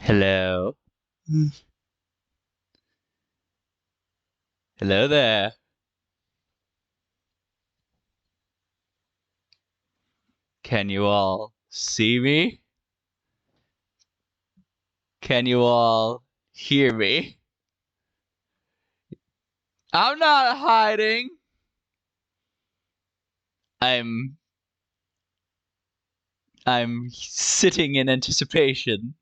Hello. Hello there. Can you all see me? Can you all hear me? I'm not hiding. I'm I'm sitting in anticipation.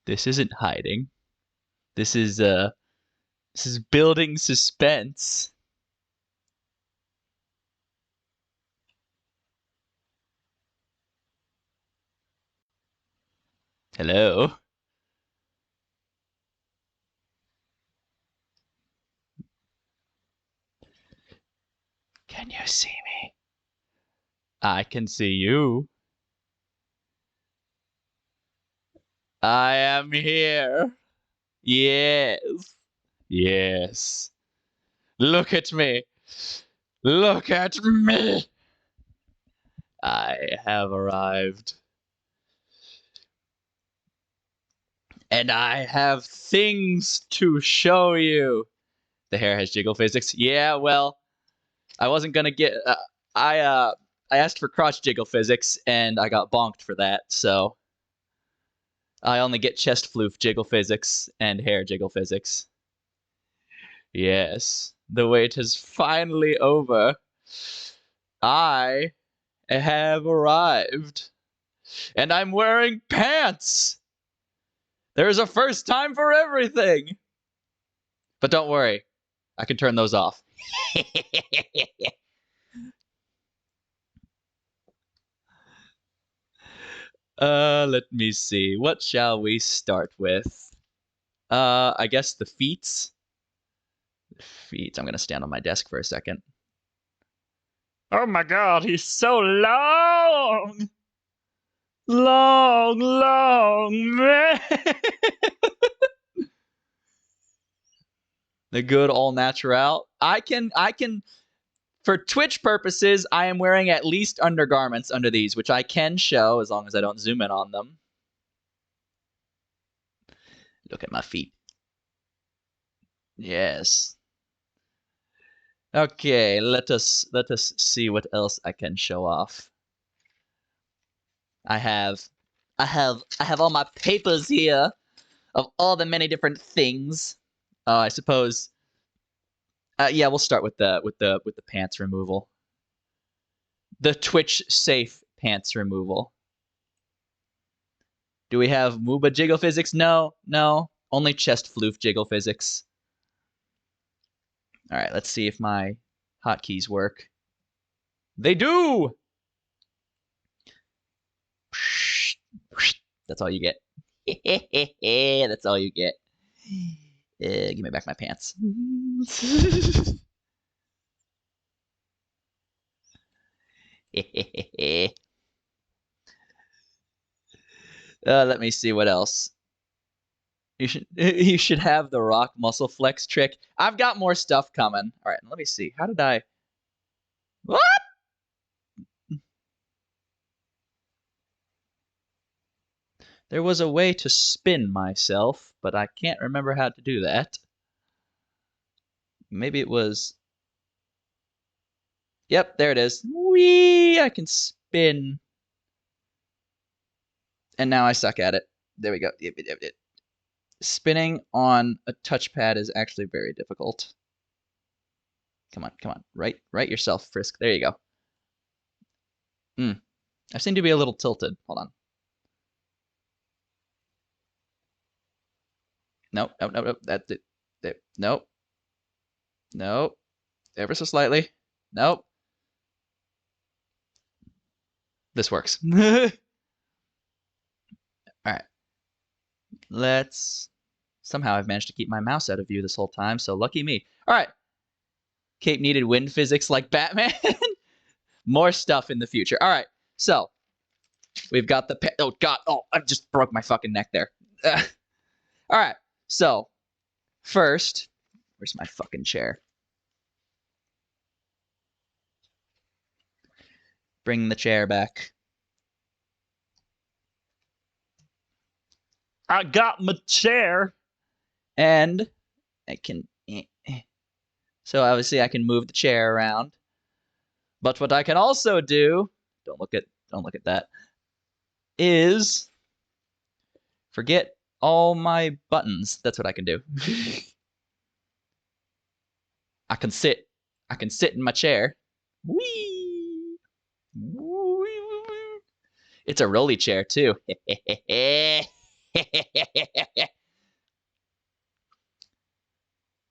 This isn't hiding. This is building suspense. Hello. Can you see me? I can see you. I am here. Yes. Yes. Look at me. Look at me. I have arrived. And I have things to show you. The hair has jiggle physics. Yeah, well, I wasn't gonna get. I uh, I asked for crotch jiggle physics, and I got bonked for that. So I only get chest floof jiggle physics and hair jiggle physics. Yes, the wait is finally over. I have arrived, and I'm wearing pants. There's a first time for everything. But don't worry, I can turn those off. Let me see. What shall we start with? I guess the feats. Feats. I'm gonna stand on my desk for a second. Oh my god, he's so long! Long, man! The good all natural. I can for Twitch purposes, I am wearing at least undergarments under these, which I can show as long as I don't zoom in on them. Look at my feet. Yes. Okay, let us see what else I can show off. I have all my papers here of all the many different things. I suppose. Yeah, we'll start with the pants removal. The Twitch safe pants removal. Do we have Mooba jiggle physics? No. Only chest floof jiggle physics. All right, let's see if my hotkeys work. They do! That's all you get. That's all you get. Give me back my pants. Let me see what else. You should have the rock muscle flex trick. I've got more stuff coming. All right, let me see. How did I? What? There was a way to spin myself, but I can't remember how to do that. Maybe it was. Yep, there it is. Whee! I can spin. And now I suck at it. There we go. Spinning on a touchpad is actually very difficult. Come on. Right yourself, Frisk. There you go. I seem to be a little tilted. Hold on. Nope. That's it. Nope. Ever so slightly. Nope. This works. All right. Somehow I've managed to keep my mouse out of view this whole time, so lucky me. All right. Cape needed wind physics like Batman. More stuff in the future. All right. So we've got the oh god. Oh, I just broke my fucking neck there. All right. So first, where's my fucking chair? Bring the chair back. I got my chair. And I can... So obviously I can move the chair around. But what I can also do... Don't look at that. Is... Forget all my buttons. That's what I can do. I can sit in my chair. Whee! It's a rolly chair too.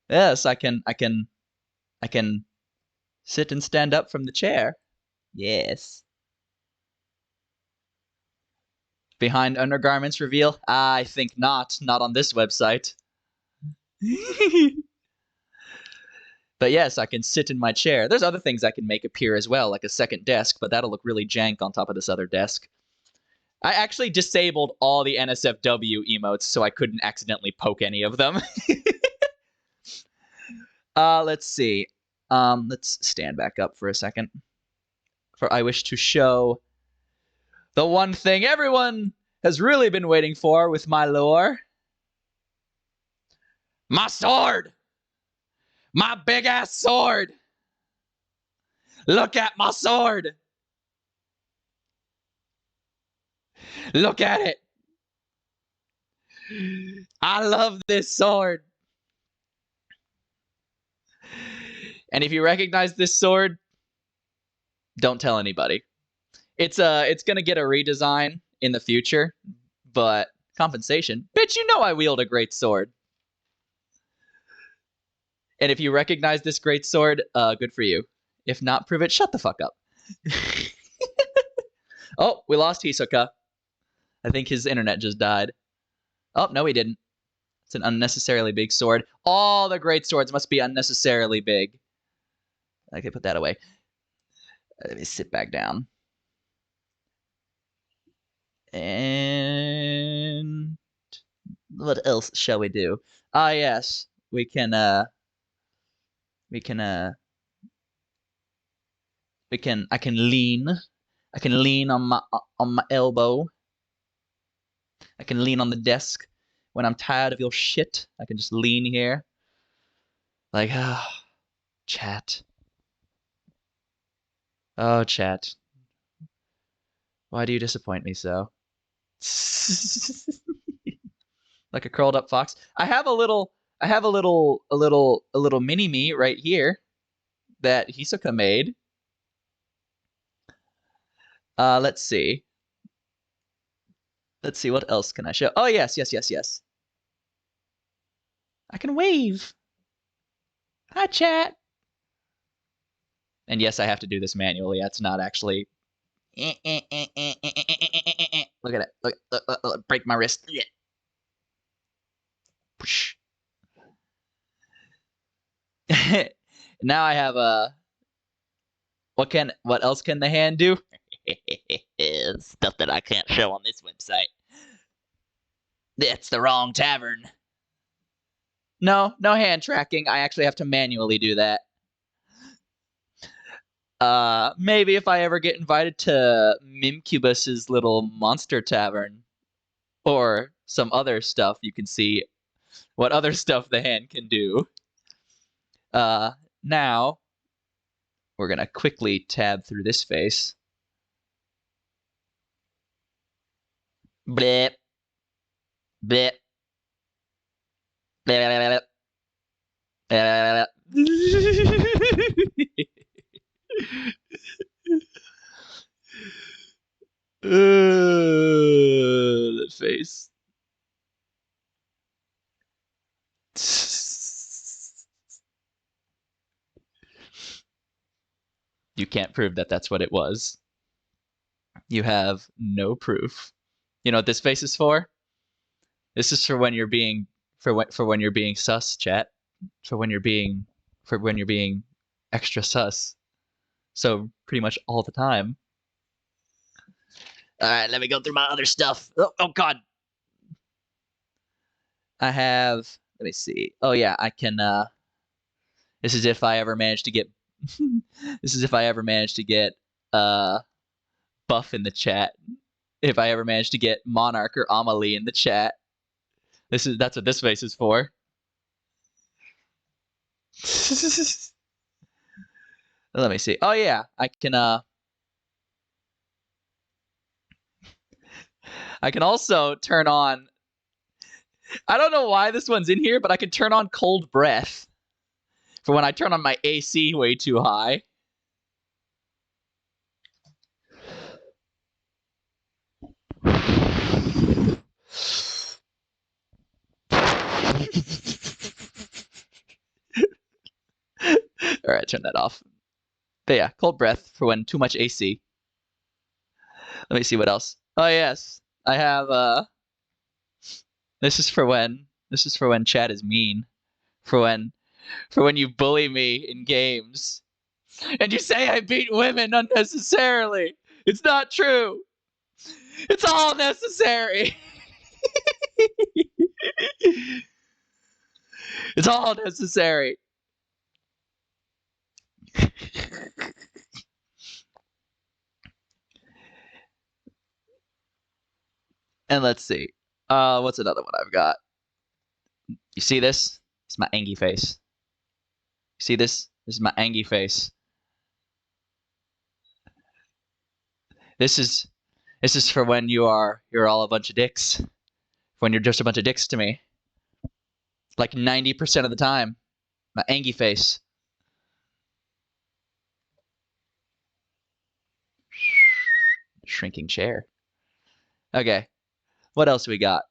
Yes, I can sit and stand up from the chair. Yes. Behind undergarments reveal? I think not. Not on this website. But yes, I can sit in my chair. There's other things I can make appear as well, like a second desk, but that'll look really jank on top of this other desk. I actually disabled all the NSFW emotes so I couldn't accidentally poke any of them. Let's see. Let's stand back up for a second. For I wish to show the one thing everyone has really been waiting for with my lore. My sword! My big-ass sword! Look at my sword! Look at it! I love this sword! And if you recognize this sword, don't tell anybody. It's gonna get a redesign in the future, but compensation? Bitch, you know I wield a great sword. And if you recognize this great sword, good for you. If not, prove it. Shut the fuck up. Oh, we lost Hisoka. I think his internet just died. Oh, no, he didn't. It's an unnecessarily big sword. All the great swords must be unnecessarily big. I can put that away. Let me sit back down. And what else shall we do? Ah, yes. I can lean. I can lean on my elbow. I can lean on the desk. When I'm tired of your shit, I can just lean here. Like, chat. Oh, chat. Why do you disappoint me so? Like a curled up fox. I have a little mini me right here that Hisoka made. Let's see. Let's see, what else can I show? Oh, yes. I can wave. Hi, chat. And yes, I have to do this manually. That's not actually... Look at it. Look, break my wrist. Now I have a... What else can the hand do? Stuff that I can't show on this website. That's the wrong tavern. No hand tracking. I actually have to manually do that. Maybe if I ever get invited to Mimcubus's little monster tavern or some other stuff, you can see what other stuff the hand can do. Now we're gonna quickly tab through this face. Blip. Blip. Blip. Blip. That face. You can't prove that that's what it was. You have no proof. You know what this face is for? This is for when you're being when you're being sus, chat. For when you're being extra sus. So pretty much all the time. All right, let me go through my other stuff. Oh God. I have. Let me see. Oh yeah, I can. This is if I ever manage to get. This is if I ever manage to get Buff in the chat. If I ever manage to get Monarch or Amelie in the chat. That's what this face is for. Let me see. Oh yeah, I can also turn on, I don't know why this one's in here, but I can turn on cold breath for when I turn on my AC way too high. All right, turn that off. But yeah, cold breath for when too much AC. Let me see what else. Oh yes, I have this is for when chat is mean. For when you bully me in games. And you say I beat women unnecessarily. It's not true. It's all necessary. It's all necessary. And let's see. What's another one I've got? You see this? It's my Angie face. You see this? This is my Angie face. This is for when you're all a bunch of dicks. When you're just a bunch of dicks to me. Like 90% of the time. My Angie face. Shrinking chair. Okay. What else we got?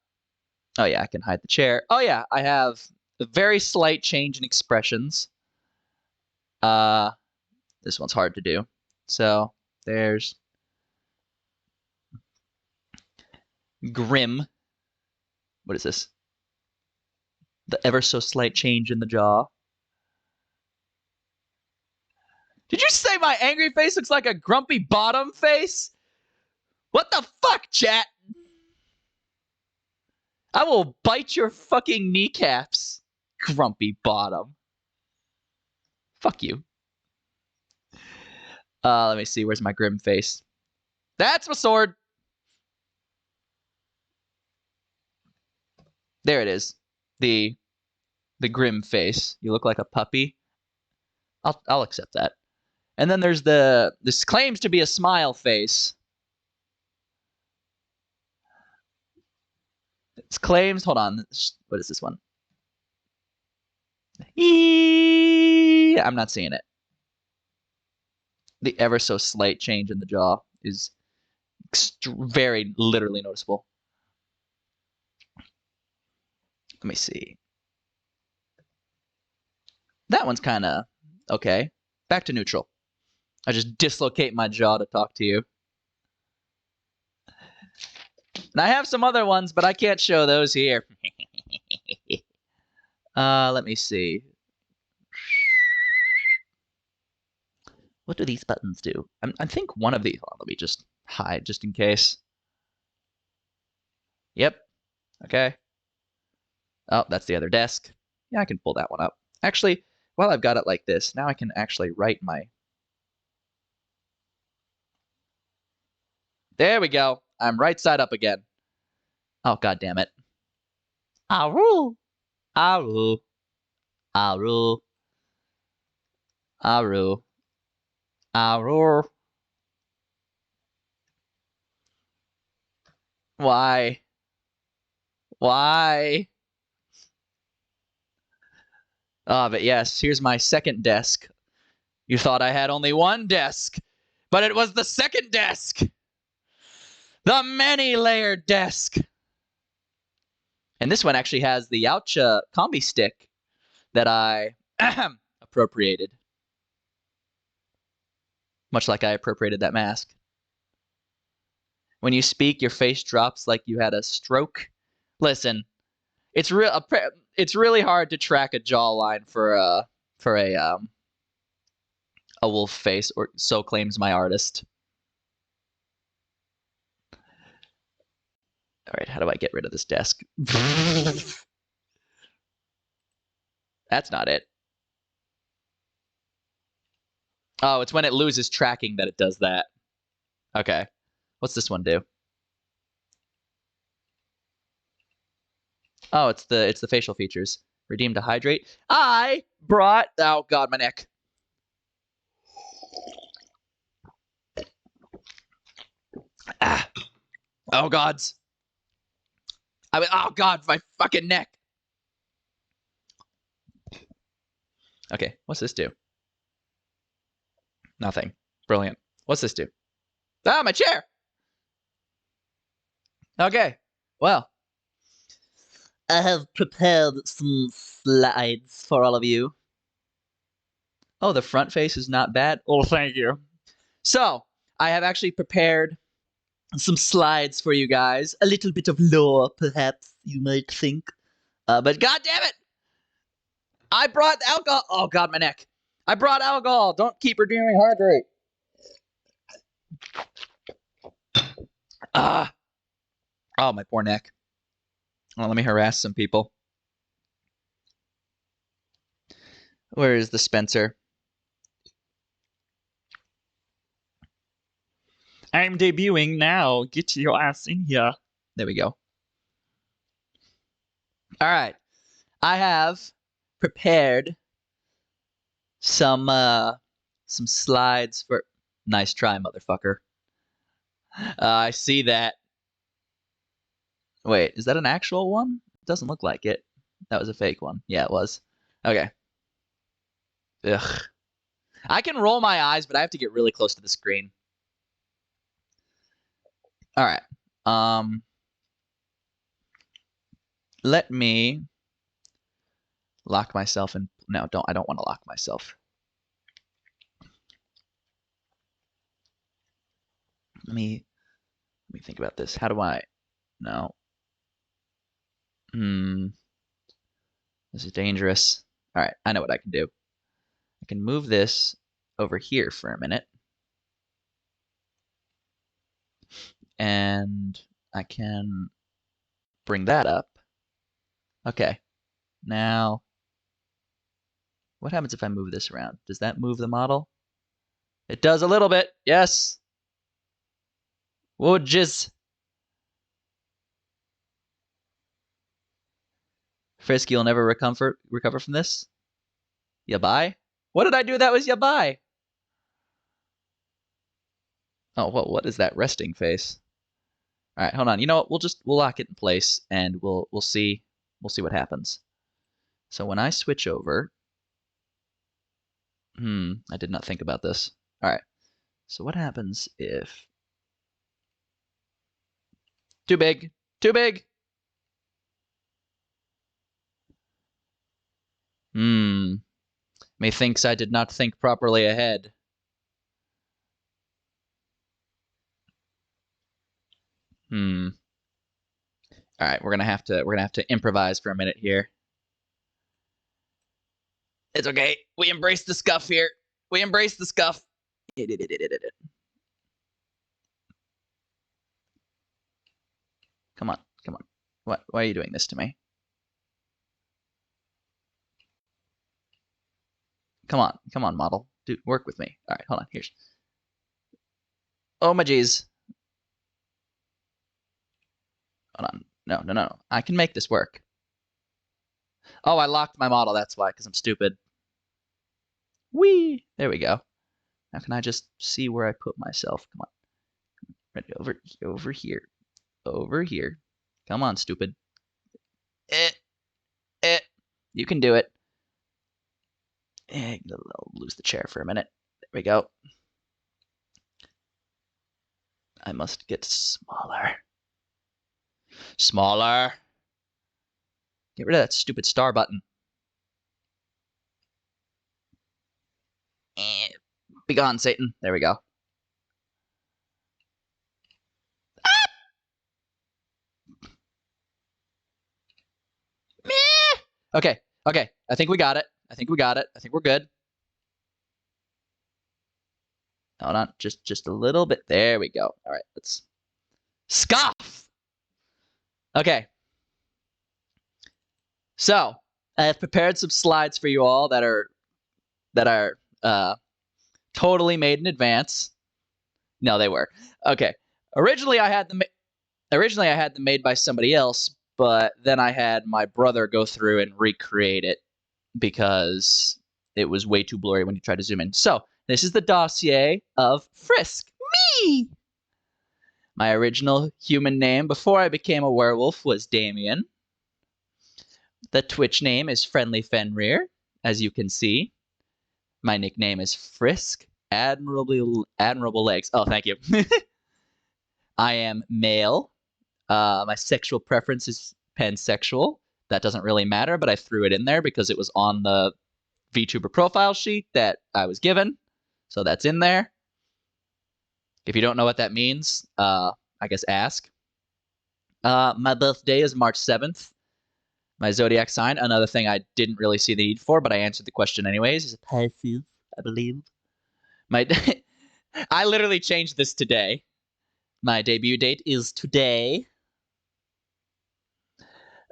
Oh yeah, I can hide the chair. Oh yeah, I have a very slight change in expressions. This one's hard to do. So there's grim. What is this? The ever so slight change in the jaw. Did you say my angry face looks like a grumpy bottom face? What the fuck, chat? I will bite your fucking kneecaps, grumpy bottom. Fuck you. Let me see. Where's my grim face? That's my sword. There it is. The grim face. You look like a puppy. I'll accept that. And then there's this claims to be a smile face. It claims, hold on. What is this one? I'm not seeing it. The ever so slight change in the jaw is very literally noticeable. Let me see. That one's kind of okay. Back to neutral. I just dislocate my jaw to talk to you. And I have some other ones, but I can't show those here. Let me see. What do these buttons do? I think one of these. Hold on, let me just hide just in case. Yep. Okay. Oh, that's the other desk. Yeah, I can pull that one up. Actually, while I've got it like this, now I can actually write my... There we go. I'm right side up again. Oh, god damn it. Aru. Aru. Aru. Aru. Aru. Why? Why? But yes, here's my second desk. You thought I had only one desk, but it was the second desk. The many-layered desk. And this one actually has the Yautja combi stick that I appropriated. Much like I appropriated that mask. When you speak, your face drops like you had a stroke. Listen, it's really hard to track a jawline for a wolf face, or so claims my artist. All right, how do I get rid of this desk? That's not it. Oh, it's when it loses tracking that it does that. Okay. What's this one do? Oh, it's the facial features. Redeem to hydrate. I brought. Oh God, my neck. Ah. Oh gods. Oh God, my fucking neck. Okay, what's this do? Nothing. Brilliant. What's this do? Ah, my chair. Okay. Well, I have prepared some slides for all of you. Oh, the front face is not bad. Oh, thank you. So, I have actually prepared some slides for you guys. A little bit of lore, perhaps, you might think. But god damn it! I brought alcohol. Oh god, my neck. I brought alcohol. Don't keep redeeming hydrate. Ah. Oh, my poor neck. Well, let me harass some people. Where is the Spencer? I'm debuting now. Get your ass in here. There we go. All right. I have prepared some slides for. Nice try, motherfucker. I see that. Wait, is that an actual one? It doesn't look like it. That was a fake one. Yeah, it was. Okay. Ugh. I can roll my eyes, but I have to get really close to the screen. All right. Let me lock myself in. No, I don't want to lock myself. Let me think about this. How do I? No. This is dangerous. All right, I know what I can do. I can move this over here for a minute. And I can bring that up. Okay. Now, what happens if I move this around? Does that move the model? It does a little bit. Yes. Whoa, jizz. Frisk, you'll never recover from this? Ya bye? What did I do that was ya bye? Oh, what is that resting face? All right, hold on. You know what? We'll lock it in place and we'll see what happens. So when I switch over, I did not think about this. All right. So what happens if too big? Too big. Methinks I did not think properly ahead. All right, we're gonna have to improvise for a minute here. It's okay. We embrace the scuff here. We embrace the scuff. Come on, come on. What? Why are you doing this to me? Come on, model. Dude, work with me. All right, hold on. Here's. Oh my jeez. Hold on. No. I can make this work. Oh, I locked my model. That's why, because I'm stupid. Whee! There we go. Now can I just see where I put myself? Come on. Right over here. Over here. Come on, stupid. You can do it. I'll lose the chair for a minute. There we go. I must get smaller. Smaller. Get rid of that stupid star button. Be gone, Satan. There we go. Ah! Meh! Okay. I think we got it. I think we're good. Hold on. Just a little bit. There we go. All right. Let's scoff. Okay. So I have prepared some slides for you all that are totally made in advance. No, they were. Okay. Originally I had them made by somebody else, but then I had my brother go through and recreate it because it was way too blurry when you tried to zoom in. So this is the Dossier of Frisk. Me! My original human name before I became a werewolf was Damien. The Twitch name is Friendly Fenrir, as you can see. My nickname is Frisk. Admirable legs. Oh, thank you. I am male. My sexual preference is pansexual. That doesn't really matter, but I threw it in there because it was on the VTuber profile sheet that I was given. So that's in there. If you don't know what that means, I guess ask. My birthday is March 7th. My zodiac sign, another thing I didn't really see the need for, but I answered the question anyways, is a Pisces, I believe. I literally changed this today. My debut date is today.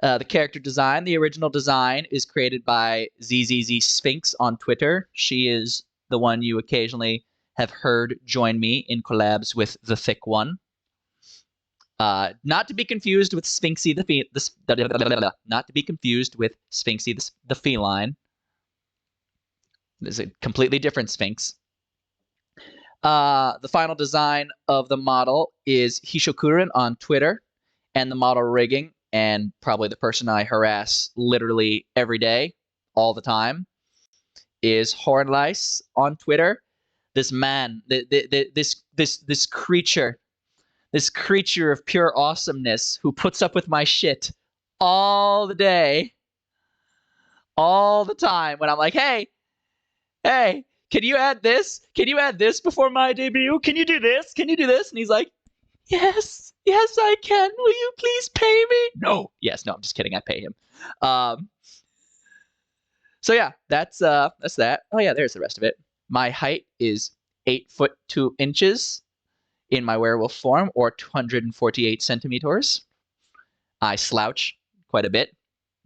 The character design, the original design, is created by ZZZ Sphinx on Twitter. She is the one you occasionally have heard join me in collabs with the Thick One. Not to be confused with Sphinxy not to be confused with Sphinxy the feline. There's a completely different Sphinx. The final design of the model is Hishokuren on Twitter, and the model rigging, and probably the person I harass literally every day, all the time, is Hornlice on Twitter. This man, this creature of pure awesomeness who puts up with my shit all the day, all the time. When I'm like, hey, can you add this? Can you add this before my debut? Can you do this? Can you do this? And he's like, yes, I can. Will you please pay me? No. Yes, no, I'm just kidding. I pay him. So yeah, that's that. Oh yeah, there's the rest of it. My height is 8 foot 2 inches in my werewolf form, or 248 centimeters. I slouch quite a bit.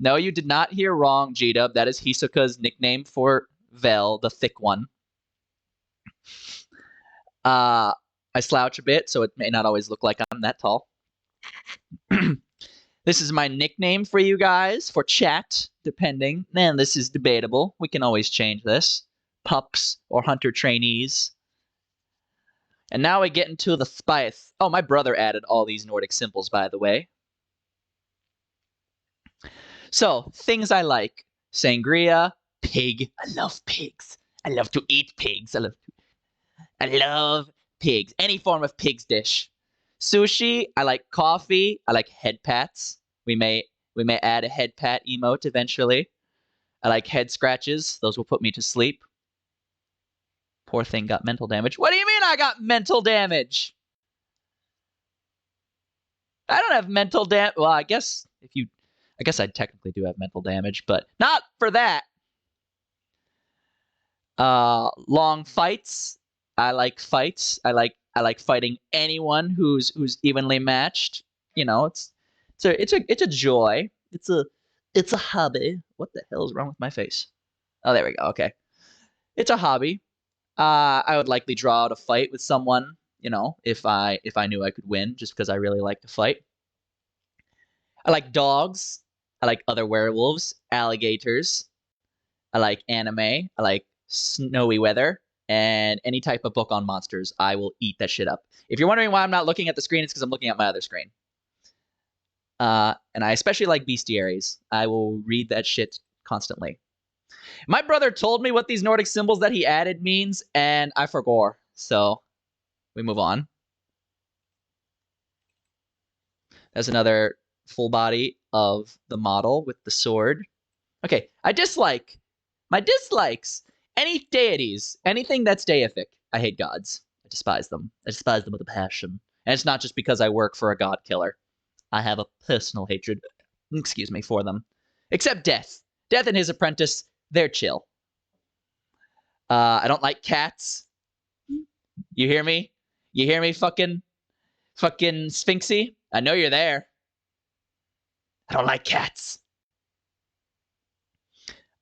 No, you did not hear wrong, G-Dub. That is Hisoka's nickname for Vel, the Thick One. I slouch a bit, so it may not always look like I'm that tall. This is my nickname for you guys, for chat, depending. And this is debatable. We can always change this. Pups or hunter trainees. And now we get into the spice. Oh, my brother added all these Nordic symbols, by the way. So, things I like. Sangria, pig. I love pigs. I love to eat pigs. I love pigs. Any form of pig's dish. Sushi, I like coffee. I like head pats. We may add a head pat emote eventually. I like head scratches. Those will put me to sleep. Poor thing got mental damage. What do you mean I got mental damage? I don't have mental damage. Well, I guess I technically do have mental damage, but not for that. Long fights. I like fights. I like fighting anyone who's evenly matched. You know, it's a joy. It's a hobby. What the hell is wrong with my face? Oh, there we go. Okay. It's a hobby. I would likely draw out a fight with someone, you know, if I knew I could win, just because I really like to fight. I like dogs. I like other werewolves, alligators. I like anime. I like snowy weather, and any type of book on monsters. I will eat that shit up. If you're wondering why I'm not looking at the screen, it's because I'm looking at my other screen. And I especially like bestiaries. I will read that shit constantly. My brother told me what these Nordic symbols that he added means, and I forgot. So we move on. There's another full body of the model with the sword. Okay, my dislikes. Any deities, anything that's deific. I hate gods. I despise them. I despise them with a passion. And it's not just because I work for a god killer. I have a personal hatred, for them. Except Death. Death and his apprentice, they're chill. I don't like cats. You hear me? You hear me, fucking Sphinxy? I know you're there. I don't like cats.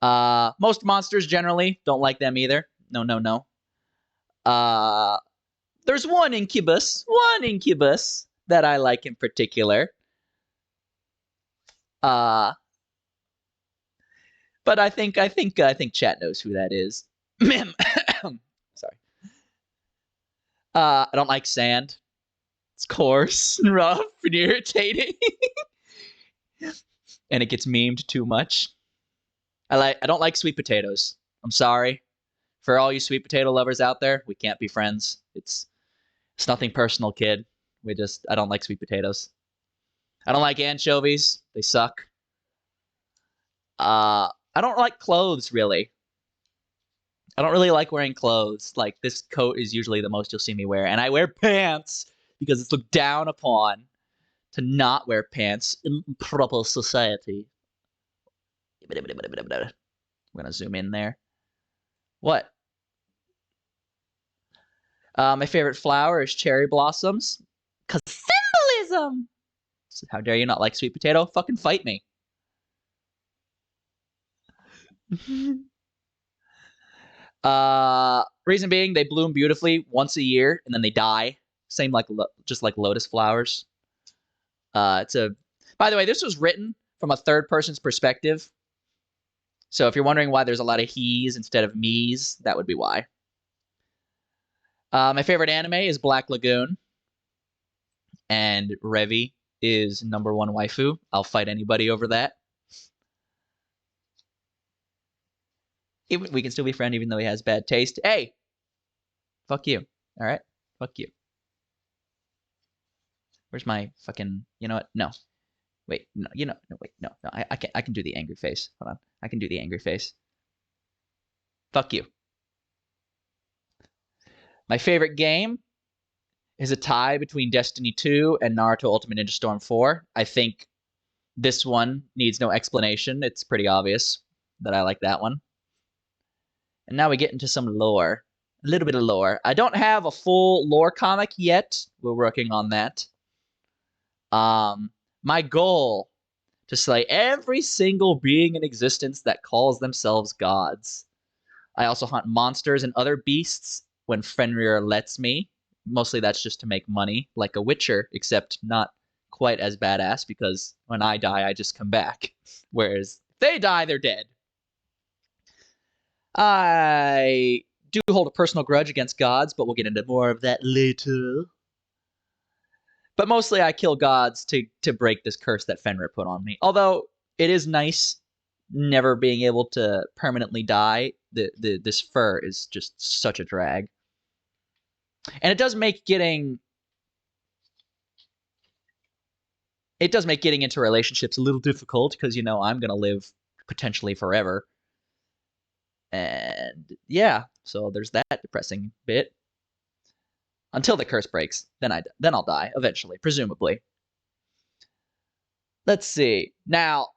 Most monsters generally don't like them either. No. There's one incubus that I like in particular. But I think chat knows who that is. Sorry. I don't like sand. It's coarse and rough and irritating. And it gets memed too much. I don't like sweet potatoes. I'm sorry. For all you sweet potato lovers out there, we can't be friends. It's nothing personal, kid. I don't like sweet potatoes. I don't like anchovies. They suck. I don't like clothes, really. I don't really like wearing clothes. Like, this coat is usually the most you'll see me wear. And I wear pants because it's looked down upon to not wear pants in proper society. I'm going to zoom in there. What? My favorite flower is cherry blossoms. Because symbolism! So how dare you not like sweet potato? Fucking fight me. Reason being, they bloom beautifully once a year and then they die. Same just like lotus flowers. By the way, this was written from a third person's perspective. So if you're wondering why there's a lot of he's instead of me's, that would be why. My favorite anime is Black Lagoon. And Revi is #1 waifu. I'll fight anybody over that. We can still be friends even though he has bad taste. Hey! Fuck you. Alright? Fuck you. Where's my fucking... You know what? No. Wait. No. You know... No, wait. No. No. I can do the angry face. Hold on. I can do the angry face. Fuck you. My favorite game is a tie between Destiny 2 and Naruto Ultimate Ninja Storm 4. I think this one needs no explanation. It's pretty obvious that I like that one. And now we get into some lore. A little bit of lore. I don't have a full lore comic yet. We're working on that. My goal, to slay every single being in existence that calls themselves gods. I also hunt monsters and other beasts when Fenrir lets me. Mostly that's just to make money, like a Witcher, except not quite as badass, because when I die, I just come back. Whereas if they die, they're dead. I do hold a personal grudge against gods, but we'll get into more of that later. But mostly I kill gods to break this curse that Fenrir put on me. Although it is nice never being able to permanently die. This fur is just such a drag. And it does make getting into relationships a little difficult because, you know, I'm going to live potentially forever. And yeah, so there's that depressing bit. Until the curse breaks, then I'll die eventually, presumably. Let's see. Now,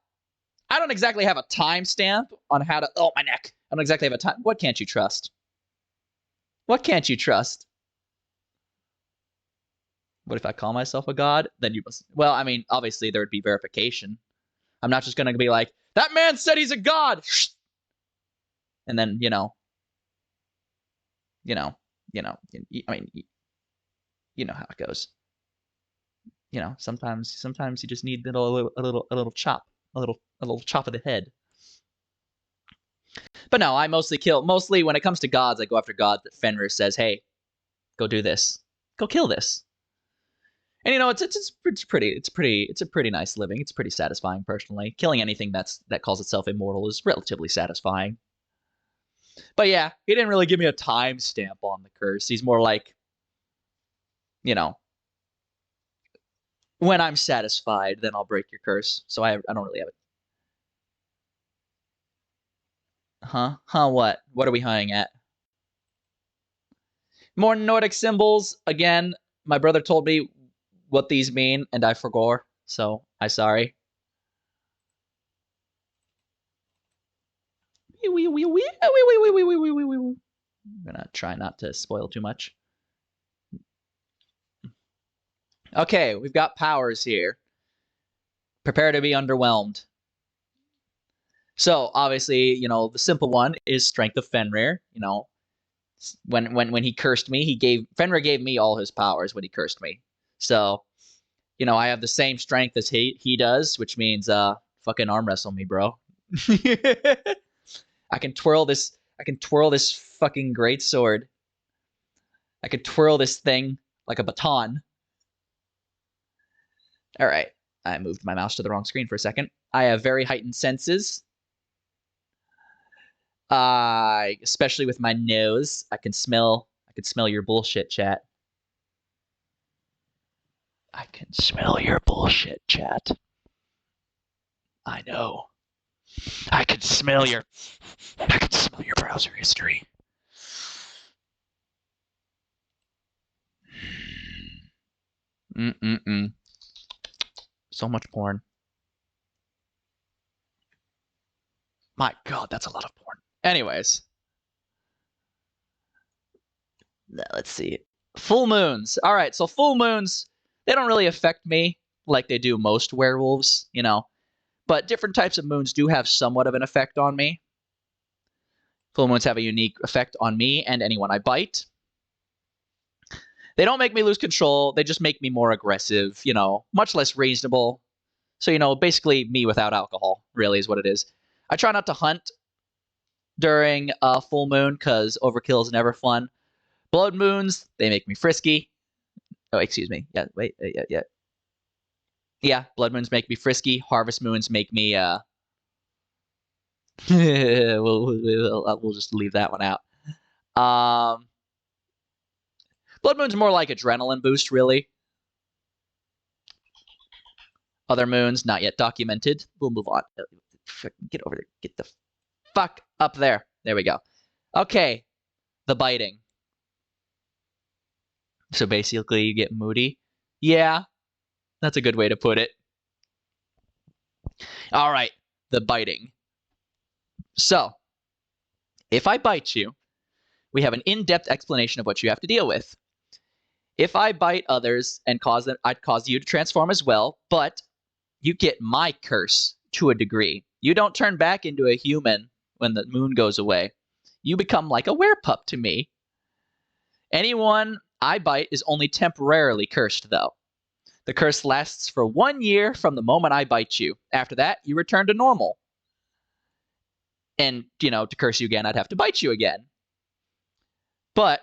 I don't exactly have a timestamp on how to... Oh, my neck. I don't exactly have a time... What can't you trust? What can't you trust? What if I call myself a god? Then you must... Well, I mean, obviously there would be verification. I'm not just going to be like, that man said he's a god! And then, you know, I mean, you know how it goes. You know, sometimes you just need a little chop, a little chop of the head. But no, I mostly when it comes to gods, I go after gods that Fenrir says, hey, go do this, go kill this. And you know, it's a pretty nice living. It's pretty satisfying personally. Killing anything that calls itself immortal is relatively satisfying. But yeah, he didn't really give me a timestamp on the curse. He's more like, you know, when I'm satisfied, then I'll break your curse. So I don't really have it. What? What are we hunting at? More Nordic symbols. Again, my brother told me what these mean, and I forgot. So I'm sorry. I'm gonna try not to spoil too much. Okay, we've got powers here. Prepare to be underwhelmed. So obviously, you know, the simple one is Strength of Fenrir. You know, when he cursed me, Fenrir gave me all his powers when he cursed me. So, you know, I have the same strength as he does, which means fuck fucking arm wrestle me, bro. I can twirl this fucking greatsword. I could twirl this thing like a baton. All right. I moved my mouse to the wrong screen for a second. I have very heightened senses. Especially with my nose, I can smell your bullshit, chat. I can smell your bullshit, chat. I know. I can smell your browser history. So much porn. My God, that's a lot of porn. Anyways. Let's see. Full moons. All right, so full moons, they don't really affect me like they do most werewolves, you know. But different types of moons do have somewhat of an effect on me. Full moons have a unique effect on me and anyone I bite. They don't make me lose control. They just make me more aggressive, you know, much less reasonable. So, you know, basically me without alcohol, really, is what it is. I try not to hunt during a full moon because overkill is never fun. Blood moons, they make me frisky. Oh, excuse me. Yeah, wait. Yeah. Yeah, blood moons make me frisky. Harvest moons make me, we'll just leave that one out. Blood moon's more like adrenaline boost, really. Other moons, not yet documented. We'll move on. Get over there. Get the fuck up there. There we go. Okay. The biting. So basically you get moody. Yeah. That's a good way to put it. All right. The biting. So, if I bite you, we have an in-depth explanation of what you have to deal with. If I bite others and I'd cause you to transform as well, but you get my curse to a degree. You don't turn back into a human when the moon goes away. You become like a werepup to me. Anyone I bite is only temporarily cursed, though. The curse lasts for 1 year from the moment I bite you. After that, you return to normal. And, you know, to curse you again, I'd have to bite you again. But,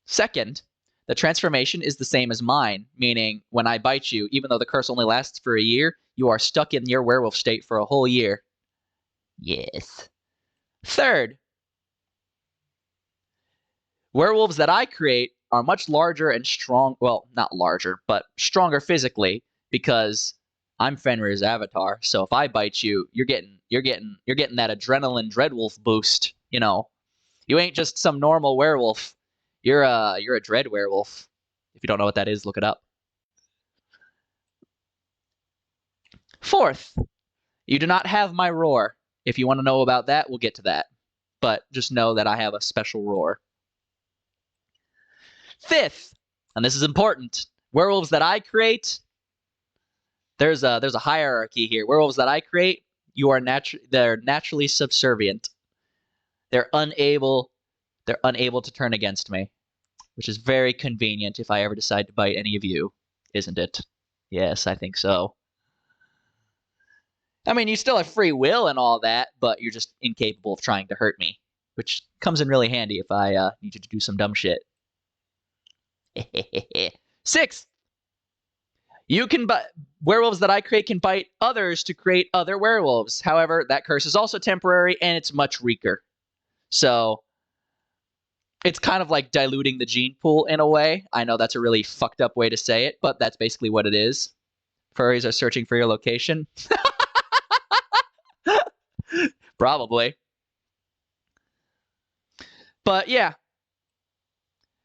second, the transformation is the same as mine, meaning when I bite you, even though the curse only lasts for a year, you are stuck in your werewolf state for a whole year. Yes. Third, werewolves that I create are much larger and strong. Well, not larger, but stronger physically because I'm Fenrir's avatar. So if I bite you, you're getting that adrenaline dreadwolf boost. You know, you ain't just some normal werewolf. You're a dread werewolf. If you don't know what that is, look it up. Fourth, you do not have my roar. If you want to know about that, we'll get to that. But just know that I have a special roar. Fifth, and this is important, werewolves that I create, there's a hierarchy here. Werewolves that I create, they're naturally subservient. They're unable to turn against me, which is very convenient if I ever decide to bite any of you, isn't it? Yes, I think so. I mean, you still have free will and all that, but you're just incapable of trying to hurt me, which comes in really handy if I need you to do some dumb shit. Sixth, werewolves that I create can bite others to create other werewolves. However, that curse is also temporary and it's much weaker. So it's kind of like diluting the gene pool in a way. I know that's a really fucked up way to say it, but that's basically what it is. Furries are searching for your location. Probably. But yeah.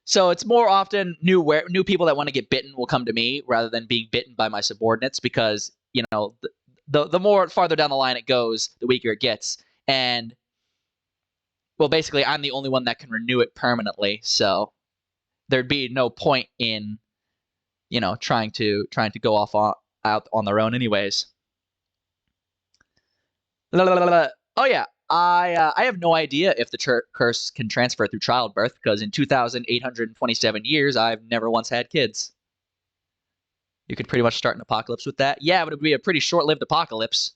So it's more often new people that want to get bitten will come to me rather than being bitten by my subordinates because, you know, the more farther down the line it goes, the weaker it gets. And, well, basically, I'm the only one that can renew it permanently. So there'd be no point in, you know, trying to go out on their own anyways. Oh, yeah. I have no idea if the curse can transfer through childbirth because in 2,827 years, I've never once had kids. You could pretty much start an apocalypse with that. Yeah, but it would be a pretty short-lived apocalypse.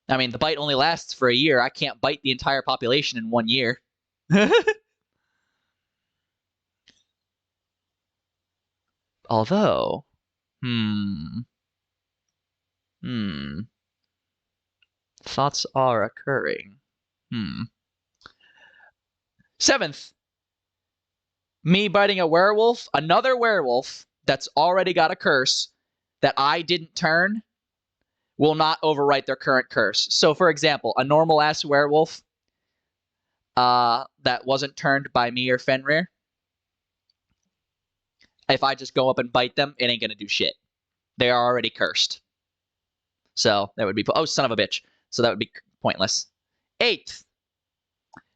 I mean, the bite only lasts for a year. I can't bite the entire population in 1 year. Although, thoughts are occurring. 7th, me biting a werewolf, another werewolf that's already got a curse that I didn't turn will not overwrite their current curse. So, for example, a normal-ass werewolf that wasn't turned by me or Fenrir, if I just go up and bite them, it ain't gonna do shit. They are already cursed. So that would be... Oh, son of a bitch. So that would be pointless. 8th.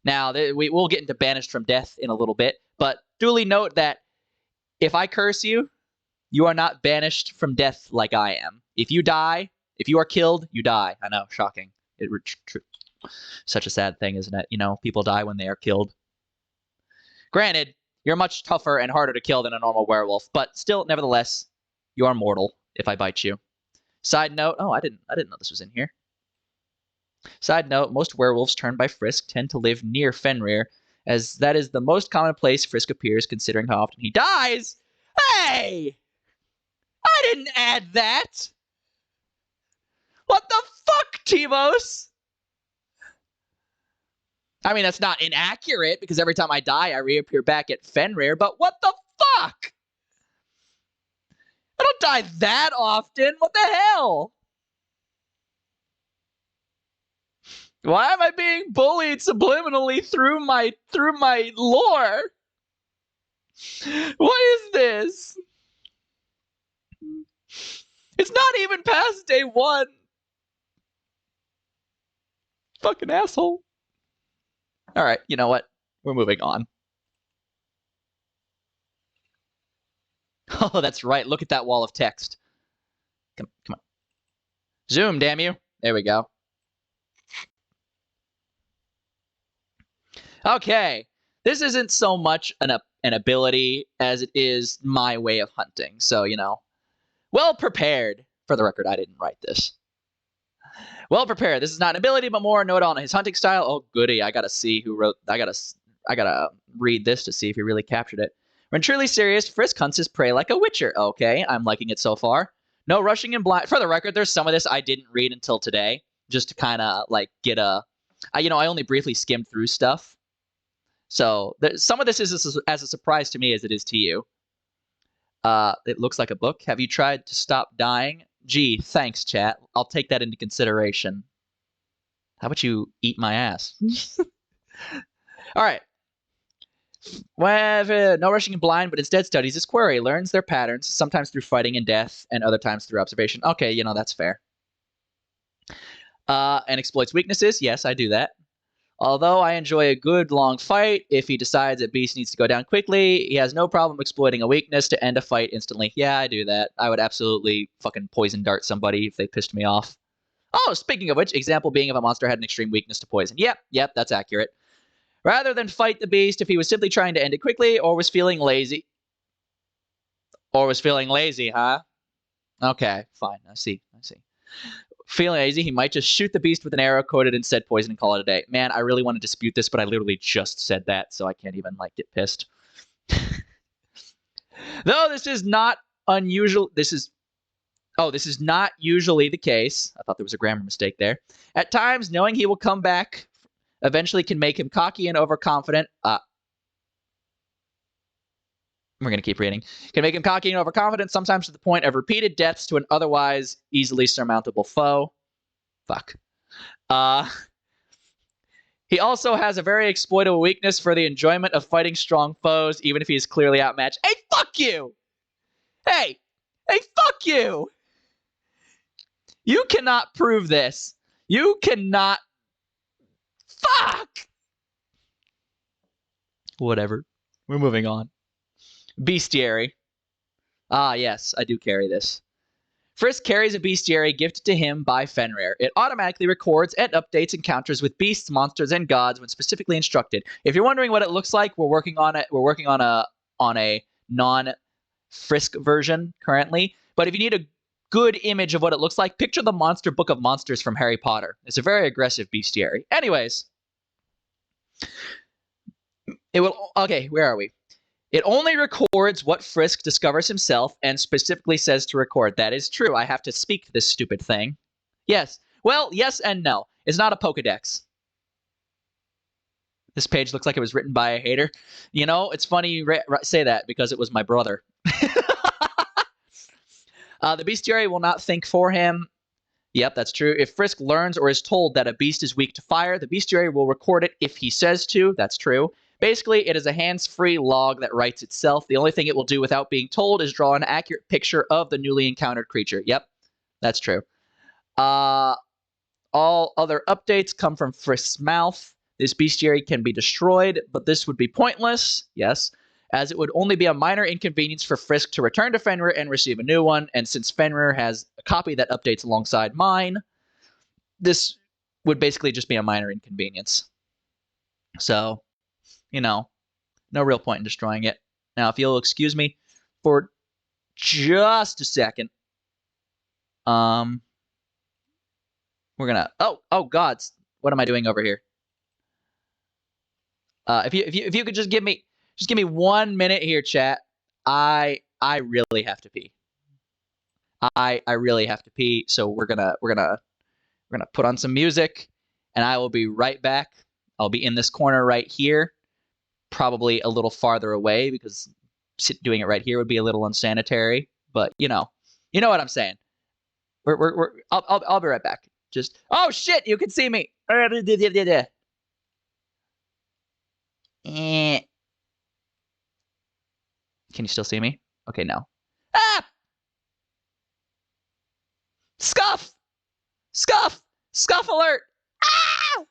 Now, we'll get into banished from death in a little bit, but duly note that if I curse you, you are not banished from death like I am. If you die, if you are killed, you die. I know, shocking. Such a sad thing, isn't it? You know, people die when they are killed. Granted, you're much tougher and harder to kill than a normal werewolf, but still, nevertheless, you are mortal if I bite you. Side note, oh, I didn't know this was in here. Side note, most werewolves turned by Frisk tend to live near Fenrir, as that is the most common place Frisk appears considering how often he dies. Hey! I didn't add that! What the fuck, Timos? I mean, that's not inaccurate, because every time I die, I reappear back at Fenrir, but what the fuck? I don't die that often. What the hell? Why am I being bullied subliminally through my lore? What is this? It's not even past day 1. Fucking asshole. All right, you know what? We're moving on. Oh, that's right. Look at that wall of text. Come on. Zoom, damn you. There we go. Okay. This isn't so much an ability as it is my way of hunting. So, you know, well prepared. For the record, I didn't write this. Well prepared. This is not an ability, but more a note on his hunting style. Oh, goody. I gotta see who wrote... I gotta read this to see if he really captured it. When truly serious, Frisk hunts his prey like a witcher. Okay, I'm liking it so far. No rushing and blind. For the record, there's some of this I didn't read until today, just to kind of like get a... I only briefly skimmed through stuff. So some of this is as a surprise to me as it is to you. It looks like a book. Have you tried to stop dying? Gee, thanks, chat. I'll take that into consideration. How about you eat my ass? All right. Well, no rushing and blind, but instead studies his quarry, learns their patterns, sometimes through fighting and death, and other times through observation. Okay, you know, that's fair. And exploits weaknesses. Yes, I do that. Although I enjoy a good long fight, if he decides a beast needs to go down quickly, he has no problem exploiting a weakness to end a fight instantly. Yeah, I do that. I would absolutely fucking poison dart somebody if they pissed me off. Oh, speaking of which, example being if a monster had an extreme weakness to poison. Yep, that's accurate. Rather than fight the beast, if he was simply trying to end it quickly or was feeling lazy. Huh? Okay, fine. I see. Feeling lazy, he might just shoot the beast with an arrow coated in said poison and call it a day. Man, I really want to dispute this, but I literally just said that, so I can't even, like, get pissed. Though this is not unusual... This is not usually the case. I thought there was a grammar mistake there. At times, knowing he will come back eventually can make him cocky and overconfident. We're going to keep reading. Can make him cocky and overconfident, sometimes to the point of repeated deaths to an otherwise easily surmountable foe. Fuck. He also has a very exploitable weakness for the enjoyment of fighting strong foes, even if he is clearly outmatched. Hey, fuck you! Hey, fuck you! You cannot prove this. You cannot... Fuck! Whatever. We're moving on. Bestiary. Ah, yes, I do carry this. Frisk carries a bestiary gifted to him by Fenrir. It automatically records and updates encounters with beasts, monsters, and gods when specifically instructed. If you're wondering what it looks like, we're working on it. We're working on a non Frisk version currently. But if you need a good image of what it looks like, picture the Monster Book of Monsters from Harry Potter. It's a very aggressive bestiary. Anyways, it will. Okay, where are we? It only records what Frisk discovers himself and specifically says to record. That is true. I have to speak this stupid thing. Yes. Well, yes and no. It's not a Pokedex. This page looks like it was written by a hater. You know, it's funny you say that because it was my brother. The bestiary will not think for him. Yep, that's true. If Frisk learns or is told that a beast is weak to fire, the bestiary will record it if he says to. That's true. Basically, it is a hands-free log that writes itself. The only thing it will do without being told is draw an accurate picture of the newly encountered creature. Yep, that's true. All other updates come from Frisk's mouth. This bestiary can be destroyed, but this would be pointless. Yes. As it would only be a minor inconvenience for Frisk to return to Fenrir and receive a new one, and since Fenrir has a copy that updates alongside mine, this would basically just be a minor inconvenience. So, you know, no real point in destroying it. Now, if you'll excuse me for just a second, we're gonna. Oh, God, what am I doing over here? If you could just give me 1 minute here, chat. I really have to pee. I really have to pee. So we're gonna put on some music, and I will be right back. I'll be in this corner right here, probably a little farther away because doing it right here would be a little unsanitary. But you know what I'm saying. I'll be right back. Just oh shit, you can see me. Can you still see me? Okay, no. Ah! Scuff! Scuff! Scuff alert! Ah!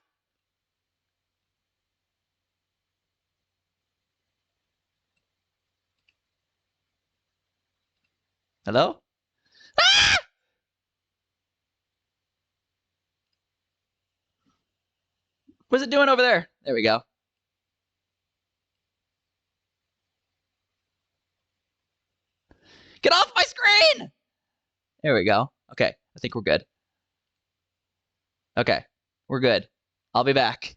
Hello? Ah! What's it doing over there? There we go. Get off my screen! There we go. Okay, I think we're good. Okay, we're good. I'll be back.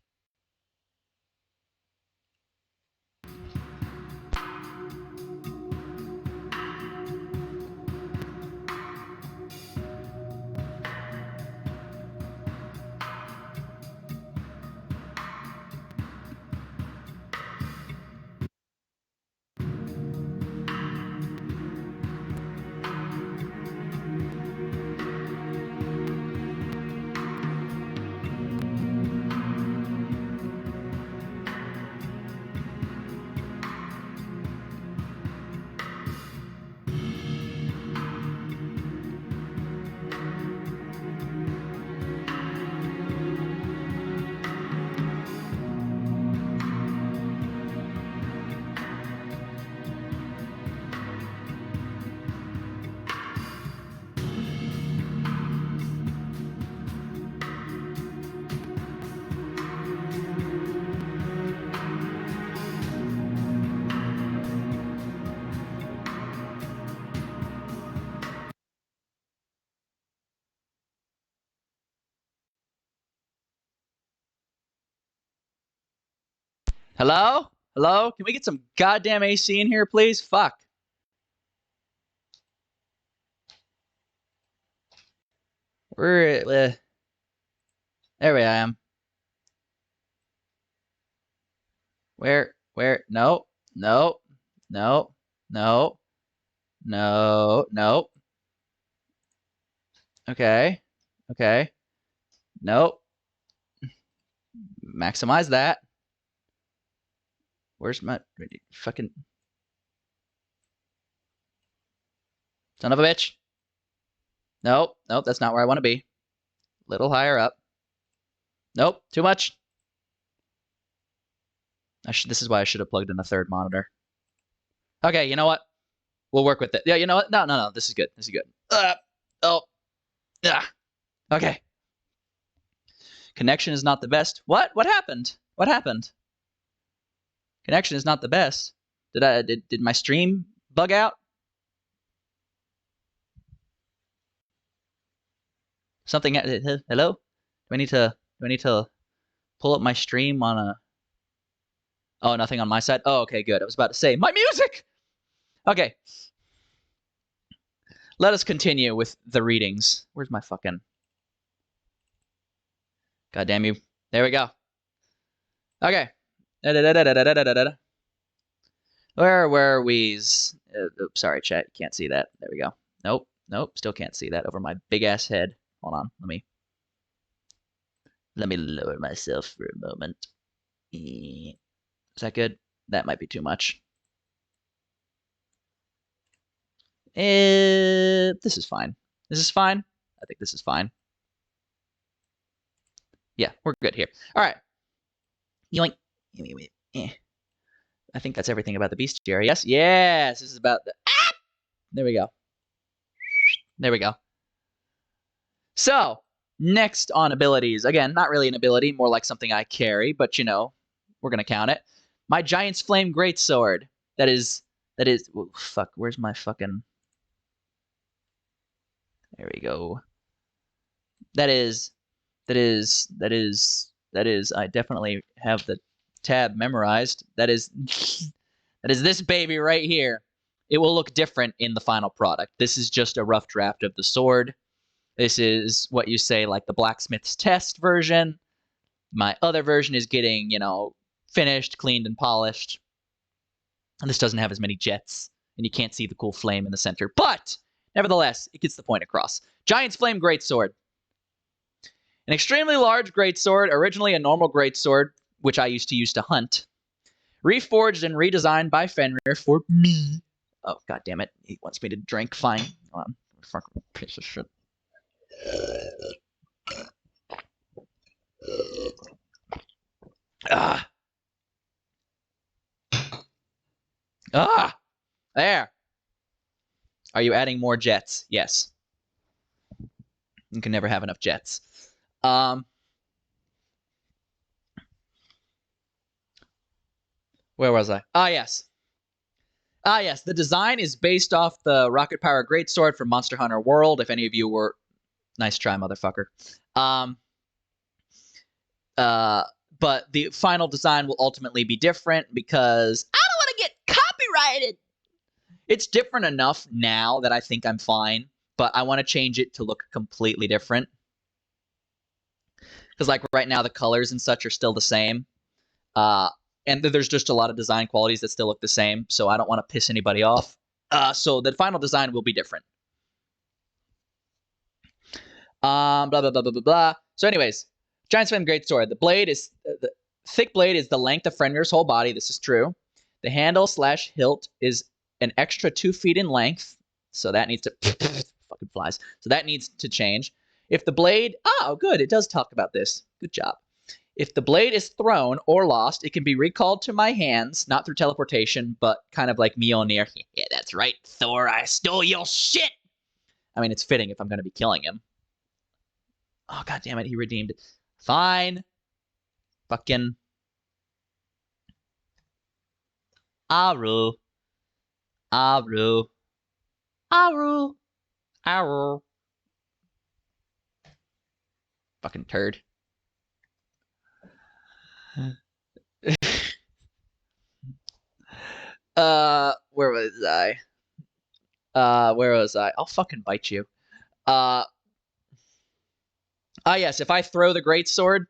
Hello? Hello? Can we get some goddamn AC in here, please? Fuck. Where? There I am. Where? No. No. No. No. No. No. Okay. Okay. Nope. Maximize that. Where's my fucking son of a bitch? Nope. Nope. That's not where I want to be. Little higher up. Nope. Too much. This is why I should have plugged in a third monitor. Okay. You know what? We'll work with it. Yeah. You know what? No. This is good. This is good. Oh. Okay. Connection is not the best. What? What happened? What happened? Connection is not the best. Did my stream bug out? Something. Hello? Do I need to pull up my stream on a? Oh, nothing on my side. Oh, okay, good. I was about to say my music. Okay. Let us continue with the readings. Where's my fucking? God damn you! There we go. Okay. Where were we? Oops, sorry, chat. You can't see that. There we go. Nope. Still can't see that over my big ass head. Hold on. Let me lower myself for a moment. Is that good? That might be too much. This is fine. This is fine. I think this is fine. Yeah, we're good here. All right. Yoink. I think that's everything about the bestiary. Yes. This is about the. Ah! There we go. So, next on abilities. Again, not really an ability, more like something I carry, but you know, we're gonna count it. My Giant's Flame Greatsword. That is. Oh, fuck. Where's my fucking? There we go. That is. I definitely have the tab memorized. That is this baby right here. It will look different in the final product. This is just a rough draft of the sword. This is what you say, like the blacksmith's test version. My other version is getting, finished, cleaned, and polished. And this doesn't have as many jets, and you can't see the cool flame in the center. But, nevertheless, it gets the point across. Giant's Flame Greatsword. An extremely large greatsword, originally a normal greatsword, which I used to use to hunt. Reforged and redesigned by Fenrir for me. Oh, god damn it. He wants me to drink. Fine. Fucking piece of shit. There. Are you adding more jets? Yes. You can never have enough jets. Where was I? Yes. The design is based off the Rocket Power Greatsword from Monster Hunter World. If any of you were... Nice try, motherfucker. But the final design will ultimately be different because I don't want to get copyrighted. It's different enough now that I think I'm fine, but I want to change it to look completely different. Because like right now, the colors and such are still the same. And there's just a lot of design qualities that still look the same, so I don't want to piss anybody off. So the final design will be different. Blah, blah, blah, blah, blah, blah. So anyways, Giant's Flame Greatsword. The blade is... the thick blade is the length of Fenrir's whole body. This is true. The handle/hilt is an extra 2 feet in length. So that needs to... fucking flies. So that needs to change. If the blade... Oh, good. It does talk about this. Good job. If the blade is thrown or lost, it can be recalled to my hands, not through teleportation, but kind of like Mjolnir. Yeah, that's right, Thor. I stole your shit. I mean, it's fitting if I'm going to be killing him. Oh, god damn it. He redeemed it. Fine. Fucking... Aru. Fucking turd. Where was I? I'll fucking bite you. Yes, if I throw the greatsword,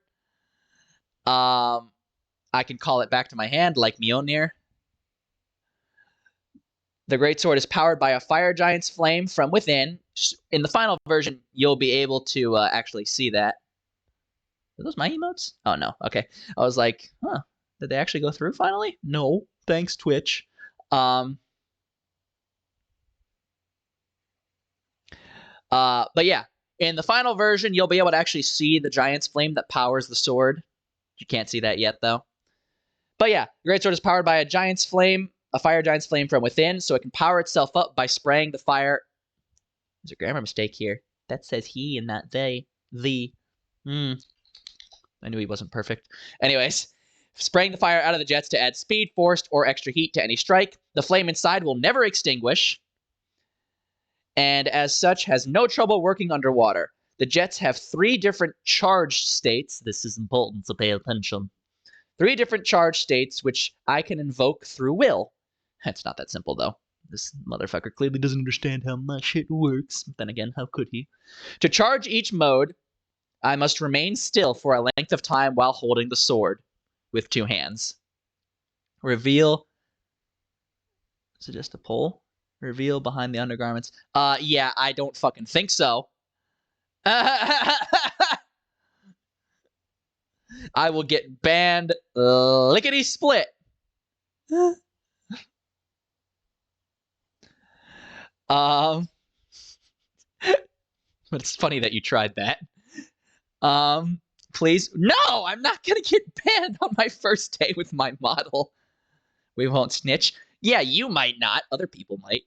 I can call it back to my hand like Mjolnir. The greatsword is powered by a fire giant's flame from within. In the final version, you'll be able to actually see that. Are those my emotes? Oh, no. Okay. I was like, huh. Did they actually go through finally? No. Thanks, Twitch. But yeah. In the final version, you'll be able to actually see the giant's flame that powers the sword. You can't see that yet, though. But yeah, the greatsword is powered by a giant's flame, a fire giant's flame from within, so it can power itself up by spraying the fire. There's a grammar mistake here. That says he and not they. The. I knew he wasn't perfect. Anyways, spraying the fire out of the jets to add speed, force, or extra heat to any strike. The flame inside will never extinguish, and as such has no trouble working underwater. The jets have 3 different charged states. This is important, so pay attention. 3 different charged states, which I can invoke through will. It's not that simple, though. This motherfucker clearly doesn't understand how my shit works. But then again, how could he? To charge each mode, I must remain still for a length of time while holding the sword with 2 hands. Reveal. Is it just a pull? Reveal behind the undergarments. Yeah, I don't fucking think so. I will get banned lickety split. But it's funny that you tried that. Please. No, I'm not gonna get banned on my first day with my model. We won't snitch. Yeah, you might not. Other people might.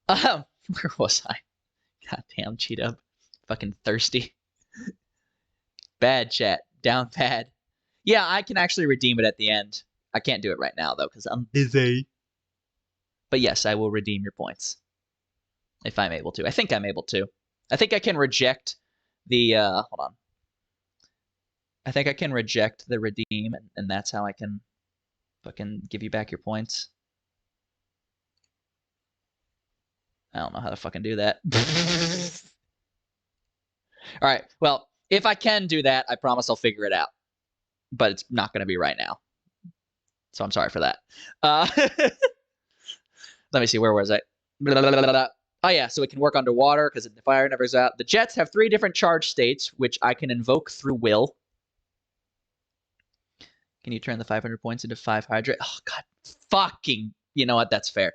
Where was I? Goddamn, cheat up. Fucking thirsty. Bad chat. Down bad. Yeah, I can actually redeem it at the end. I can't do it right now, though, because I'm busy. But yes, I will redeem your points. If I'm able to. I think I'm able to. I think I can reject the, hold on. I think I can reject the redeem, and that's how I can fucking give you back your points. I don't know how to fucking do that. Alright, well, if I can do that, I promise I'll figure it out. But it's not going to be right now. So I'm sorry for that. Let me see, where was I? Oh yeah, so it can work underwater, because the fire never is out. The jets have 3 different charge states, which I can invoke through will. Can you turn the 500 points into 500? Oh, God. Fucking. You know what? That's fair.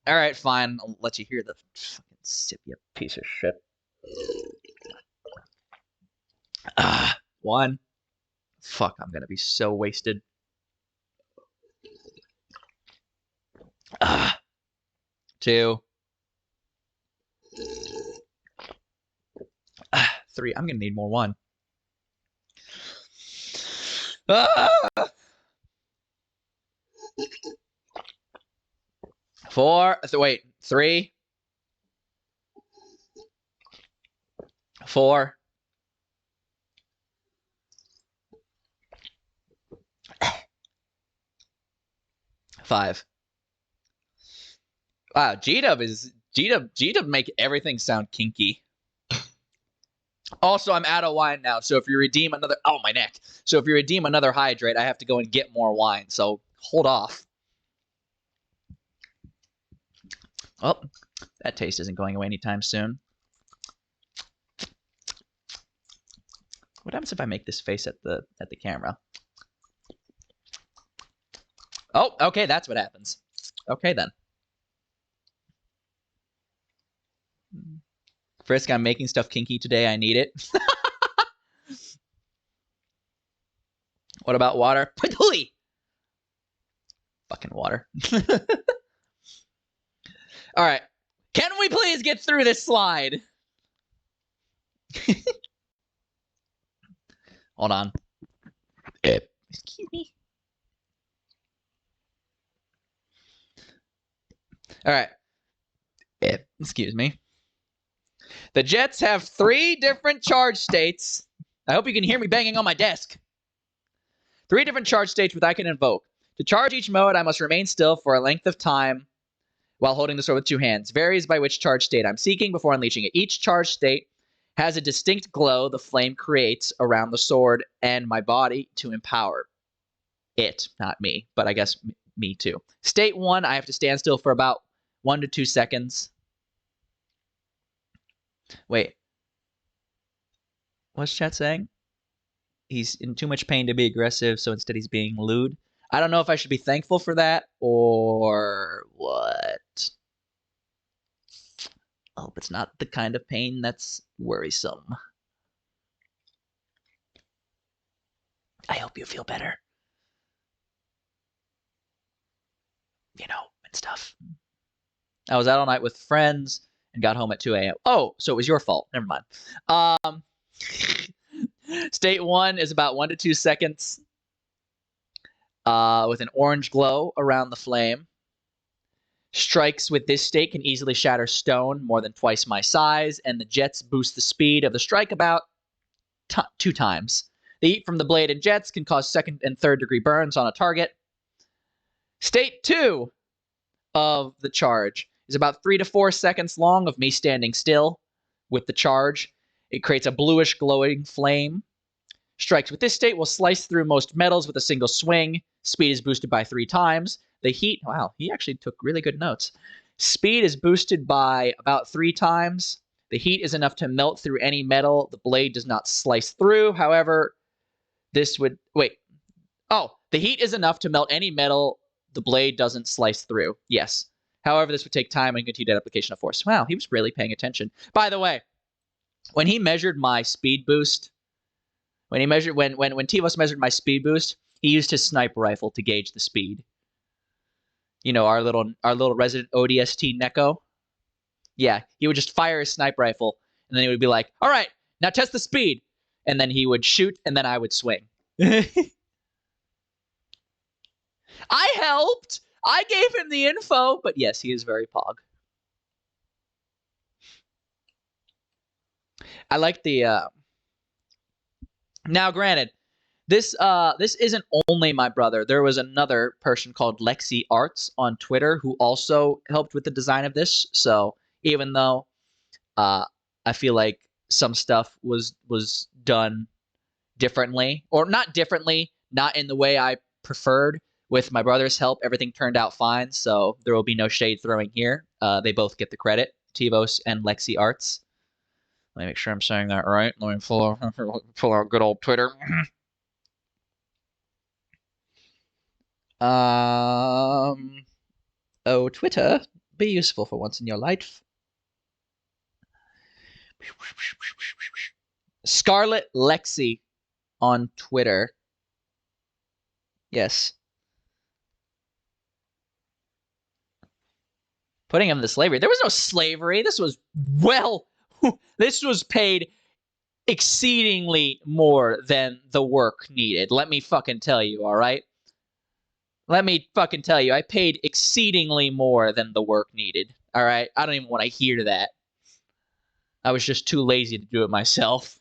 All right, fine. I'll let you hear the fucking sip, you piece of shit. 1. Fuck, I'm gonna be so wasted. 2. 3. I'm gonna need more 1. 4. Wait, 3. 4. 5. Wow, G-Dub make everything sound kinky. Also, I'm out of wine now, so if you redeem another... Oh, my neck. So if you redeem another hydrate, I have to go and get more wine, so hold off. Oh, that taste isn't going away anytime soon. What happens if I make this face at the camera? Oh, okay, that's what happens. Okay, then. Frisk, I'm making stuff kinky today. I need it. What about water? Fucking water. All right. Can we please get through this slide? Hold on. Excuse me. All right. Excuse me. The jets have 3 different charge states. I hope you can hear me banging on my desk. 3 different charge states which I can invoke. To charge each mode, I must remain still for a length of time while holding the sword with 2 hands. Varies by which charge state I'm seeking before unleashing it. Each charge state has a distinct glow the flame creates around the sword and my body to empower it. Not me, but I guess me too. State 1, I have to stand still for about 1 to 2 seconds. Wait. What's chat saying? He's in too much pain to be aggressive, so instead he's being lewd. I don't know if I should be thankful for that or what. I hope it's not the kind of pain that's worrisome. I hope you feel better. You know, and stuff. I was out all night with friends and got home at 2 a.m. Oh, so it was your fault. Never mind. State 1 is about 1 to 2 seconds with an orange glow around the flame. Strikes with this state can easily shatter stone more than twice my size, and the jets boost the speed of the strike about 2 times. The heat from the blade and jets can cause 2nd and 3rd degree burns on a target. State 2 of the charge is about 3 to 4 seconds long of me standing still with the charge. It creates a bluish glowing flame. Strikes with this state will slice through most metals with a single swing. Speed is boosted by 3 times. The heat, wow, he actually took really good notes. Speed is boosted by about 3 times. The heat is enough to melt through any metal the blade does not slice through. However, this would, wait. Oh, the heat is enough to melt any metal the blade doesn't slice through. Yes. However, this would take time and continued application of force. Wow, he was really paying attention. By the way, when he measured my speed boost, when Tivos measured my speed boost, he used his sniper rifle to gauge the speed. You know, our little resident ODST Neko. Yeah, he would just fire his sniper rifle, and then he would be like, all right, now test the speed. And then he would shoot, and then I would swing. I helped! I gave him the info, but yes, he is very pog. I like the... Now, granted, this isn't only my brother. There was another person called Lexi Arts on Twitter who also helped with the design of this. So even though I feel like some stuff was done differently, or not differently, not in the way I preferred, with my brother's help, everything turned out fine. So there will be no shade throwing here. They both get the credit, Tivos and Lexi Arts. Let me make sure I'm saying that right. Let me pull out good old Twitter. Oh, Twitter, be useful for once in your life. Scarlet Lexi on Twitter. Yes. Putting him to slavery. There was no slavery. This was, well, this was paid exceedingly more than the work needed. Let me fucking tell you, all right? Let me fucking tell you, I paid exceedingly more than the work needed. All right? I don't even want to hear that. I was just too lazy to do it myself.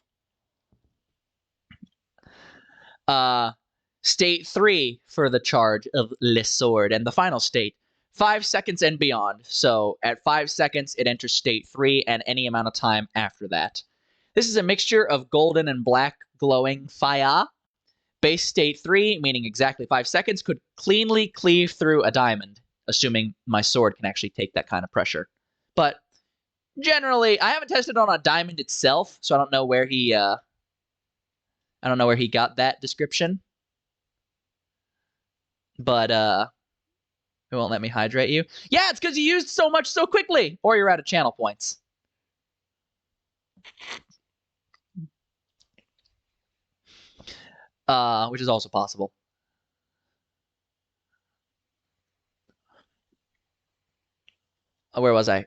State 3 for the charge of Le Sword. And the final state, 5 seconds and beyond. So at 5 seconds, it enters state 3 and any amount of time after that. This is a mixture of golden and black glowing fire. Base state 3, meaning exactly 5 seconds, could cleanly cleave through a diamond, assuming my sword can actually take that kind of pressure. But generally, I haven't tested on a diamond itself, so I don't know where he got that description. But it won't let me hydrate you. Yeah, it's because you used so much so quickly, or you're out of channel points. Which is also possible. Where was I?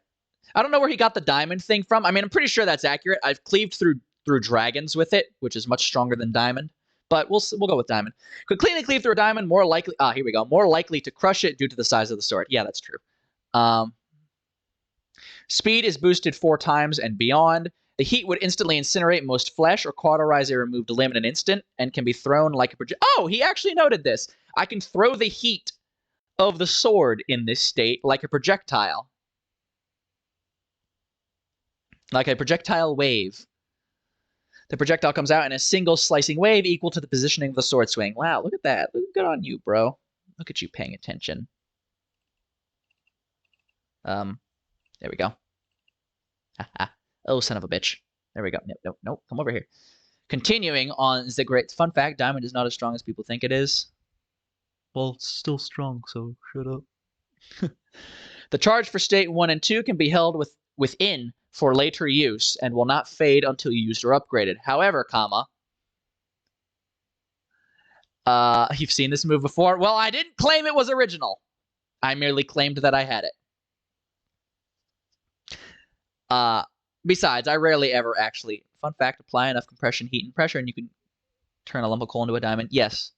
I don't know where he got the diamond thing from. I mean, I'm pretty sure that's accurate. I've cleaved through dragons with it, which is much stronger than diamond. But we'll go with diamond. Could cleanly cleave through a diamond, more likely... here we go. More likely to crush it due to the size of the sword. Yeah, that's true. Speed is boosted 4 times and beyond. The heat would instantly incinerate most flesh or cauterize a removed limb in an instant and can be thrown like a projectile. Oh, he actually noted this. I can throw the heat of the sword in this state like a projectile. Like a projectile wave. The projectile comes out in a single slicing wave equal to the positioning of the sword swing. Wow, look at that. Good on you, bro. Look at you paying attention. There we go. Oh, son of a bitch. There we go. No, come over here. Continuing on the great fun fact, diamond is not as strong as people think it is. Well, it's still strong, so shut up. The charge for state 1 and 2 can be held within for later use and will not fade until used or upgraded. However, you've seen this move before. Well, I didn't claim it was original. I merely claimed that I had it. Besides, I rarely ever actually... Fun fact, apply enough compression, heat, and pressure, and you can turn a lump of coal into a diamond. Yes.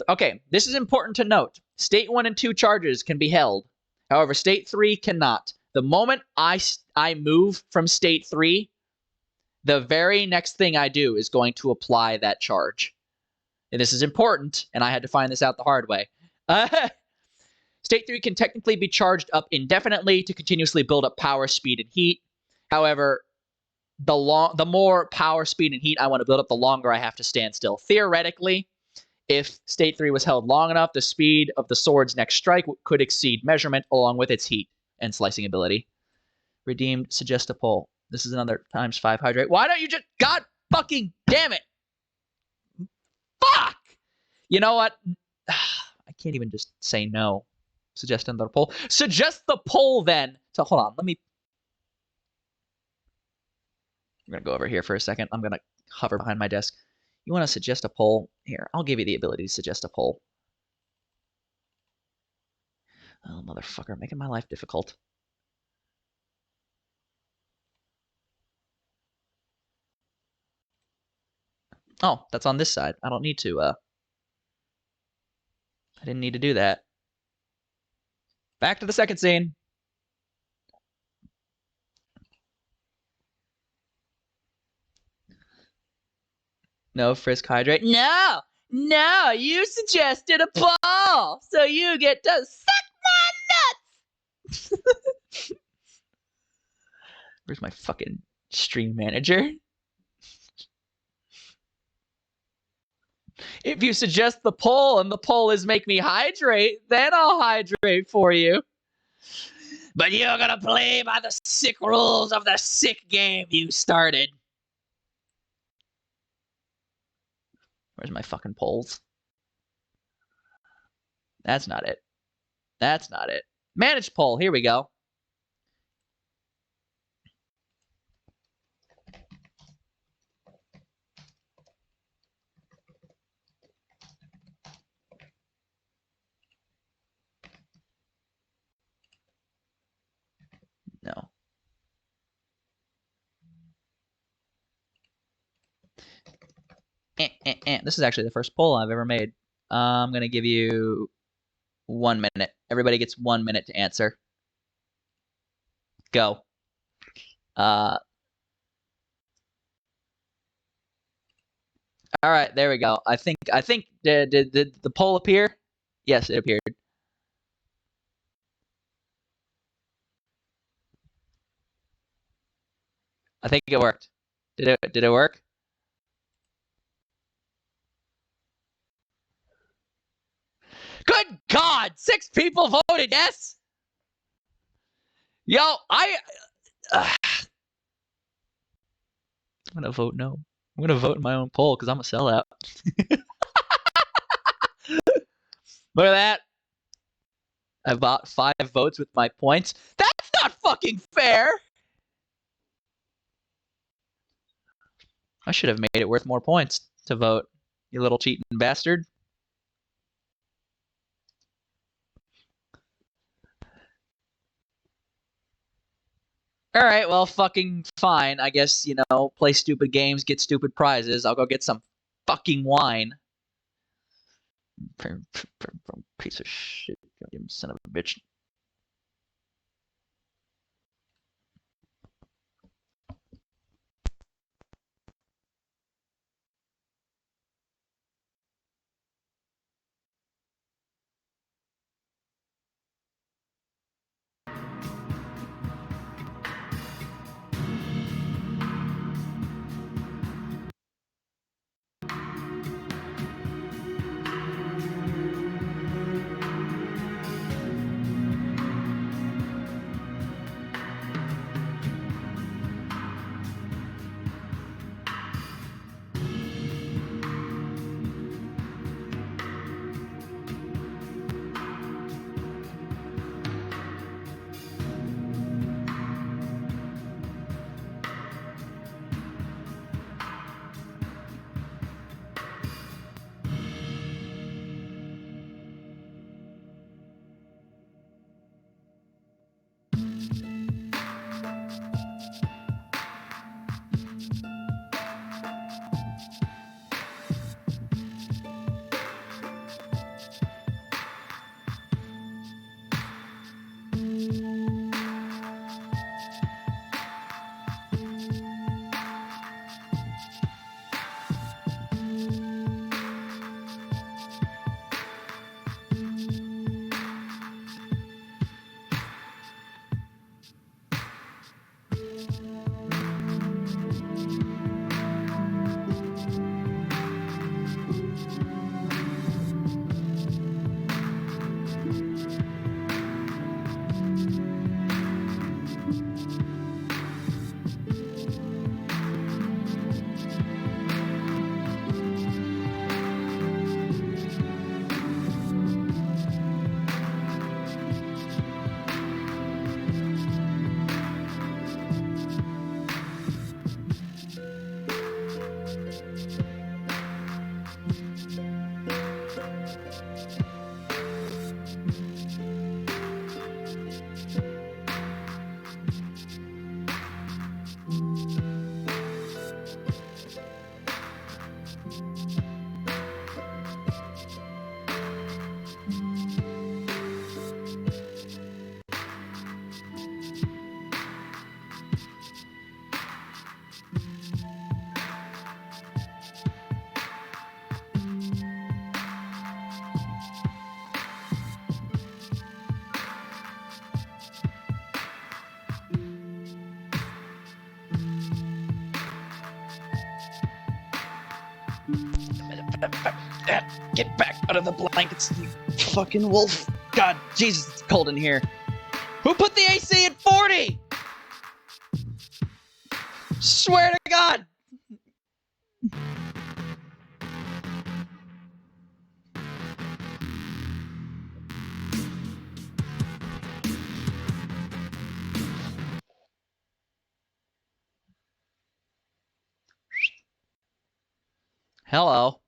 Okay, this is important to note. State 1 and 2 charges can be held However, state 3 cannot. The moment I move from state 3, the very next thing I do is going to apply that charge. And this is important, and I had to find this out the hard way. State 3 can technically be charged up indefinitely to continuously build up power, speed, and heat. However, the more power, speed, and heat I want to build up, the longer I have to stand still. Theoretically, if state 3 was held long enough, the speed of the sword's next strike could exceed measurement along with its heat and slicing ability. Redeemed, suggest a pull. This is another ×5 hydrate. Why don't you just... God fucking damn it! Fuck! You know what? I can't even just say no. Suggest another pull. Suggest the pull then. So hold on, let me... I'm going to go over here for a second. I'm going to hover behind my desk. You want to suggest a poll? Here, I'll give you the ability to suggest a poll. Oh, motherfucker, making my life difficult. Oh, that's on this side. I don't need to, I didn't need to do that. Back to the second scene. No Frisk hydrate. No! No! You suggested a poll! So you get to suck my nuts! Where's my fucking stream manager? If you suggest the poll and the poll is make me hydrate, then I'll hydrate for you. But you're gonna play by the sick rules of the sick game you started. Where's my fucking polls? That's not it. That's not it. Manage poll. Here we go. No. This is actually the first poll I've ever made. I'm going to give you 1 minute. Everybody gets 1 minute to answer. Go. All right, there we go. I think did the poll appear? Yes, it appeared. I think it worked. Did it work? Good God! 6 people voted yes. Yo, I'm gonna vote no. I'm gonna vote in my own poll because I'm a sellout. Look at that. I bought 5 votes with my points. That's not fucking fair. I should have made it worth more points to vote, you little cheating bastard. Alright, well, fucking fine. I guess, you know, play stupid games, get stupid prizes. I'll go get some fucking wine. Piece of shit. Goddamn son of a bitch. Get back out of the blankets, you fucking wolf. God, Jesus, it's cold in here. Who put the AC at 40? Swear to God. Hello.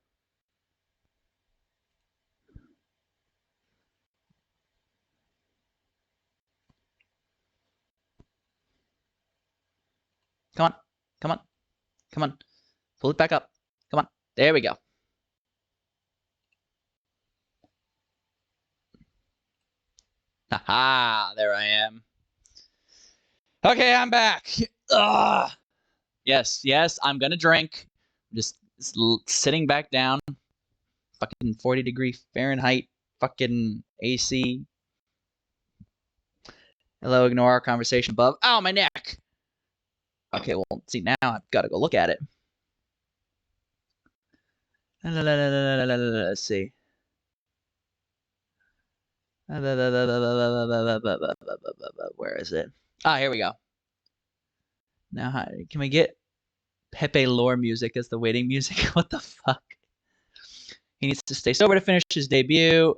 Come on. Come on. Come on. Pull it back up. Come on. There we go. Haha, there I am. Okay, I'm back. Ugh. Yes, I'm gonna drink. Just sitting back down. Fucking 40-degree Fahrenheit. Fucking AC. Hello, ignore our conversation above. Ow, my neck! Okay, well, see, now I've got to go look at it. Let's see. Where is it? Ah, here we go. Now, can we get Pepe lore music as the waiting music? What the fuck? He needs to stay sober to finish his debut.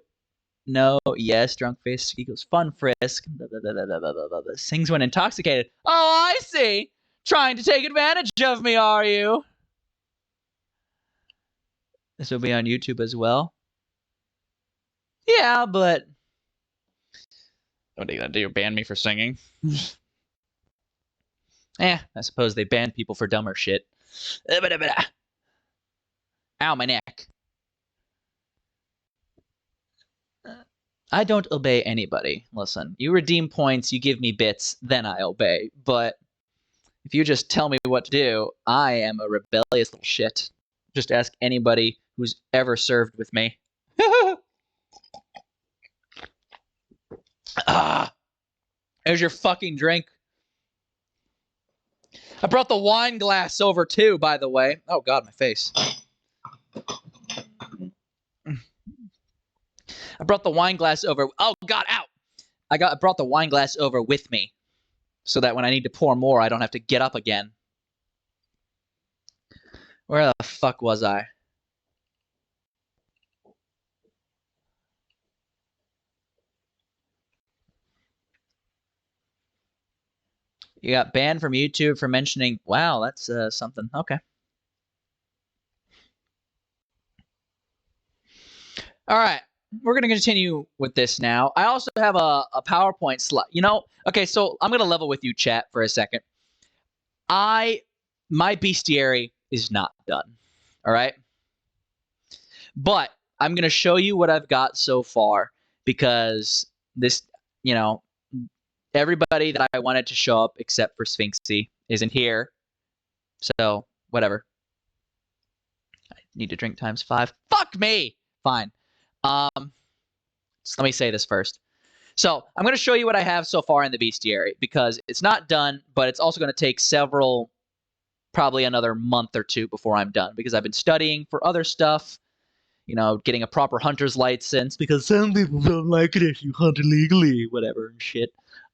No, yes, drunk face equals fun frisk. Sings when intoxicated. Oh, I see. Trying to take advantage of me, are you? This will be on YouTube as well. Yeah, but what are you gonna do? Ban me for singing? I suppose they ban people for dumber shit. Ow, my neck. I don't obey anybody. Listen, you redeem points, you give me bits, then I obey. But if you just tell me what to do, I am a rebellious little shit. Just ask anybody who's ever served with me. There's your fucking drink. I brought the wine glass over too, by the way. Oh God, my face. I brought the wine glass over. Oh God, ow! I brought the wine glass over with me, so that when I need to pour more, I don't have to get up again. Where the fuck was I? You got banned from YouTube for mentioning. Wow, that's something. Okay. All right. We're going to continue with this now. I also have a PowerPoint slide. You know, okay, so I'm going to level with you, chat, for a second. My bestiary is not done. All right? But I'm going to show you what I've got so far because this, you know, everybody that I wanted to show up except for Sphinxy isn't here. So, whatever. I need to drink times 5. Fuck me! Fine. So let me say this first. So, I'm going to show you what I have so far in the bestiary because it's not done, but it's also going to take probably another month or 2 before I'm done because I've been studying for other stuff. You know, getting a proper hunter's license because some people don't like it if you hunt illegally, whatever and shit.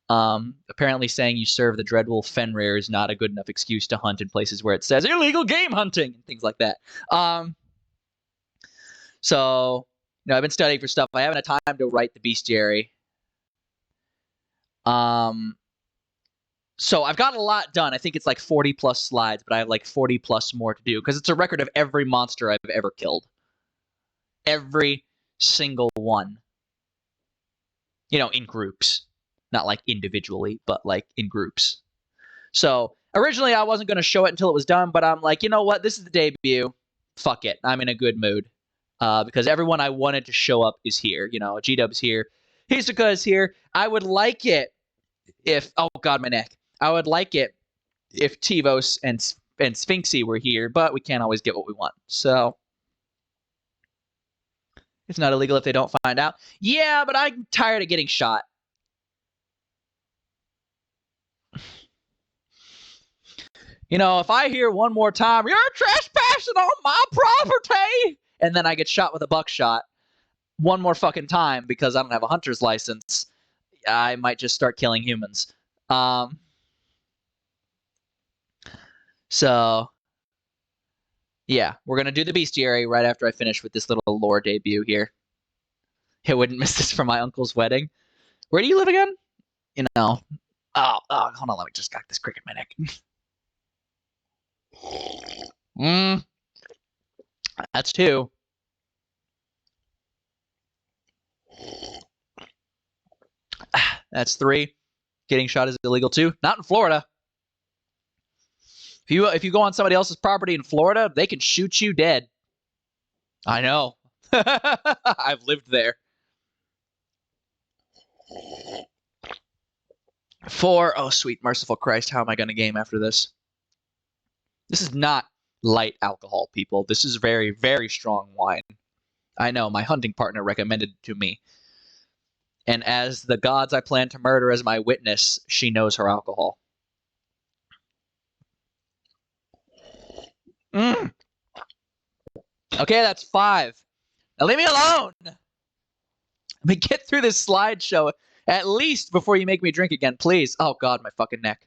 Apparently saying you serve the Dreadwolf Fenrir is not a good enough excuse to hunt in places where it says illegal game hunting and things like that. So, you know, I've been studying for stuff. I haven't had time to write the bestiary. So I've got a lot done. I think it's like 40 plus slides, but I have like 40 plus more to do because it's a record of every monster I've ever killed. Every single one. You know, in groups. Not like individually, but like in groups. So originally I wasn't going to show it until it was done, but I'm like, you know what? This is the debut. Fuck it. I'm in a good mood. Because everyone I wanted to show up is here. You know, G-Dub's here. Hisoka is here. I would like it if... Oh, God, my neck. I would like it if Tivos and Sphinxy were here, but we can't always get what we want. So... It's not illegal if they don't find out. Yeah, but I'm tired of getting shot. You know, if I hear one more time, you're trespassing on my property, and then I get shot with a buckshot one more fucking time because I don't have a hunter's license, I might just start killing humans. So, yeah, we're going to do the bestiary right after I finish with this little lore debut here. I wouldn't miss this for my uncle's wedding. Where do you live again? You know. Oh, hold on, let me just got this crick in my neck. That's 2. That's 3. Getting shot is illegal too. Not in Florida. If you go on somebody else's property in Florida, they can shoot you dead. I know. I've lived there. 4. Oh, sweet merciful Christ, how am I going to game after this? This is not light alcohol, people. This is very, very strong wine. I know, my hunting partner recommended it to me. And as the gods I plan to murder as my witness, she knows her alcohol. Okay, that's 5. Now leave me alone! Let me get through this slideshow at least before you make me drink again, please. Oh god, my fucking neck.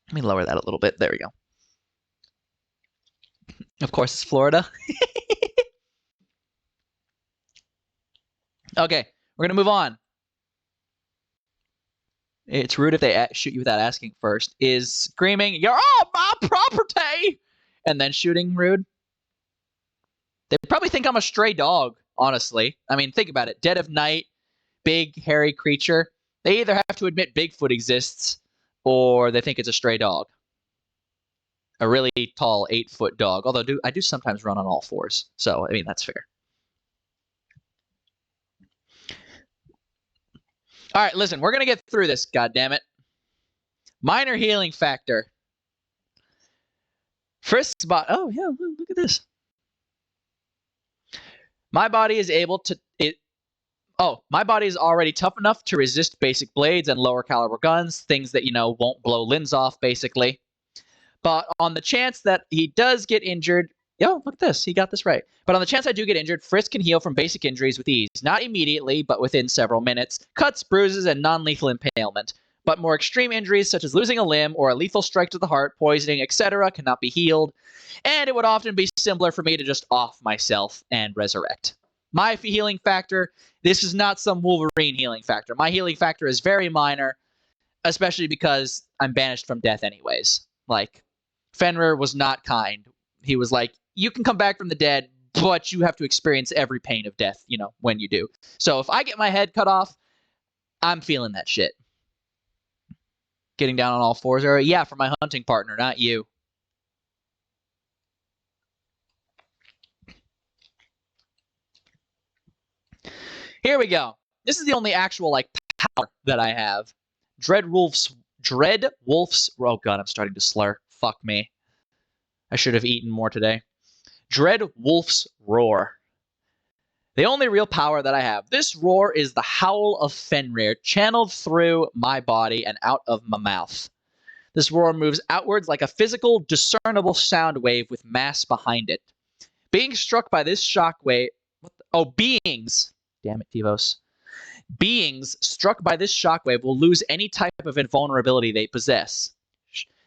Let me lower that a little bit. There we go. Of course, it's Florida. Okay, we're going to move on. It's rude if they shoot you without asking first. Is screaming, "You're on my property!" and then shooting rude? They probably think I'm a stray dog, honestly. I mean, think about it. Dead of night, big, hairy creature. They either have to admit Bigfoot exists, or they think it's a stray dog. A really tall 8-foot dog. Although I do sometimes run on all 4s. So, I mean, that's fair. All right, listen, we're going to get through this, goddammit. Minor healing factor. Frisk's bot. Oh, yeah, look at this. My body is able to... my body is already tough enough to resist basic blades and lower caliber guns, things that, won't blow limbs off, basically. But on the chance that he does get injured... Yo, look at this. He got this right. But on the chance I do get injured, Frisk can heal from basic injuries with ease. Not immediately, but within several minutes. Cuts, bruises, and non-lethal impalement. But more extreme injuries, such as losing a limb or a lethal strike to the heart, poisoning, etc., cannot be healed. And it would often be simpler for me to just off myself and resurrect. My healing factor, this is not some Wolverine healing factor. My healing factor is very minor, especially because I'm banished from death anyways. Like, Fenrir was not kind. He was like, you can come back from the dead, but you have to experience every pain of death, when you do. So if I get my head cut off, I'm feeling that shit. Getting down on all 4s, or yeah, for my hunting partner, not you. Here we go. This is the only actual, power that I have. Dread Wolf's... Oh god, I'm starting to slur. Fuck me. I should have eaten more today. Dread Wolf's Roar. The only real power that I have. This roar is the howl of Fenrir, channeled through my body and out of my mouth. This roar moves outwards like a physical, discernible sound wave with mass behind it. Being struck by this shockwave... beings... Damn it, Tivos. Beings struck by this shockwave will lose any type of invulnerability they possess.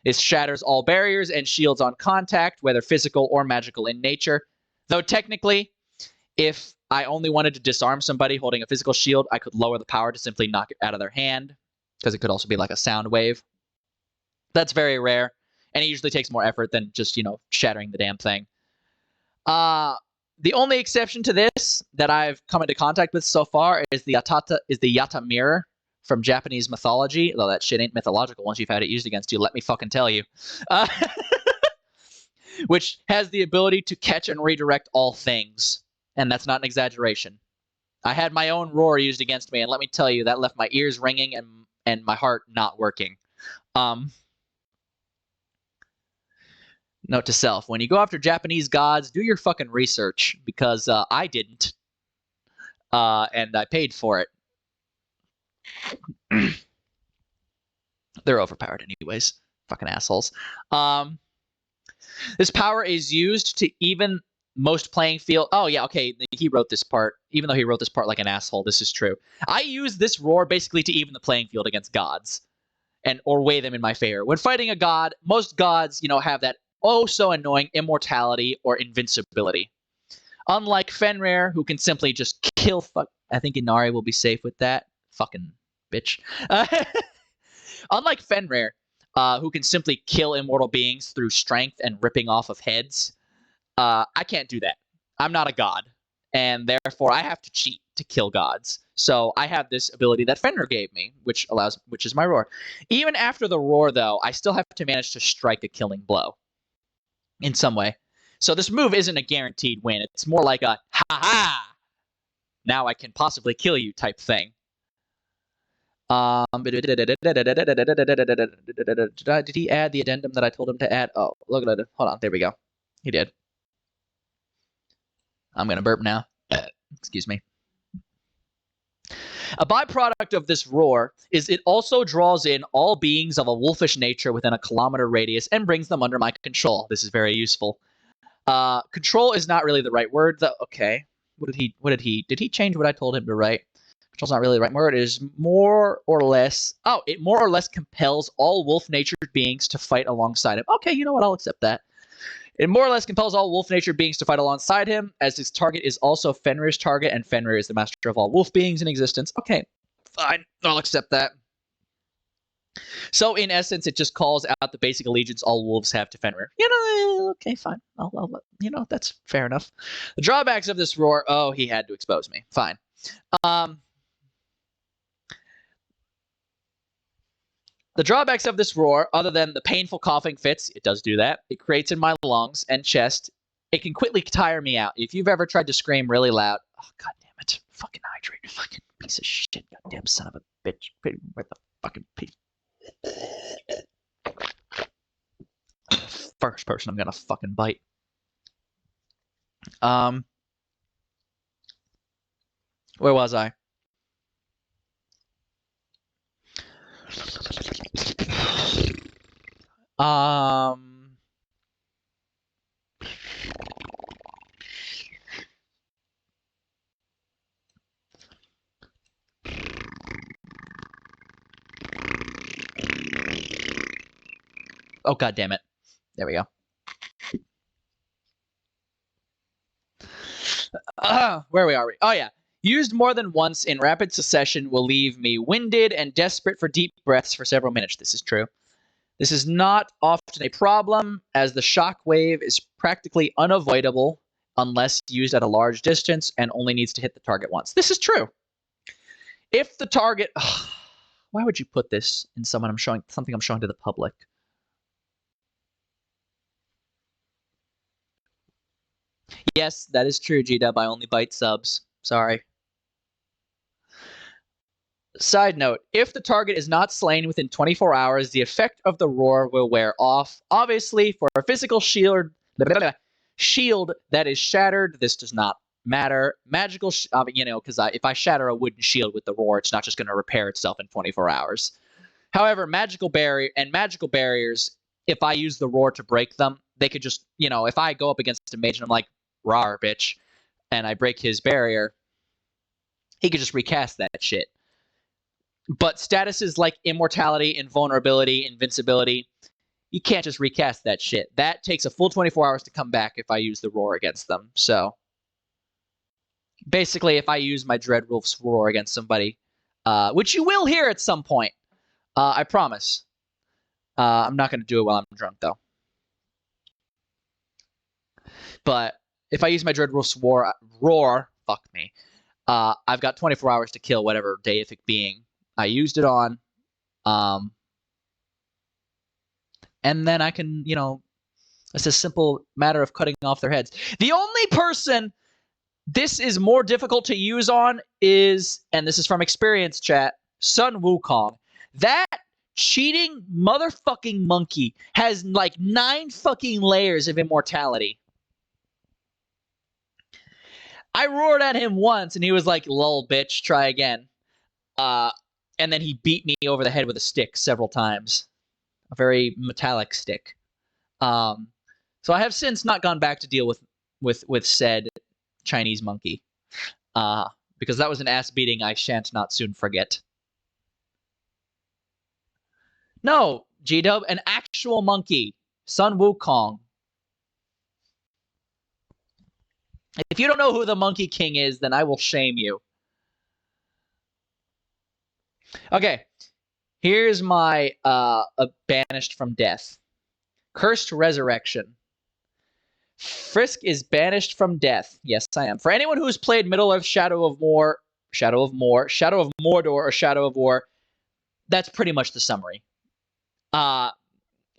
It shatters all barriers and shields on contact, whether physical or magical in nature. Though technically, if I only wanted to disarm somebody holding a physical shield, I could lower the power to simply knock it out of their hand, because it could also be like a sound wave. That's very rare, and it usually takes more effort than just, shattering the damn thing. The only exception to this that I've come into contact with so far is the Yata mirror from Japanese mythology, though that shit ain't mythological once you've had it used against you, let me fucking tell you. Which has the ability to catch and redirect all things. And that's not an exaggeration. I had my own roar used against me, and let me tell you, that left my ears ringing and my heart not working. Note to self, when you go after Japanese gods, do your fucking research, because I didn't. And I paid for it. They're overpowered anyways. Fucking assholes. This power is used to even most playing field. Oh, yeah, okay. He wrote this part. Even though he wrote this part like an asshole, this is true. I use this roar basically to even the playing field against gods or weigh them in my favor. When fighting a god, most gods, have that oh so annoying immortality or invincibility. Unlike Fenrir, who can simply just kill I think Inari will be safe with that. Fucking bitch. Unlike Fenrir, who can simply kill immortal beings through strength and ripping off of heads, I can't do that. I'm not a god, and therefore I have to cheat to kill gods. So I have this ability that Fenrir gave me, which is my roar. Even after the roar, though, I still have to manage to strike a killing blow in some way. So this move isn't a guaranteed win. It's more like a ha-ha, now I can possibly kill you type thing. Did he add the addendum that I told him to add? Oh, look at it. Hold on. There we go. He did. I'm going to burp now. Excuse me. A byproduct of this roar is it also draws in all beings of a wolfish nature within a kilometer radius and brings them under my control. This is very useful. Control is not really the right word, though. Okay. Did he change what I told him to write? Control's not really the right word. It is more or less. Oh, it more or less compels all wolf-natured beings to fight alongside him. Okay, you know what? I'll accept that. It more or less compels all wolf-natured beings to fight alongside him, as his target is also Fenrir's target, and Fenrir is the master of all wolf beings in existence. Okay, fine. I'll accept that. So, in essence, it just calls out the basic allegiance all wolves have to Fenrir. Okay, fine. I'll that's fair enough. The drawbacks of this roar. Oh, he had to expose me. Fine. The drawbacks of this roar, other than the painful coughing fits, it does do that. It creates in my lungs and chest. It can quickly tire me out. If you've ever tried to scream really loud, oh, god damn it. Fucking hydrate. Fucking piece of shit. Goddamn son of a bitch. Where the fucking piece? First person I'm gonna fucking bite. Where was I? Oh, god damn it. There we go. Where are we? Oh, yeah. Used more than once in rapid succession will leave me winded and desperate for deep breaths for several minutes. This is true. This is not often a problem, as the shock wave is practically unavoidable unless used at a large distance and only needs to hit the target once. This is true. If the target... why would you put this in something I'm showing to the public? Yes, that is true, G-Dub. I only bite subs. Sorry. Side note, if the target is not slain within 24 hours, the effect of the roar will wear off. Obviously, for a physical shield that is shattered, this does not matter. Magical, because if I shatter a wooden shield with the roar, it's not just going to repair itself in 24 hours. However, magical barriers, if I use the roar to break them, they could just, if I go up against a mage and I'm like, rawr, bitch, and I break his barrier, he could just recast that shit. But statuses like immortality, invulnerability, invincibility, you can't just recast that shit. That takes a full 24 hours to come back if I use the roar against them. So basically, if I use my Dreadwolf's roar against somebody, which you will hear at some point, I promise. I'm not going to do it while I'm drunk, though. But if I use my Dreadwolf's roar, fuck me, I've got 24 hours to kill whatever deific being I used it on. And then I can, it's a simple matter of cutting off their heads. The only person this is more difficult to use on is, and this is from experience, chat, Sun Wukong. That cheating motherfucking monkey has like 9 fucking layers of immortality. I roared at him once and he was like, lol, bitch, try again. and then he beat me over the head with a stick several times, a very metallic stick. So I have since not gone back to deal with said Chinese monkey, because that was an ass beating I shan't not soon forget. No, G-Dub, an actual monkey, Sun Wukong. If you don't know who the Monkey King is, then I will shame you. Okay, here's my banished from death. Cursed Resurrection. Frisk is banished from death. Yes, I am. For anyone who's played Middle-earth, Shadow of Mordor, or Shadow of War, that's pretty much the summary.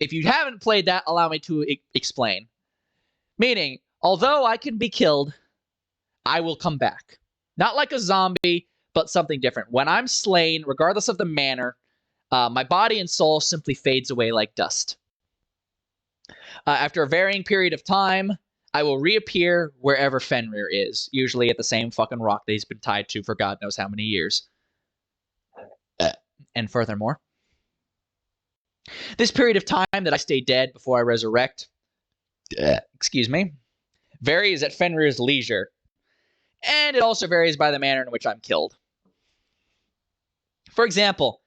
If you haven't played that, allow me to explain. Meaning, although I can be killed, I will come back. Not like a zombie, but something different. When I'm slain, regardless of the manner, my body and soul simply fades away like dust. After a varying period of time, I will reappear wherever Fenrir is, usually at the same fucking rock that he's been tied to for God knows how many years. And furthermore, this period of time that I stay dead before I resurrect, excuse me, varies at Fenrir's leisure. And it also varies by the manner in which I'm killed. For example,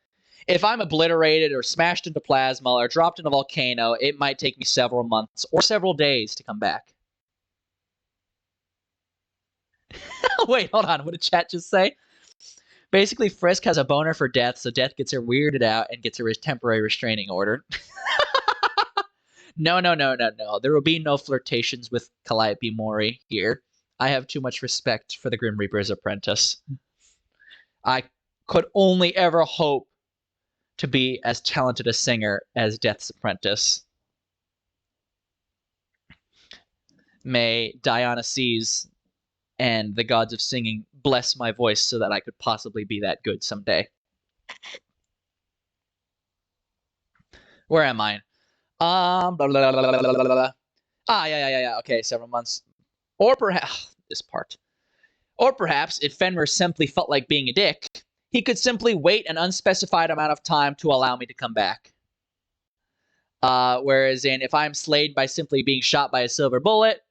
if I'm obliterated or smashed into plasma or dropped in a volcano, it might take me several months or several days to come back. Wait, hold on. What did chat just say? Basically, Frisk has a boner for Death, so Death gets her weirded out and gets her a temporary restraining order. No. There will be no flirtations with Calliope Mori here. I have too much respect for the Grim Reaper's apprentice. I could only ever hope to be as talented a singer as Death's apprentice. May Dionysus and the gods of singing bless my voice so that I could possibly be that good someday. Where am I? Yeah. Okay, several months. Or perhaps this part. Or perhaps if Fenrir simply felt like being a dick, he could simply wait an unspecified amount of time to allow me to come back. Whereas if I'm slayed by simply being shot by a silver bullet,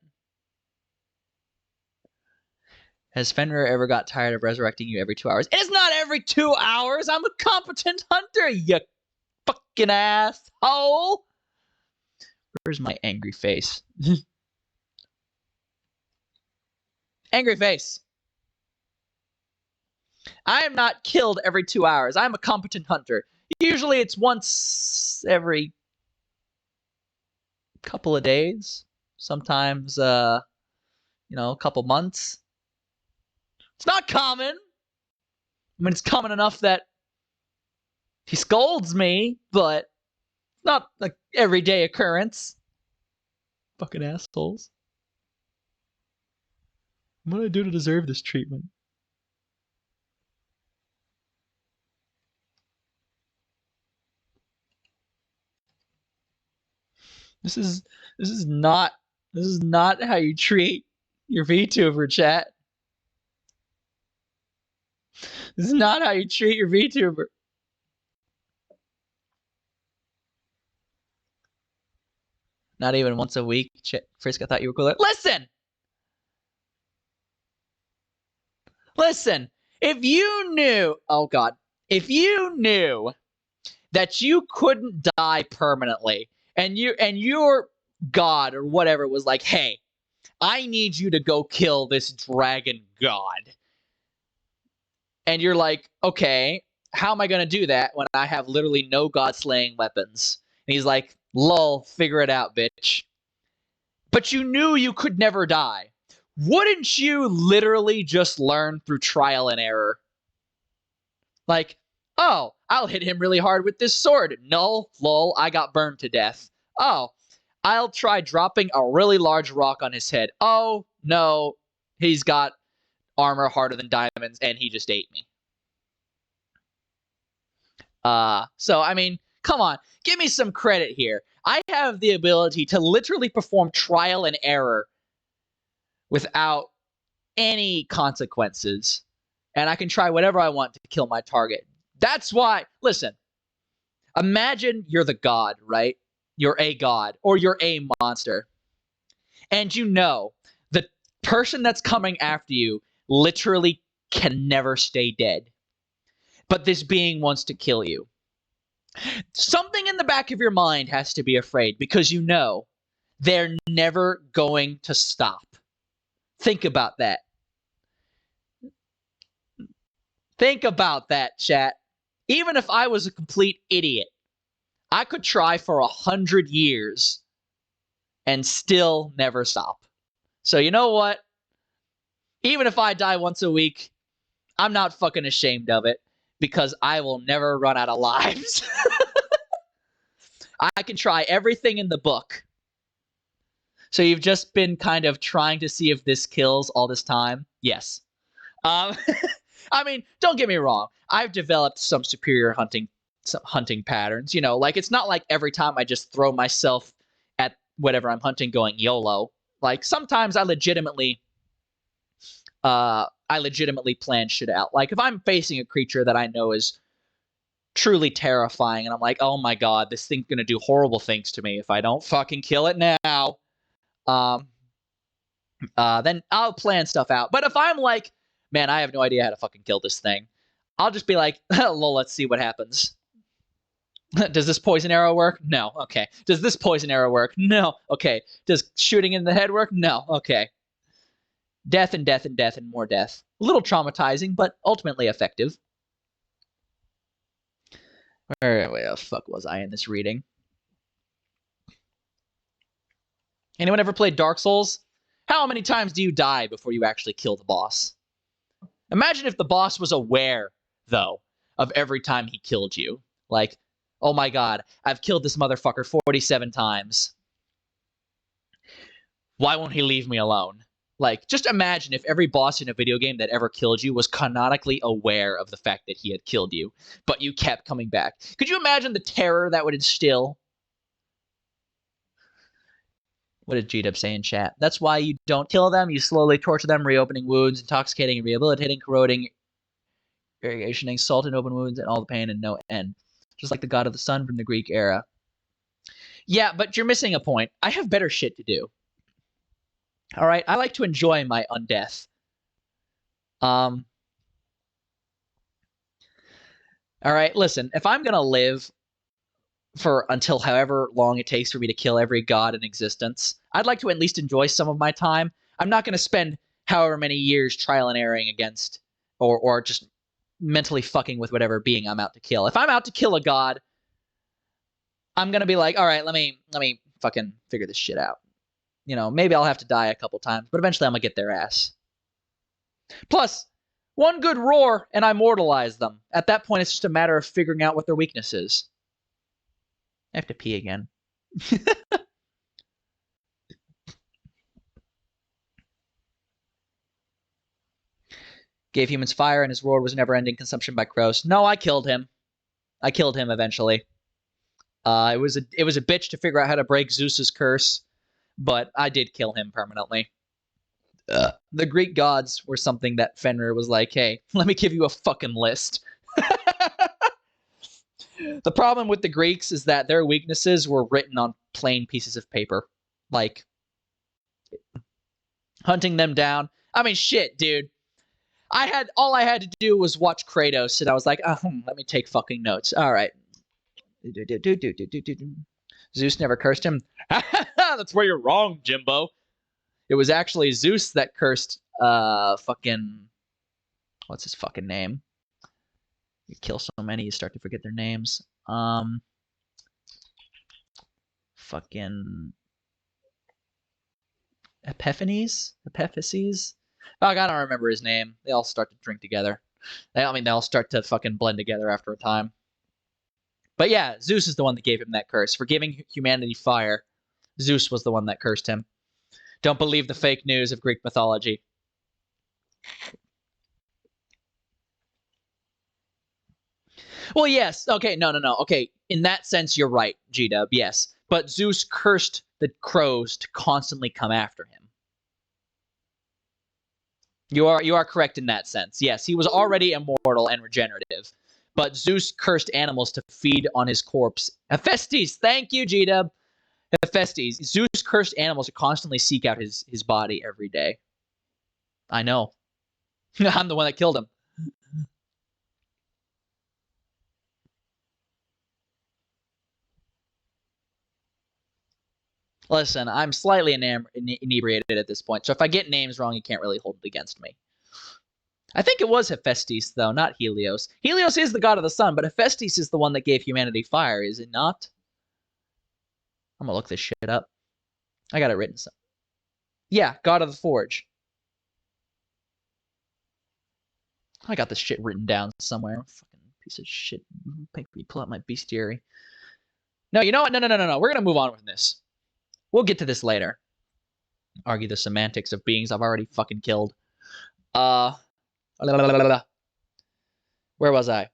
has Fenrir ever got tired of resurrecting you every 2 hours? It's not every 2 hours! I'm a competent hunter, you fucking asshole! Where's my angry face? Angry face. I am not killed every 2 hours. I'm a competent hunter. Usually it's once every couple of days. Sometimes, a couple months. It's not common. I mean, it's common enough that he scolds me, but not like everyday occurrence. Fucking assholes. What do I do to deserve this treatment? This is not how you treat your VTuber, chat. This is not how you treat your VTuber. Not even once a week. Frisk, I thought you were cooler. Listen. If you knew, if you knew that you couldn't die permanently, and your god or whatever was like, hey, I need you to go kill this dragon god. And you're like, okay, how am I going to do that when I have literally no god-slaying weapons? And he's like, lol, figure it out, bitch. But you knew you could never die. Wouldn't you literally just learn through trial and error? Like, oh, I'll hit him really hard with this sword. No, lol, I got burned to death. Oh, I'll try dropping a really large rock on his head. Oh, no, he's got armor harder than diamonds, and he just ate me. So, I mean, come on, give me some credit here. I have the ability to literally perform trial and error without any consequences, and I can try whatever I want to kill my target. That's why, listen, imagine you're the god, right? You're a god, or you're a monster. And you know, the person that's coming after you literally can never stay dead. But this being wants to kill you. Something in the back of your mind has to be afraid because you know they're never going to stop. Think about that. Think about that, chat. Even if I was a complete idiot, I could try for 100 years and still never stop. So you know what? Even if I die once a week, I'm not fucking ashamed of it because I will never run out of lives. I can try everything in the book. So you've just been kind of trying to see if this kills all this time? Yes. I mean, don't get me wrong. I've developed some superior hunting patterns. You know, like it's not like every time I just throw myself at whatever I'm hunting going YOLO. Like sometimes I legitimately plan shit out. Like if I'm facing a creature that I know is truly terrifying and I'm like, oh my god, this thing's gonna do horrible things to me if I don't fucking kill it now. Then I'll plan stuff out. But if I'm like, man, I have no idea how to fucking kill this thing, I'll just be like, lol, let's see what happens. Does this poison arrow work? No. Okay. Does this poison arrow work? No. Okay. Does shooting in the head work? No. Okay. Death and death and death and more death. A little traumatizing, but ultimately effective. Where the fuck was I in this reading? Anyone ever played Dark Souls? How many times do you die before you actually kill the boss? Imagine if the boss was aware, though, of every time he killed you. Like, oh my god, I've killed this motherfucker 47 times. Why won't he leave me alone? Like, just imagine if every boss in a video game that ever killed you was canonically aware of the fact that he had killed you, but you kept coming back. Could you imagine the terror that would instill? What did G-Dub say in chat? That's why you don't kill them. You slowly torture them, reopening wounds, intoxicating and rehabilitating, corroding, irrigationing, salt and open wounds, and all the pain and no end. Just like the god of the sun from the Greek era. Yeah, but you're missing a point. I have better shit to do. All right, I like to enjoy my undeath. All right, listen, if I'm gonna live for until however long it takes for me to kill every god in existence, I'd like to at least enjoy some of my time. I'm not gonna spend however many years trial and erroring against, or just mentally fucking with whatever being I'm out to kill. If I'm out to kill a god, I'm gonna be like, all right, let me fucking figure this shit out. You know, maybe I'll have to die a couple times, but eventually I'm gonna get their ass. Plus, one good roar and I mortalize them. At that point, it's just a matter of figuring out what their weakness is. I have to pee again. Gave humans fire and his roar was never-ending consumption by crows. No, I killed him. I killed him eventually. It was a bitch to figure out how to break Zeus's curse, but I did kill him permanently. The Greek gods were something that Fenrir was like, hey, let me give you a fucking list. The problem with the Greeks is that their weaknesses were written on plain pieces of paper. Like, hunting them down. I mean, shit, dude. All I had to do was watch Kratos, and I was like, let me take fucking notes. All right. Zeus never cursed him. That's where you're wrong, Jimbo. It was actually Zeus that cursed fucking... What's his fucking name? You kill so many, you start to forget their names. Fucking... Epiphanes? Fuck, I don't remember his name. They all start to drink together. They all start to fucking blend together after a time. But yeah, Zeus is the one that gave him that curse. For giving humanity fire, Zeus was the one that cursed him. Don't believe the fake news of Greek mythology. Well, yes. Okay, no. Okay, in that sense, you're right, G-Dub, yes. But Zeus cursed the crows to constantly come after him. You are correct in that sense. Yes, he was already immortal and regenerative. but Zeus cursed animals to feed on his corpse. Hephaestus, thank you, G-Dub. Hephaestus, Zeus cursed animals to constantly seek out his body every day. I know. I'm the one that killed him. Listen, I'm slightly inebriated at this point, so if I get names wrong, you can't really hold it against me. I think it was Hephaestus, though, not Helios. Helios is the god of the sun, but Hephaestus is the one that gave humanity fire, is it not? I'm gonna look this shit up. I got it written. Yeah, god of the forge. I got this shit written down somewhere. Fucking piece of shit. Make me pull out my bestiary. No, you know what? No. We're gonna move on with this. We'll get to this later. Argue the semantics of beings I've already fucking killed. Where was I?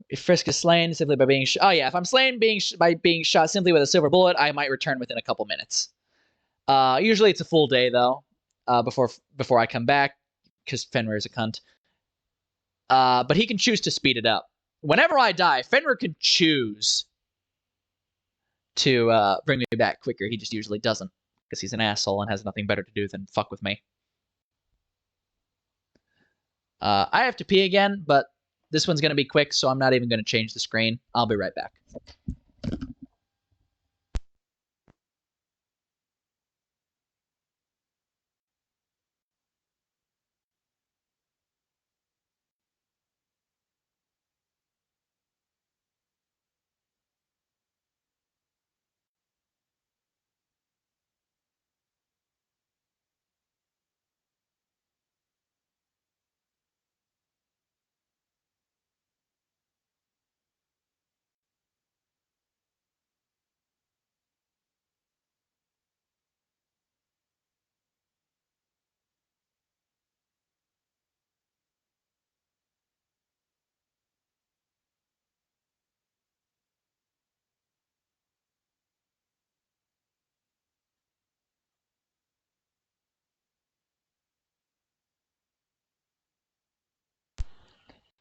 If Frisk is slain simply by being oh yeah, if I'm slain by being shot simply with a silver bullet, I might return within a couple minutes. Usually it's a full day though, before I come back, because Fenrir is a cunt. But he can choose to speed it up. Whenever I die, Fenrir can choose to bring me back quicker. He just usually doesn't, because he's an asshole and has nothing better to do than fuck with me. I have to pee again, but this one's going to be quick, so I'm not even going to change the screen. I'll be right back.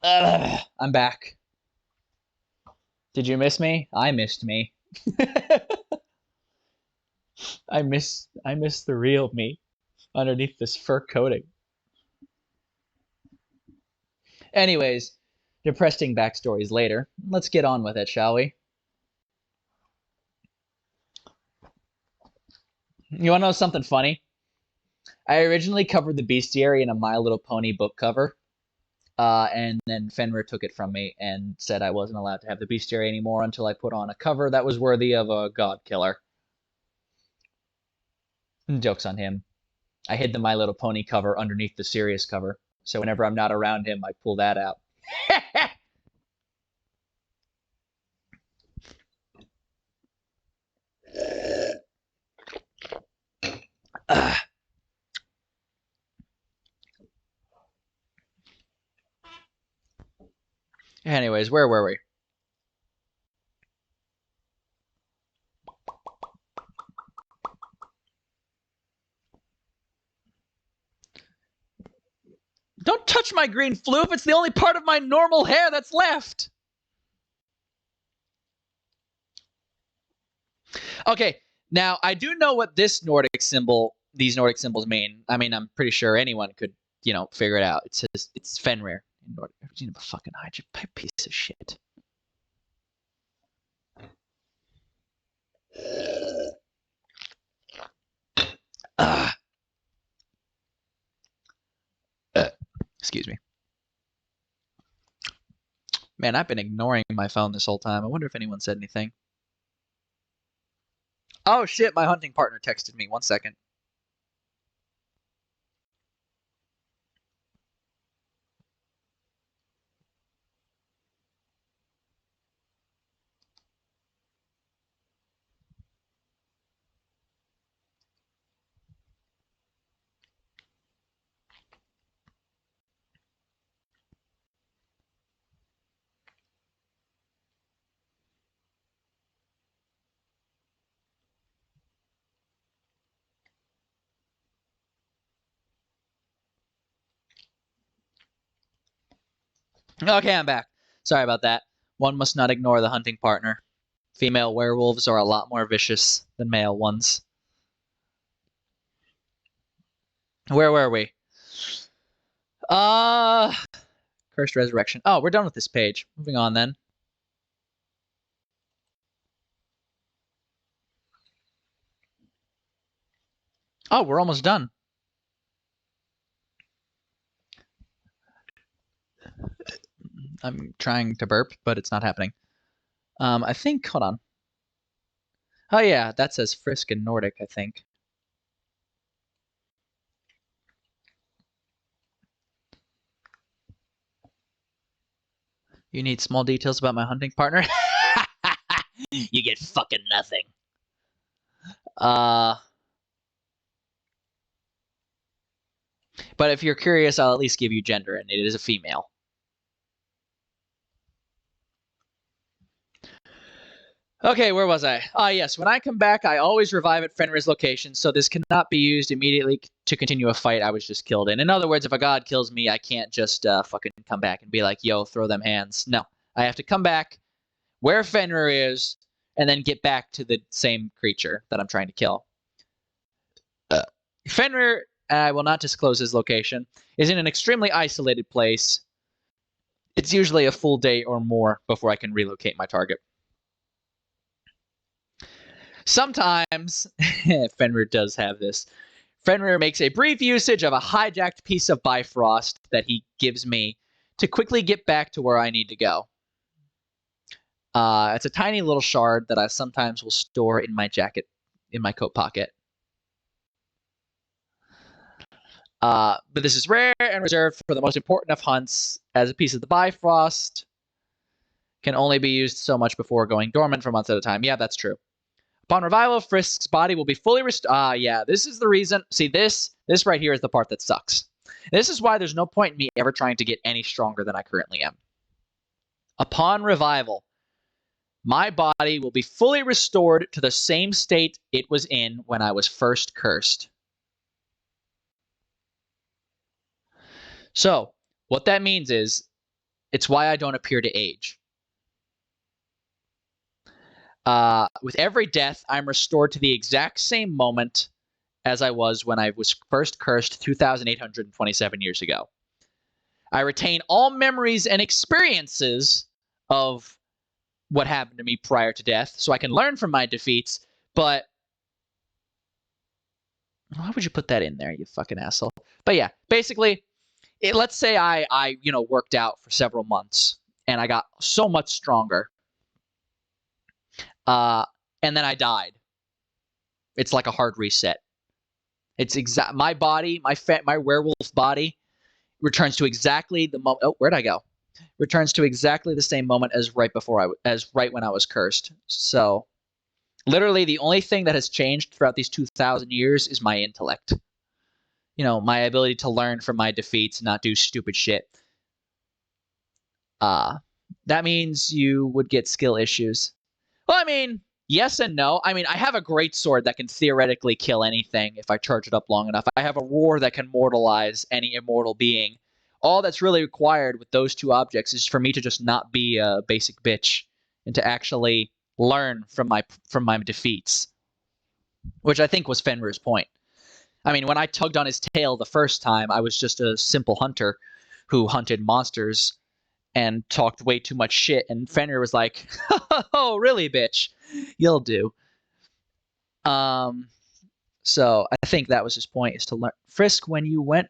I'm back. Did you miss me? I missed me. I miss the real me underneath this fur coating. Anyways, depressing backstories later. Let's get on with it, shall we? You want to know something funny? I originally covered the bestiary in a My Little Pony book cover. And then Fenrir took it from me and said I wasn't allowed to have the bestiary anymore until I put on a cover that was worthy of a god killer. Joke's on him. I hid the My Little Pony cover underneath the serious cover, so whenever I'm not around him, I pull that out. Anyways, where were we? Don't touch my green floof. It's the only part of my normal hair that's left. Okay, now I do know what these Nordic symbols mean. I mean, I'm pretty sure anyone could, figure it out. It says it's Fenrir. Fucking hide you piece of shit. Excuse me. Man, I've been ignoring my phone this whole time. I wonder if anyone said anything. Oh shit, my hunting partner texted me. 1 second. Okay, I'm back. Sorry about that. One must not ignore the hunting partner. Female werewolves are a lot more vicious than male ones. Where were we? Cursed Resurrection. Oh, we're done with this page. Moving on then. Oh, we're almost done. I'm trying to burp, but it's not happening. I think, hold on. Oh yeah, that says Frisk in Nordic, I think. You need small details about my hunting partner? You get fucking nothing. But if you're curious, I'll at least give you gender, and it is a female. Okay, where was I? Yes, when I come back, I always revive at Fenrir's location, so this cannot be used immediately to continue a fight I was just killed in. In other words, if a god kills me, I can't just fucking come back and be like, yo, throw them hands. No, I have to come back where Fenrir is, and then get back to the same creature that I'm trying to kill. Fenrir, I will not disclose his location, is in an extremely isolated place. It's usually a full day or more before I can relocate my target. Sometimes, Fenrir does have this. Fenrir makes a brief usage of a hijacked piece of Bifrost that he gives me to quickly get back to where I need to go. It's a tiny little shard that I sometimes will store in my jacket, in my coat pocket. But this is rare and reserved for the most important of hunts, as a piece of the Bifrost can only be used so much before going dormant for months at a time. Yeah, that's true. Upon revival, Frisk's body will be fully restored. Yeah, this is the reason. See, this right here is the part that sucks. This is why there's no point in me ever trying to get any stronger than I currently am. Upon revival, my body will be fully restored to the same state it was in when I was first cursed. So, what that means is, it's why I don't appear to age. With every death, I'm restored to the exact same moment as I was when I was first cursed 2,827 years ago. I retain all memories and experiences of what happened to me prior to death, so I can learn from my defeats, but why would you put that in there, you fucking asshole? But yeah, basically, let's say I worked out for several months, and I got so much stronger. And then I died. It's like a hard reset. It's my body, my werewolf body returns to exactly the moment. Oh, where'd I go? Returns to exactly the same moment as right when I was cursed. So, literally, the only thing that has changed throughout these 2,000 years is my intellect. My ability to learn from my defeats and not do stupid shit. That means you would get skill issues. Well, I mean, yes and no. I mean, I have a Greatsword that can theoretically kill anything if I charge it up long enough. I have a roar that can mortalize any immortal being. All that's really required with those two objects is for me to just not be a basic bitch and to actually learn from my defeats, which I think was Fenrir's point. I mean, when I tugged on his tail the first time, I was just a simple hunter who hunted monsters and talked way too much shit, and Fenrir was like, "Oh, really, bitch? You'll do." So I think that was his point, is to learn. Frisk, when you went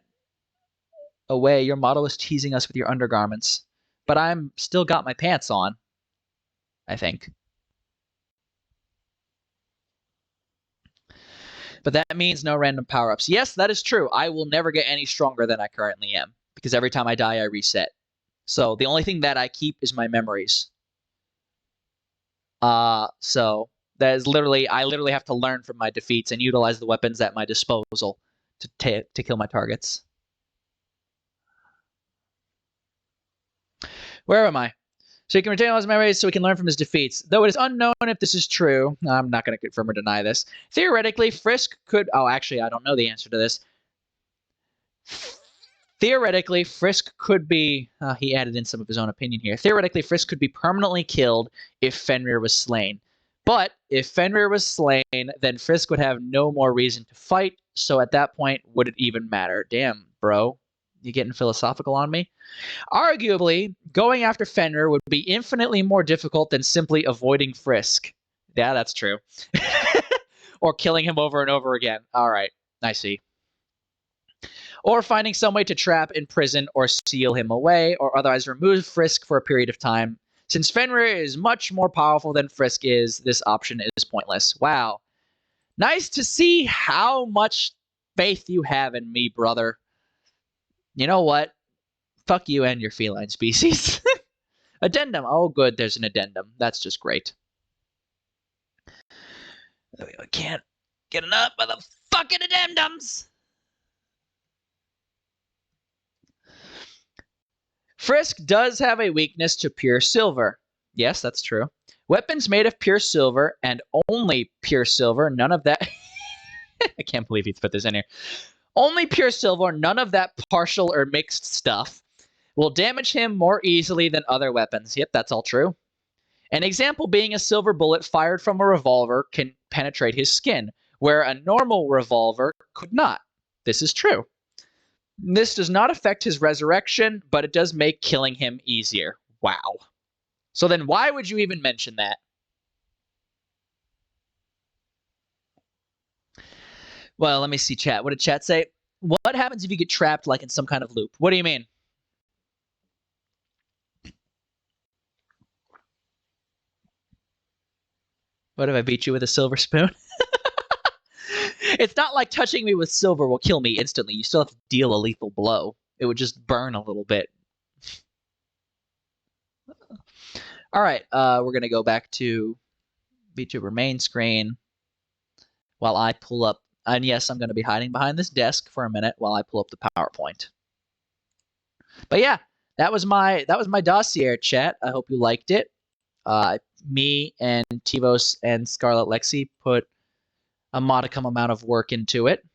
away, your model was teasing us with your undergarments, but I'm still got my pants on, I think. But that means no random power-ups. Yes, that is true. I will never get any stronger than I currently am, because every time I die, I reset. So the only thing that I keep is my memories. So that is I literally have to learn from my defeats and utilize the weapons at my disposal to kill my targets. Where am I? So he can retain all his memories so he can learn from his defeats. Though it is unknown if this is true, I'm not going to confirm or deny this. Theoretically, Frisk could... Oh, actually, I don't know the answer to this. Theoretically, Frisk could be... he added in some of his own opinion here. Theoretically, Frisk could be permanently killed if Fenrir was slain. But if Fenrir was slain, then Frisk would have no more reason to fight, so at that point, would it even matter? Damn, bro. You getting philosophical on me? Arguably, going after Fenrir would be infinitely more difficult than simply avoiding Frisk. Yeah, that's true. Or killing him over and over again. All right, I see. Or finding some way to trap, imprison, or seal him away, or otherwise remove Frisk for a period of time. Since Fenrir is much more powerful than Frisk is, this option is pointless. Wow. Nice to see how much faith you have in me, brother. You know what? Fuck you and your feline species. Addendum. Oh, good, there's an addendum. That's just great. I can't get enough of the fucking addendums. Frisk does have a weakness to pure silver. Yes, that's true. Weapons made of pure silver and only pure silver, none of that... I can't believe he's put this in here. Only pure silver, none of that partial or mixed stuff, will damage him more easily than other weapons. Yep, that's all true. An example being a silver bullet fired from a revolver can penetrate his skin, where a normal revolver could not. This is true. This does not affect his resurrection, but it does make killing him easier. Wow. So then why would you even mention that? Well, let me see chat. What did chat say? What happens if you get trapped like in some kind of loop? What do you mean? What if I beat you with a silver spoon? It's not like touching me with silver will kill me instantly. You still have to deal a lethal blow. It would just burn a little bit. All right, we're going to go back to VTuber main screen while I pull up. And yes, I'm going to be hiding behind this desk for a minute while I pull up the PowerPoint. But yeah, that was my dossier, chat. I hope you liked it. Me and Tivos and Scarlet Lexi put a modicum amount of work into it.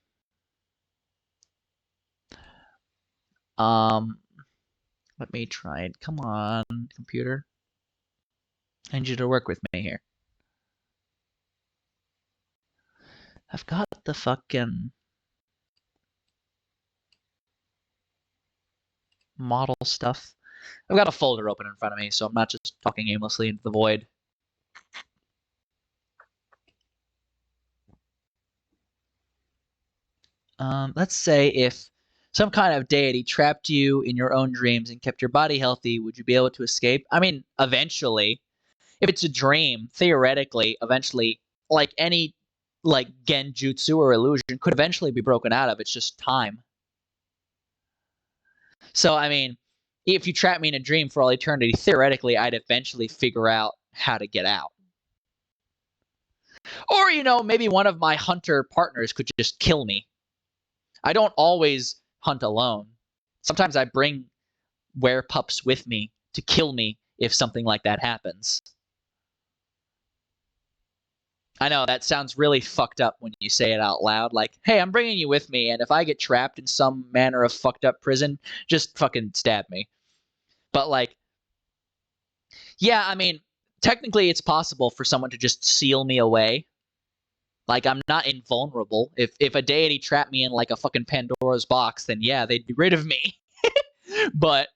Let me try it. Come on, computer. I need you to work with me here. I've got the fucking model stuff. I've got a folder open in front of me, so I'm not just talking aimlessly into the void. Let's say if some kind of deity trapped you in your own dreams and kept your body healthy, would you be able to escape? I mean, eventually. If it's a dream, theoretically, eventually, like any like genjutsu or illusion could eventually be broken out of. It's just time. So, I mean, if you trap me in a dream for all eternity, theoretically, I'd eventually figure out how to get out. Or, you know, maybe one of my hunter partners could just kill me. I don't always hunt alone. Sometimes I bring werepups with me to kill me if something like that happens. I know, that sounds really fucked up when you say it out loud. Like, hey, I'm bringing you with me, and if I get trapped in some manner of fucked up prison, just fucking stab me. But, like, yeah, I mean, technically it's possible for someone to just seal me away. Like, I'm not invulnerable. If a deity trapped me in, like, a fucking Pandora's box, then yeah, they'd be rid of me. But,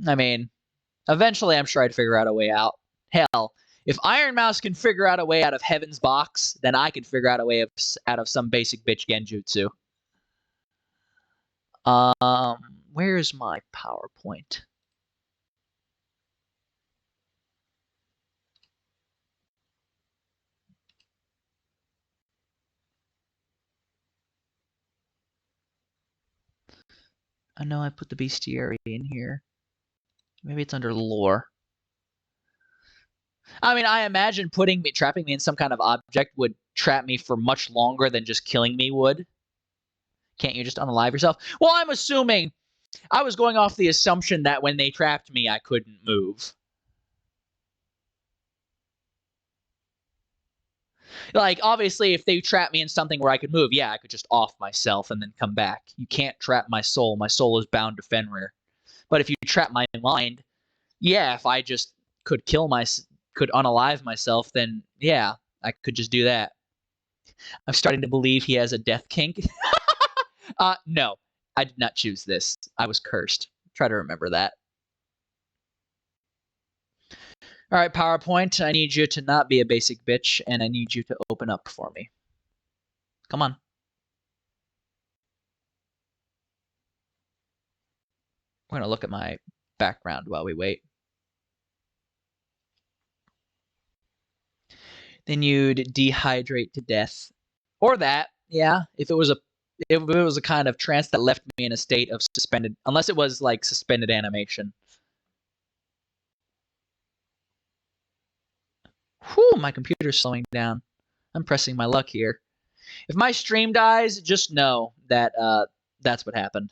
I mean, eventually I'm sure I'd figure out a way out. Hell, if Iron Mouse can figure out a way out of Heaven's box, then I can figure out a way out of some basic bitch genjutsu. Where's my PowerPoint? I know I put the bestiary in here. Maybe it's under lore. I mean, I imagine trapping me in some kind of object would trap me for much longer than just killing me would. Can't you just unalive yourself? Well, I'm assuming... I was going off the assumption that when they trapped me, I couldn't move. Like, obviously, if they trap me in something where I could move, yeah, I could just off myself and then come back. You can't trap my soul. My soul is bound to Fenrir. But if you trap my mind, yeah, if I just could could unalive myself, then yeah, I could just do that. I'm starting to believe he has a death kink. No, I did not choose this. I was cursed. Try to remember that. All right, PowerPoint, I need you to not be a basic bitch, and I need you to open up for me. Come on. We're going to look at my background while we wait. Then you'd dehydrate to death. Or that, yeah, if it was a kind of trance that left me in a state of suspended, unless it was like suspended animation. Whew, my computer's slowing down. I'm pressing my luck here. If my stream dies, just know that that's what happened.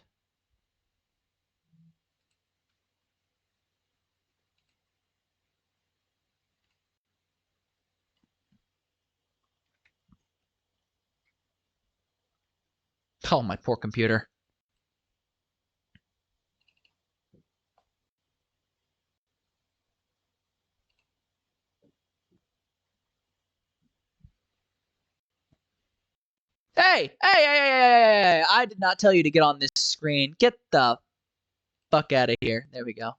Oh, my poor computer. Hey! I did not tell you to get on this screen. Get the fuck out of here. There we go.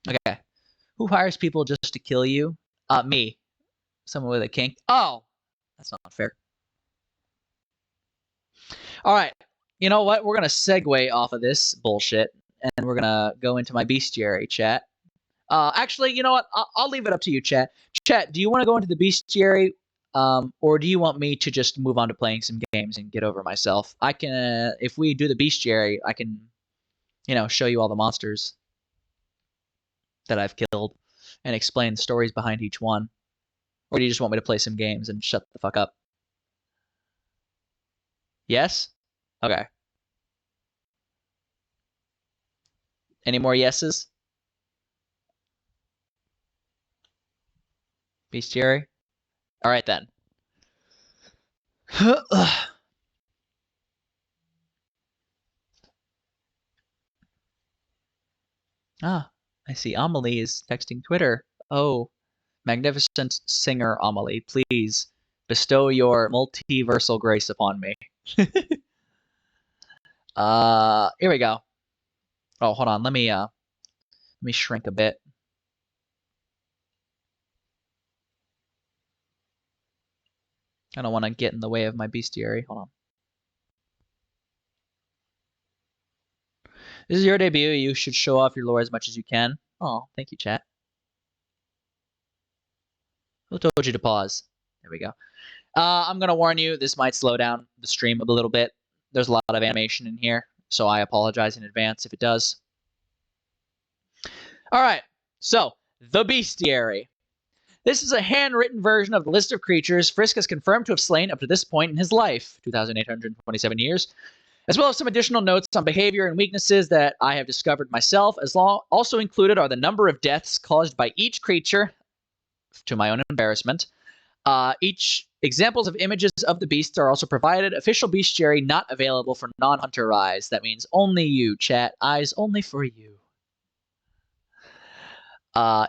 Okay. Who hires people just to kill you? Me. Someone with a kink. Oh, that's not fair. All right. You know what? We're going to segue off of this bullshit, and we're going to go into my bestiary chat. Actually, you know what? I'll leave it up to you, chat. Chat, do you want to go into the bestiary, or do you want me to just move on to playing some games and get over myself? I can, if we do the bestiary, I can, show you all the monsters that I've killed and explain the stories behind each one. Or do you just want me to play some games and shut the fuck up? Yes? Okay. Any more yeses? Bestiary? All right, then. Ah, I see Amelie is texting Twitter. Oh, magnificent singer Amelie, please bestow your multiversal grace upon me. Here we go. Oh, hold on. Let me shrink a bit. I don't want to get in the way of my bestiary. Hold on. This is your debut. You should show off your lore as much as you can. Oh, thank you, chat. Who told you to pause? There we go. I'm going to warn you, this might slow down the stream a little bit. There's a lot of animation in here, so I apologize in advance if it does. All right, so the bestiary. This is a handwritten version of the list of creatures Frisk has confirmed to have slain up to this point in his life, 2,827 years, as well as some additional notes on behavior and weaknesses that I have discovered myself. Also included are the number of deaths caused by each creature, to my own embarrassment. Each examples of images of the beasts are also provided. Official bestiary not available for non-hunter eyes. That means only you, chat. Eyes only for you.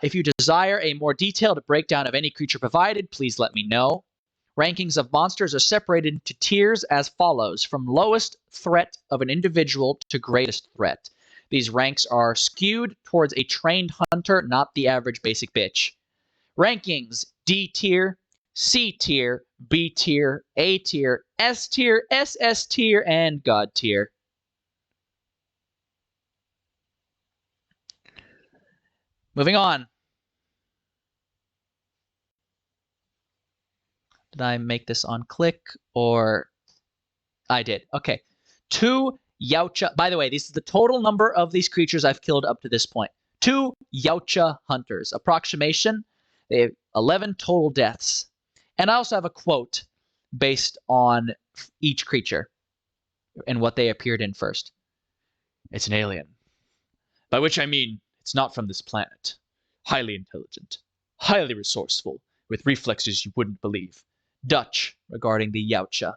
If you desire a more detailed breakdown of any creature provided, please let me know. Rankings of monsters are separated into tiers as follows, from lowest threat of an individual to greatest threat. These ranks are skewed towards a trained hunter, not the average basic bitch. Rankings: D tier, C tier, B tier, A tier, S tier, SS tier, and God tier. Moving on. Did I make this on click or I did? Okay. 2 Yautja. By the way, this is the total number of these creatures I've killed up to this point. 2 Yautja hunters. Approximation. They have 11 total deaths. And I also have a quote based on each creature and what they appeared in first. It's an alien. By which I mean, it's not from this planet. highly intelligent, highly resourceful, with reflexes you wouldn't believe. Dutch regarding the Yautja.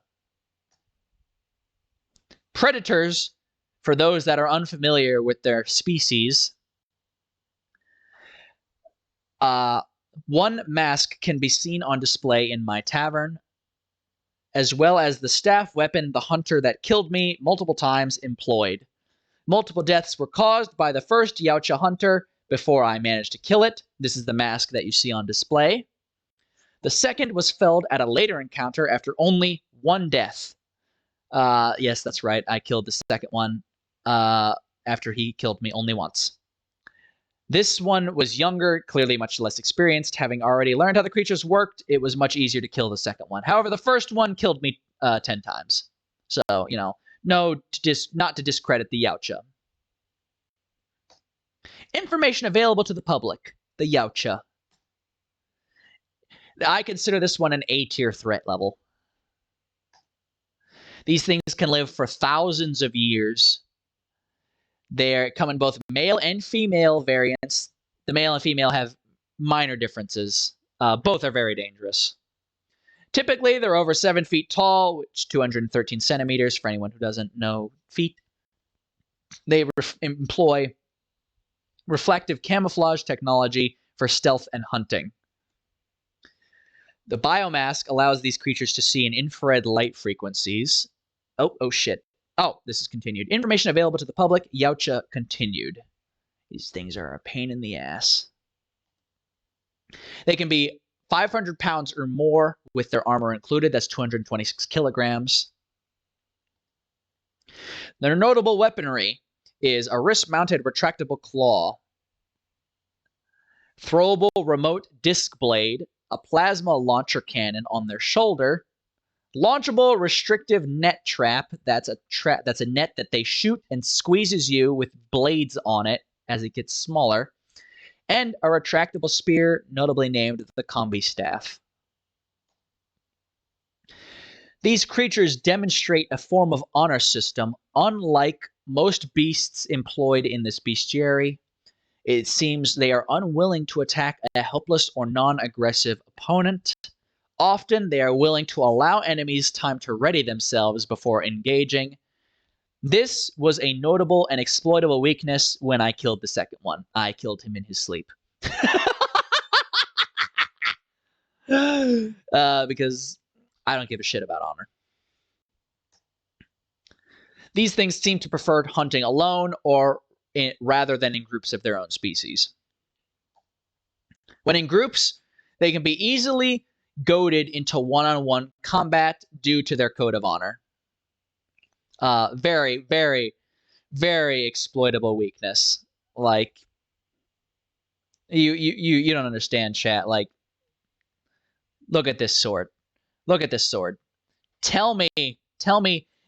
Predators, for those that are unfamiliar with their species, one mask can be seen on display in my tavern, as well as the staff weapon the hunter that killed me multiple times employed. Multiple deaths were caused by the first Yautja hunter before I managed to kill it. This is the mask that you see on display. The second was felled at a later encounter after only one death. Yes, that's right. I killed the second one after he killed me only once. This one was younger, clearly much less experienced. Having already learned how the creatures worked, it was much easier to kill the second one. However, the first one killed me 10 times. So, not to discredit the Yautja. Information available to the public. The Yautja. I consider this one an A-tier threat level. These things can live for thousands of years. They come in both male and female variants. The male and female have minor differences. Both are very dangerous. Typically, they're over 7 feet tall, which is 213 centimeters for anyone who doesn't know feet. They employ reflective camouflage technology for stealth and hunting. The biomask allows these creatures to see in infrared light frequencies. Oh shit. Oh, this is continued. Information available to the public. Yautja continued. These things are a pain in the ass. They can be 500 pounds or more with their armor included. That's 226 kilograms. Their notable weaponry is a wrist-mounted retractable claw, throwable remote disc blade, a plasma launcher cannon on their shoulder, launchable restrictive net trap. That's a net that they shoot and squeezes you with blades on it as it gets smaller, and a retractable spear, notably named the Combi Staff. These creatures demonstrate a form of honor system, unlike most beasts employed in this bestiary. It seems they are unwilling to attack a helpless or non-aggressive opponent. Often, they are willing to allow enemies time to ready themselves before engaging. This was a notable and exploitable weakness when I killed the second one. I killed him in his sleep. Because I don't give a shit about honor. These things seem to prefer hunting alone rather than in groups of their own species. When in groups, they can be easily goaded into one-on-one combat due to their code of honor. Very, very, very exploitable weakness. Like, you don't understand, chat. Like, look at this sword. Look at this sword. Tell me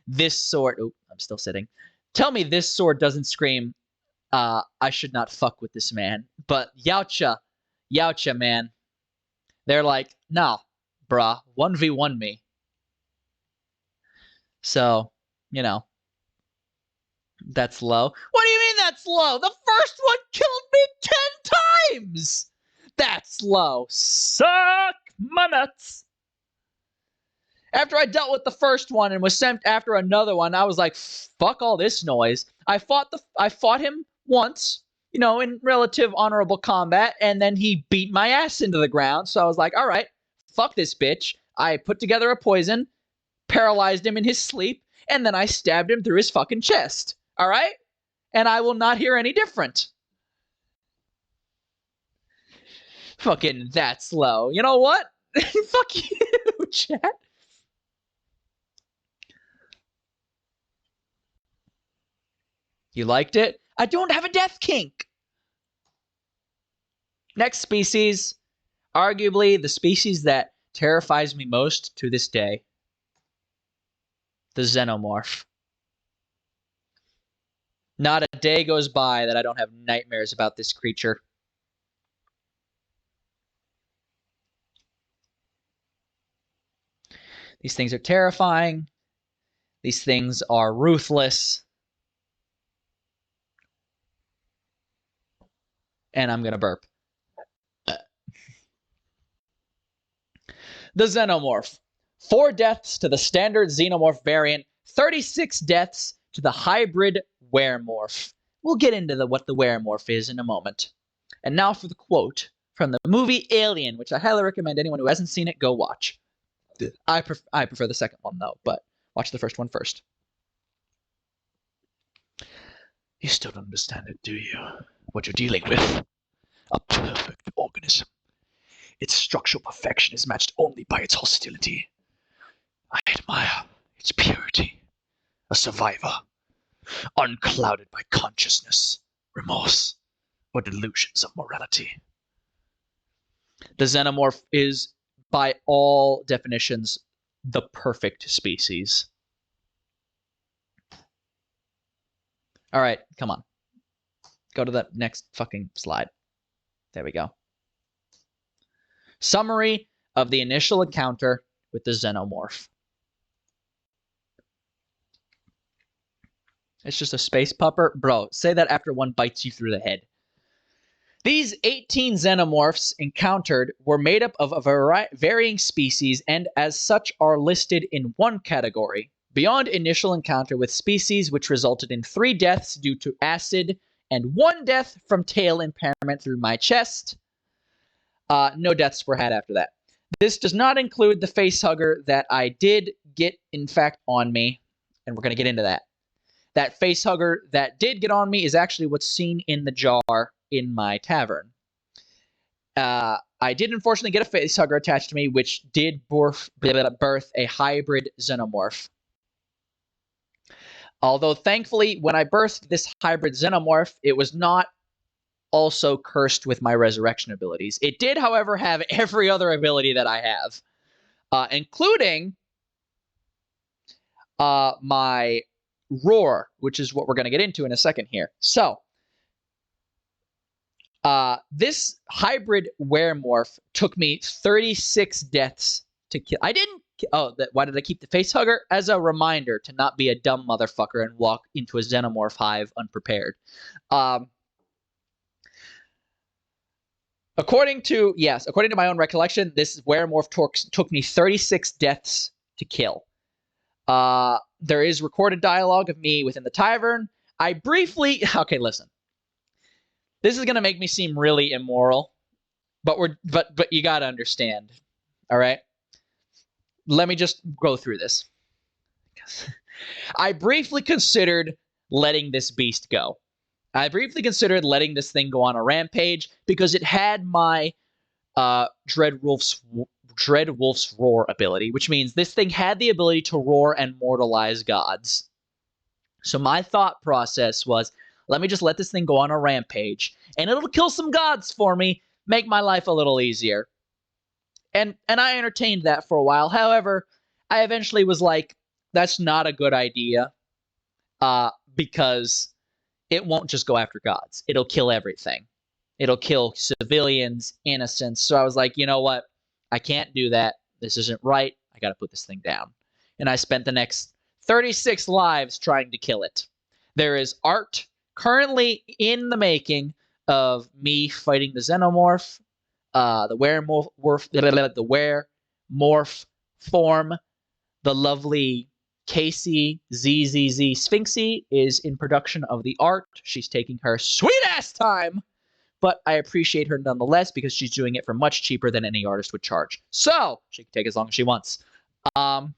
this sword. Oh, I'm still sitting. Tell me this sword doesn't scream, I should not fuck with this man. But Yautja, man. They're like, nah, bruh, 1v1 me. So, that's low. What do you mean that's low? The first one killed me 10 times! That's low. Suck my nuts. After I dealt with the first one and was sent after another one, I was like, fuck all this noise. I fought him once, in relative honorable combat, and then he beat my ass into the ground. So I was like, all right, fuck this bitch. I put together a poison, paralyzed him in his sleep, and then I stabbed him through his fucking chest. All right? And I will not hear any different. Fucking that slow. You know what? Fuck you, chat. You liked it? I don't have a death kink. Next species, arguably the species that terrifies me most to this day. The Xenomorph. Not a day goes by that I don't have nightmares about this creature. These things are terrifying. These things are ruthless. And I'm going to burp. The Xenomorph. 4 deaths to the standard Xenomorph variant, 36 deaths to the hybrid Weremorph. We'll get into what the Weremorph is in a moment. And now for the quote from the movie Alien, which I highly recommend anyone who hasn't seen it go watch. I prefer the second one, though, but watch the first one first. You still don't understand it, do you? What you're dealing with? A perfect organism. Its structural perfection is matched only by its hostility. I admire its purity. A survivor, unclouded by consciousness, remorse, or delusions of morality. The Xenomorph is, by all definitions, the perfect species. All right, come on. Go to the next fucking slide. There we go. Summary of the initial encounter with the Xenomorph. It's just a space pupper. Bro, say that after one bites you through the head. These 18 Xenomorphs encountered were made up of a varying species and as such are listed in one category, beyond initial encounter with species which resulted in 3 deaths due to acid and 1 death from tail impairment through my chest. No deaths were had after that. This does not include the facehugger that I did get, in fact, on me, and we're going to get into that. That facehugger that did get on me is actually what's seen in the jar in my tavern. I did unfortunately get a facehugger attached to me, which did birth a hybrid Xenomorph. Although, thankfully, when I birthed this hybrid Xenomorph, it was not also cursed with my resurrection abilities. It did, however, have every other ability that I have, including my roar, which is what we're going to get into in a second here. So, this hybrid Weremorph took me 36 deaths to kill. I didn't. Why did I keep the facehugger? As a reminder to not be a dumb motherfucker and walk into a Xenomorph hive unprepared. According to my own recollection, this Weremorph took me 36 deaths to kill. There is recorded dialogue of me within the tavern. I briefly... Okay, listen. This is going to make me seem really immoral, but you got to understand. All right? Let me just go through this. I briefly considered letting this beast go. I briefly considered letting this thing go on a rampage because it had my Dreadwolf's Roar ability, which means this thing had the ability to roar and mortalize gods. So my thought process was, let me just let this thing go on a rampage, and it'll kill some gods for me, make my life a little easier. And I entertained that for a while. However, I eventually was like, that's not a good idea, because it won't just go after gods. It'll kill everything. It'll kill civilians, innocents. So I was like, you know what? I can't do that. This isn't right. I got to put this thing down. And I spent the next 36 lives trying to kill it. There is art currently in the making of me fighting the Xenomorph, the Weremorph form. The lovely Casey ZZZ Sphinxy is in production of the art. She's taking her sweet-ass time, but I appreciate her nonetheless because she's doing it for much cheaper than any artist would charge. So, she can take as long as she wants. You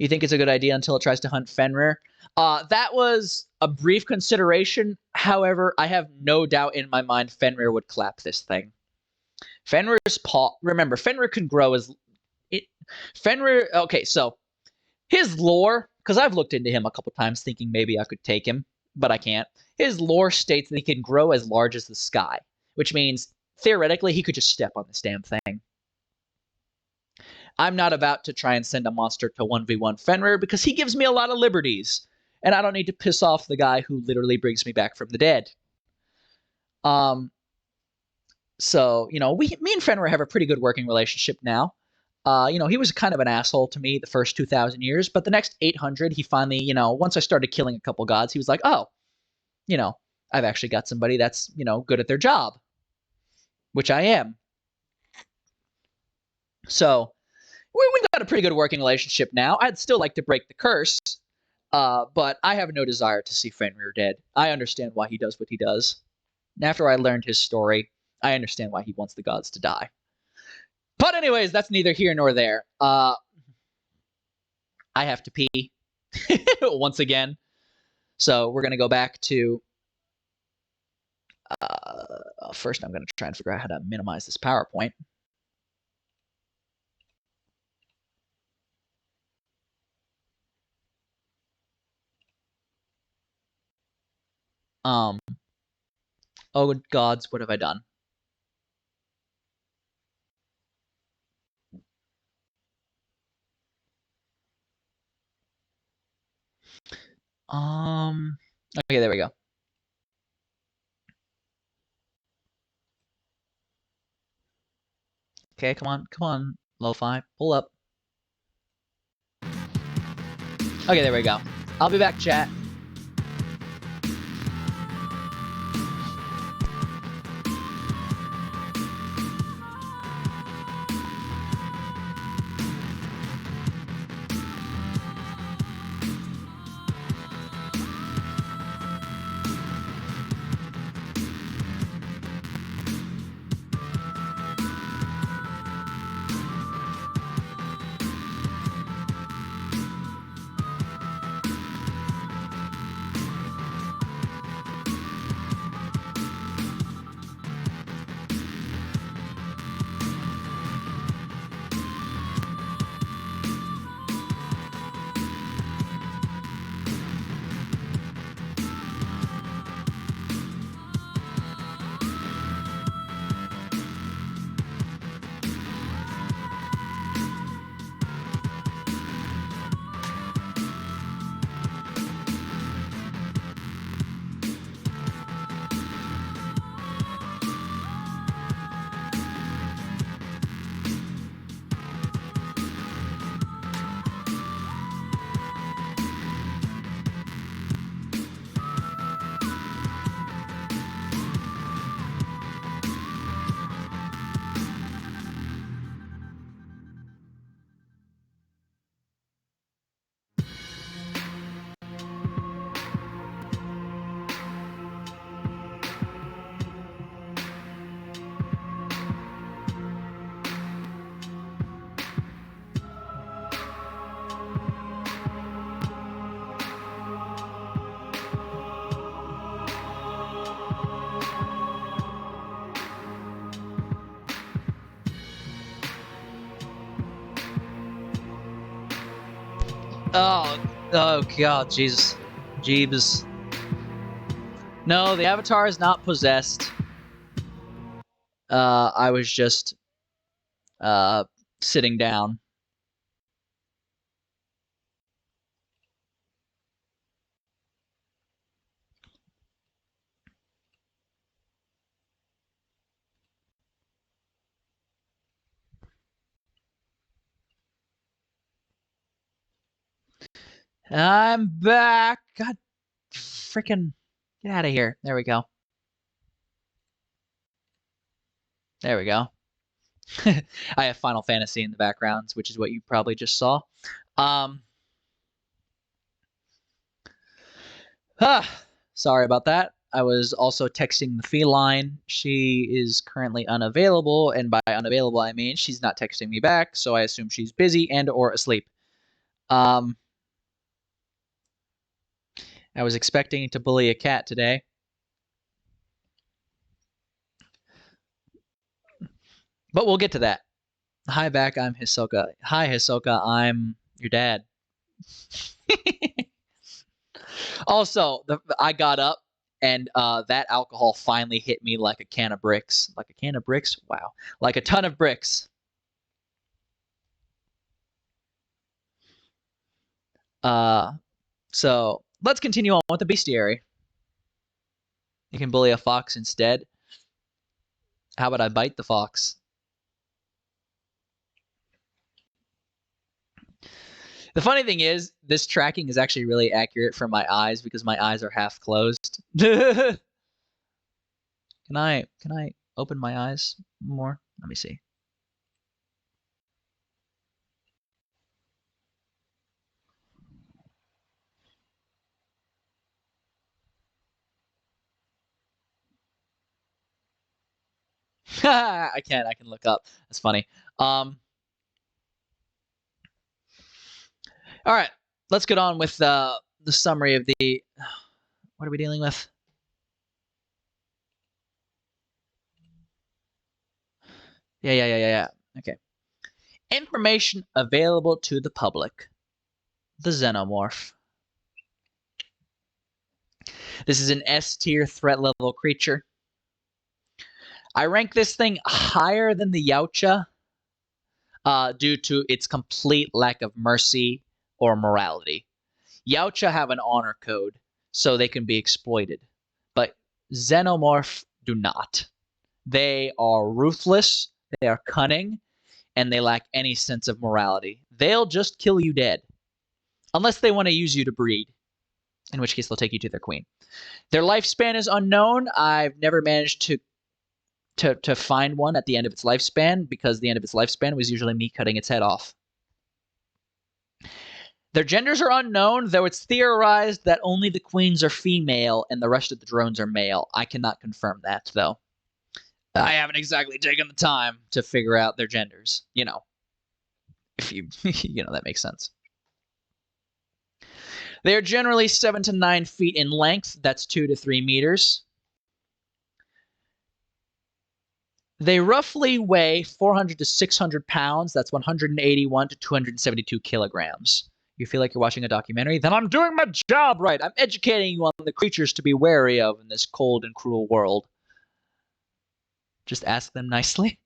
think it's a good idea until it tries to hunt Fenrir? That was a brief consideration. However, I have no doubt in my mind Fenrir would clap this thing. Fenrir's paw... Remember, Fenrir can grow as... Fenrir... Okay, so... His lore... Because I've looked into him a couple times thinking maybe I could take him, but I can't. His lore states that he can grow as large as the sky, which means, theoretically, he could just step on this damn thing. I'm not about to try and send a monster to 1v1 Fenrir because he gives me a lot of liberties, and I don't need to piss off the guy who literally brings me back from the dead. So, you know, me and Fenrir have a pretty good working relationship now. You know, he was kind of an asshole to me the first 2,000 years, but the next 800, he finally, you know, once I started killing a couple gods, he was like, oh, you know, I've actually got somebody that's, you know, good at their job, which I am. So we've got a pretty good working relationship now. I'd still like to break the curse, but I have no desire to see Fenrir dead. I understand why he does what he does. And after I learned his story, I understand why he wants the gods to die. But anyways, that's neither here nor there. I have to pee once again. So we're going to go back to... first, I'm going to try and figure out how to minimize this PowerPoint. Oh gods, what have I done? Okay, there we go. Okay, come on, Lo-Fi, pull up. Okay, there we go. I'll be back, chat. Oh god, Jesus. Jeebus. No, the avatar is not possessed. I was just sitting down. I'm back. God freaking get out of here. There we go. There we go. I have Final Fantasy in the background, which is what you probably just saw. Sorry about that. I was also texting the feline. She is currently unavailable, and by unavailable I mean she's not texting me back, so I assume she's busy and or asleep. I was expecting to bully a cat today. But we'll get to that. Hi, back. I'm Hisoka. Hi, Hisoka. I'm your dad. Also, I got up, and that alcohol finally hit me like a can of bricks. Like a can of bricks? Wow. Like a ton of bricks. So let's continue on with the bestiary. You can bully a fox instead. How about I bite the fox? The funny thing is, this tracking is actually really accurate for my eyes because my eyes are half closed. Can I open my eyes more? Let me see. I can look up. That's funny. All right, let's get on with the summary of the. What are we dealing with? Yeah. Okay. Information available to the public. The Xenomorph. This is an S tier threat level creature. I rank this thing higher than the Yautja due to its complete lack of mercy or morality. Yautja have an honor code, so they can be exploited. But Xenomorph do not. They are ruthless, they are cunning, and they lack any sense of morality. They'll just kill you dead. Unless they want to use you to breed, in which case they'll take you to their queen. Their lifespan is unknown. I've never managed to find one at the end of its lifespan, because the end of its lifespan was usually me cutting its head off. Their genders are unknown, though it's theorized that only the queens are female and the rest of the drones are male. I cannot confirm that, though. I haven't exactly taken the time to figure out their genders. You know, if you, that makes sense. They are generally 7 to 9 feet in length. That's 2 to 3 meters. They roughly weigh 400 to 600 pounds. That's 181 to 272 kilograms. You feel like you're watching a documentary? Then I'm doing my job right. I'm educating you on the creatures to be wary of in this cold and cruel world. Just ask them nicely.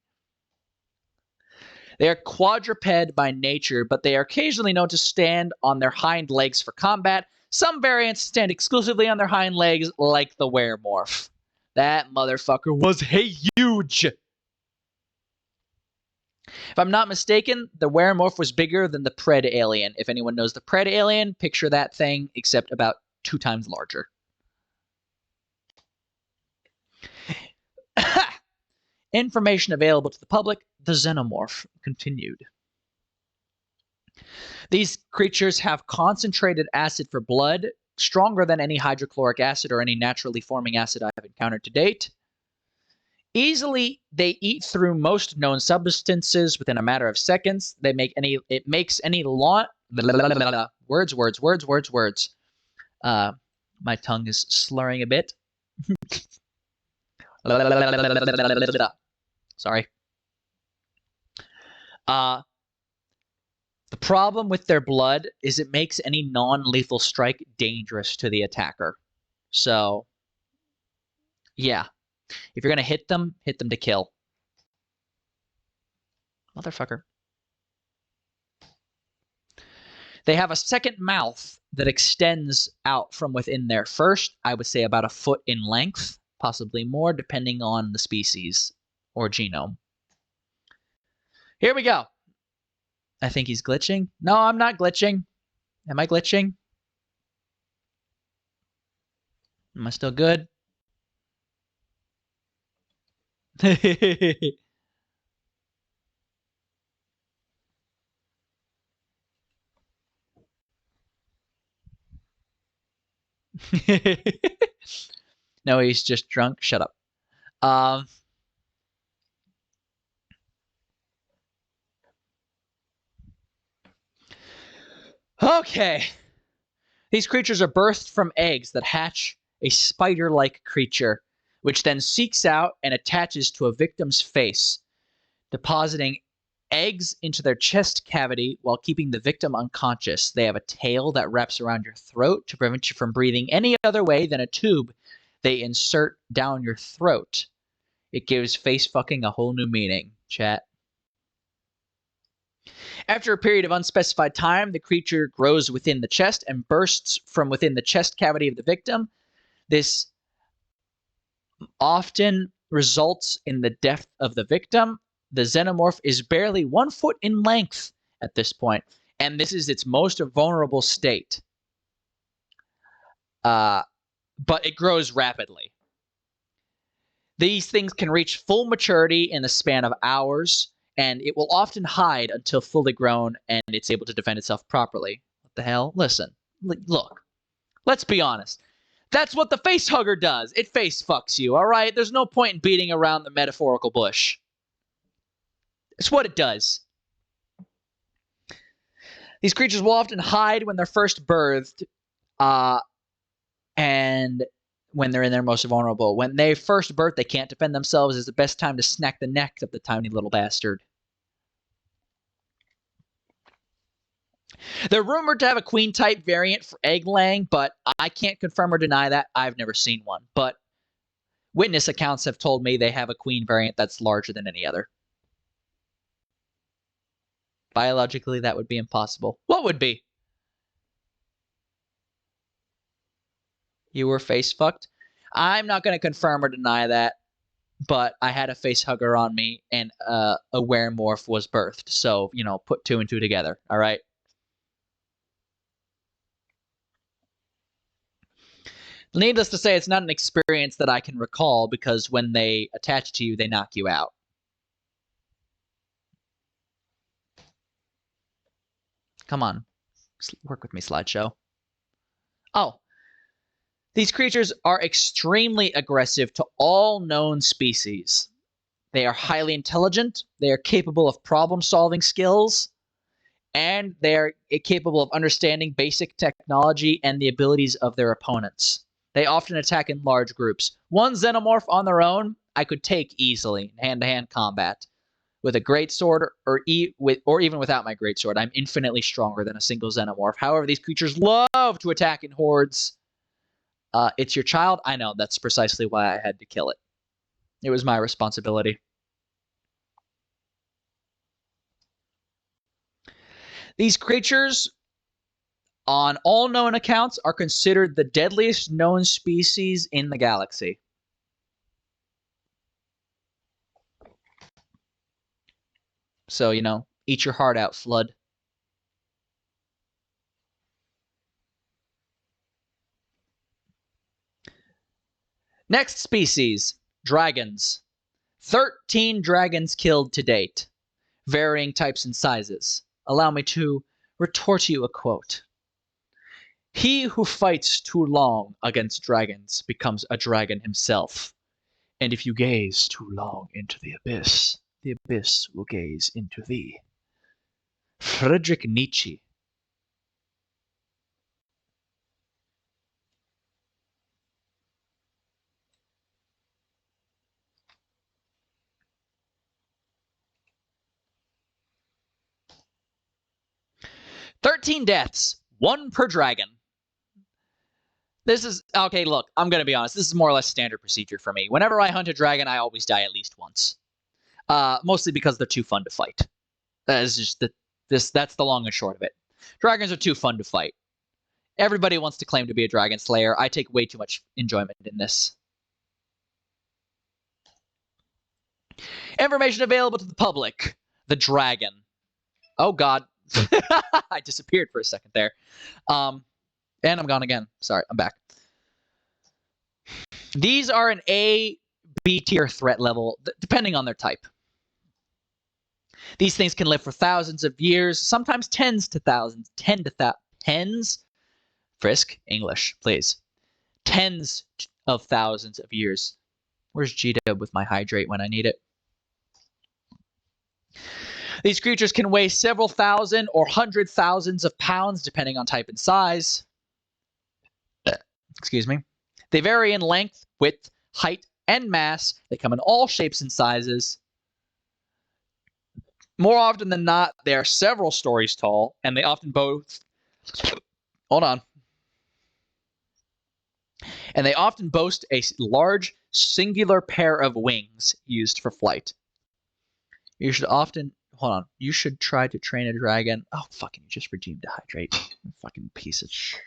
They are quadruped by nature, but they are occasionally known to stand on their hind legs for combat. Some variants stand exclusively on their hind legs, like the Werewolf. That motherfucker was huge. If I'm not mistaken, the Werewolf was bigger than the Pred alien. If anyone knows the Pred alien, picture that thing, except about 2 times larger. Information available to the public. The Xenomorph continued. These creatures have concentrated acid for blood, stronger than any hydrochloric acid or any naturally forming acid I have encountered to date. Easily, they eat through most known substances within a matter of seconds. It makes any words. My tongue is slurring a bit. Sorry. The problem with their blood is it makes any non-lethal strike dangerous to the attacker. So, yeah. If you're going to hit them to kill. Motherfucker. They have a second mouth that extends out from within their first, I would say about 1 foot in length, possibly more, depending on the species or genome. Here we go. I think he's glitching. No, I'm not glitching. Am I glitching? Am I still good? No, he's just drunk. Shut up. Okay. These creatures are birthed from eggs that hatch a spider-like creature, which then seeks out and attaches to a victim's face, depositing eggs into their chest cavity while keeping the victim unconscious. They have a tail that wraps around your throat to prevent you from breathing any other way than a tube they insert down your throat. It gives face fucking a whole new meaning, chat. After a period of unspecified time, the creature grows within the chest and bursts from within the chest cavity of the victim. This often results in the death of the victim. The Xenomorph is barely 1 foot in length at this point, and this is its most vulnerable state. But it grows rapidly. These things can reach full maturity in the span of hours, and it will often hide until fully grown and it's able to defend itself properly. What the hell? Listen, look, let's be honest. That's what the face hugger does. It face fucks you, all right? There's no point in beating around the metaphorical bush. It's what it does. These creatures will often hide when they're first birthed, and when they're in their most vulnerable. When they first birth, they can't defend themselves. Is the best time to snack the neck of the tiny little bastard. They're rumored to have a queen-type variant for egg laying, but I can't confirm or deny that. I've never seen one. But witness accounts have told me they have a queen variant that's larger than any other. Biologically, that would be impossible. What would be? You were face fucked? I'm not going to confirm or deny that, but I had a face hugger on me, and a werewolf was birthed. So, you know, put two and two together, all right? Needless to say, it's not an experience that I can recall, because when they attach to you, they knock you out. Come on. Work with me, slideshow. Oh. These creatures are extremely aggressive to all known species. They are highly intelligent, they are capable of problem-solving skills, and they are capable of understanding basic technology and the abilities of their opponents. They often attack in large groups. One Xenomorph on their own, I could take easily in hand-to-hand combat. With a Greatsword, or even without my Greatsword, I'm infinitely stronger than a single Xenomorph. However, these creatures love to attack in hordes. It's your child? I know, that's precisely why I had to kill it. It was my responsibility. These creatures, on all known accounts, are considered the deadliest known species in the galaxy. So, you know, eat your heart out, Flood. Next species, dragons. 13 dragons killed to date, varying types and sizes. Allow me to retort you a quote. He who fights too long against dragons becomes a dragon himself. And if you gaze too long into the abyss will gaze into thee. Friedrich Nietzsche. "13 deaths, 1 per dragon." This is, okay, look, I'm going to be honest. This is more or less standard procedure for me. Whenever I hunt a dragon, I always die at least once. Mostly because they're too fun to fight. That is just that's the long and short of it. Dragons are too fun to fight. Everybody wants to claim to be a dragon slayer. I take way too much enjoyment in this. Information available to the public. The dragon. Oh, God. I disappeared for a second there. And I'm gone again. Sorry, I'm back. These are an A, B tier threat level, depending on their type. These things can live for thousands of years, sometimes tens to thousands. Tens? Frisk, English, please. Tens of thousands of years. Where's G-Dub with my hydrate when I need it? These creatures can weigh several thousand or 100,000s of pounds, depending on type and size. Excuse me. They vary in length, width, height, and mass. They come in all shapes and sizes. More often than not, they are several stories tall, and they often boast... Hold on. And they often boast a large, singular pair of wings used for flight. You should often... Hold on. You should try to train a dragon... Oh, fucking, you just redeemed to hydrate. Fucking piece of shit.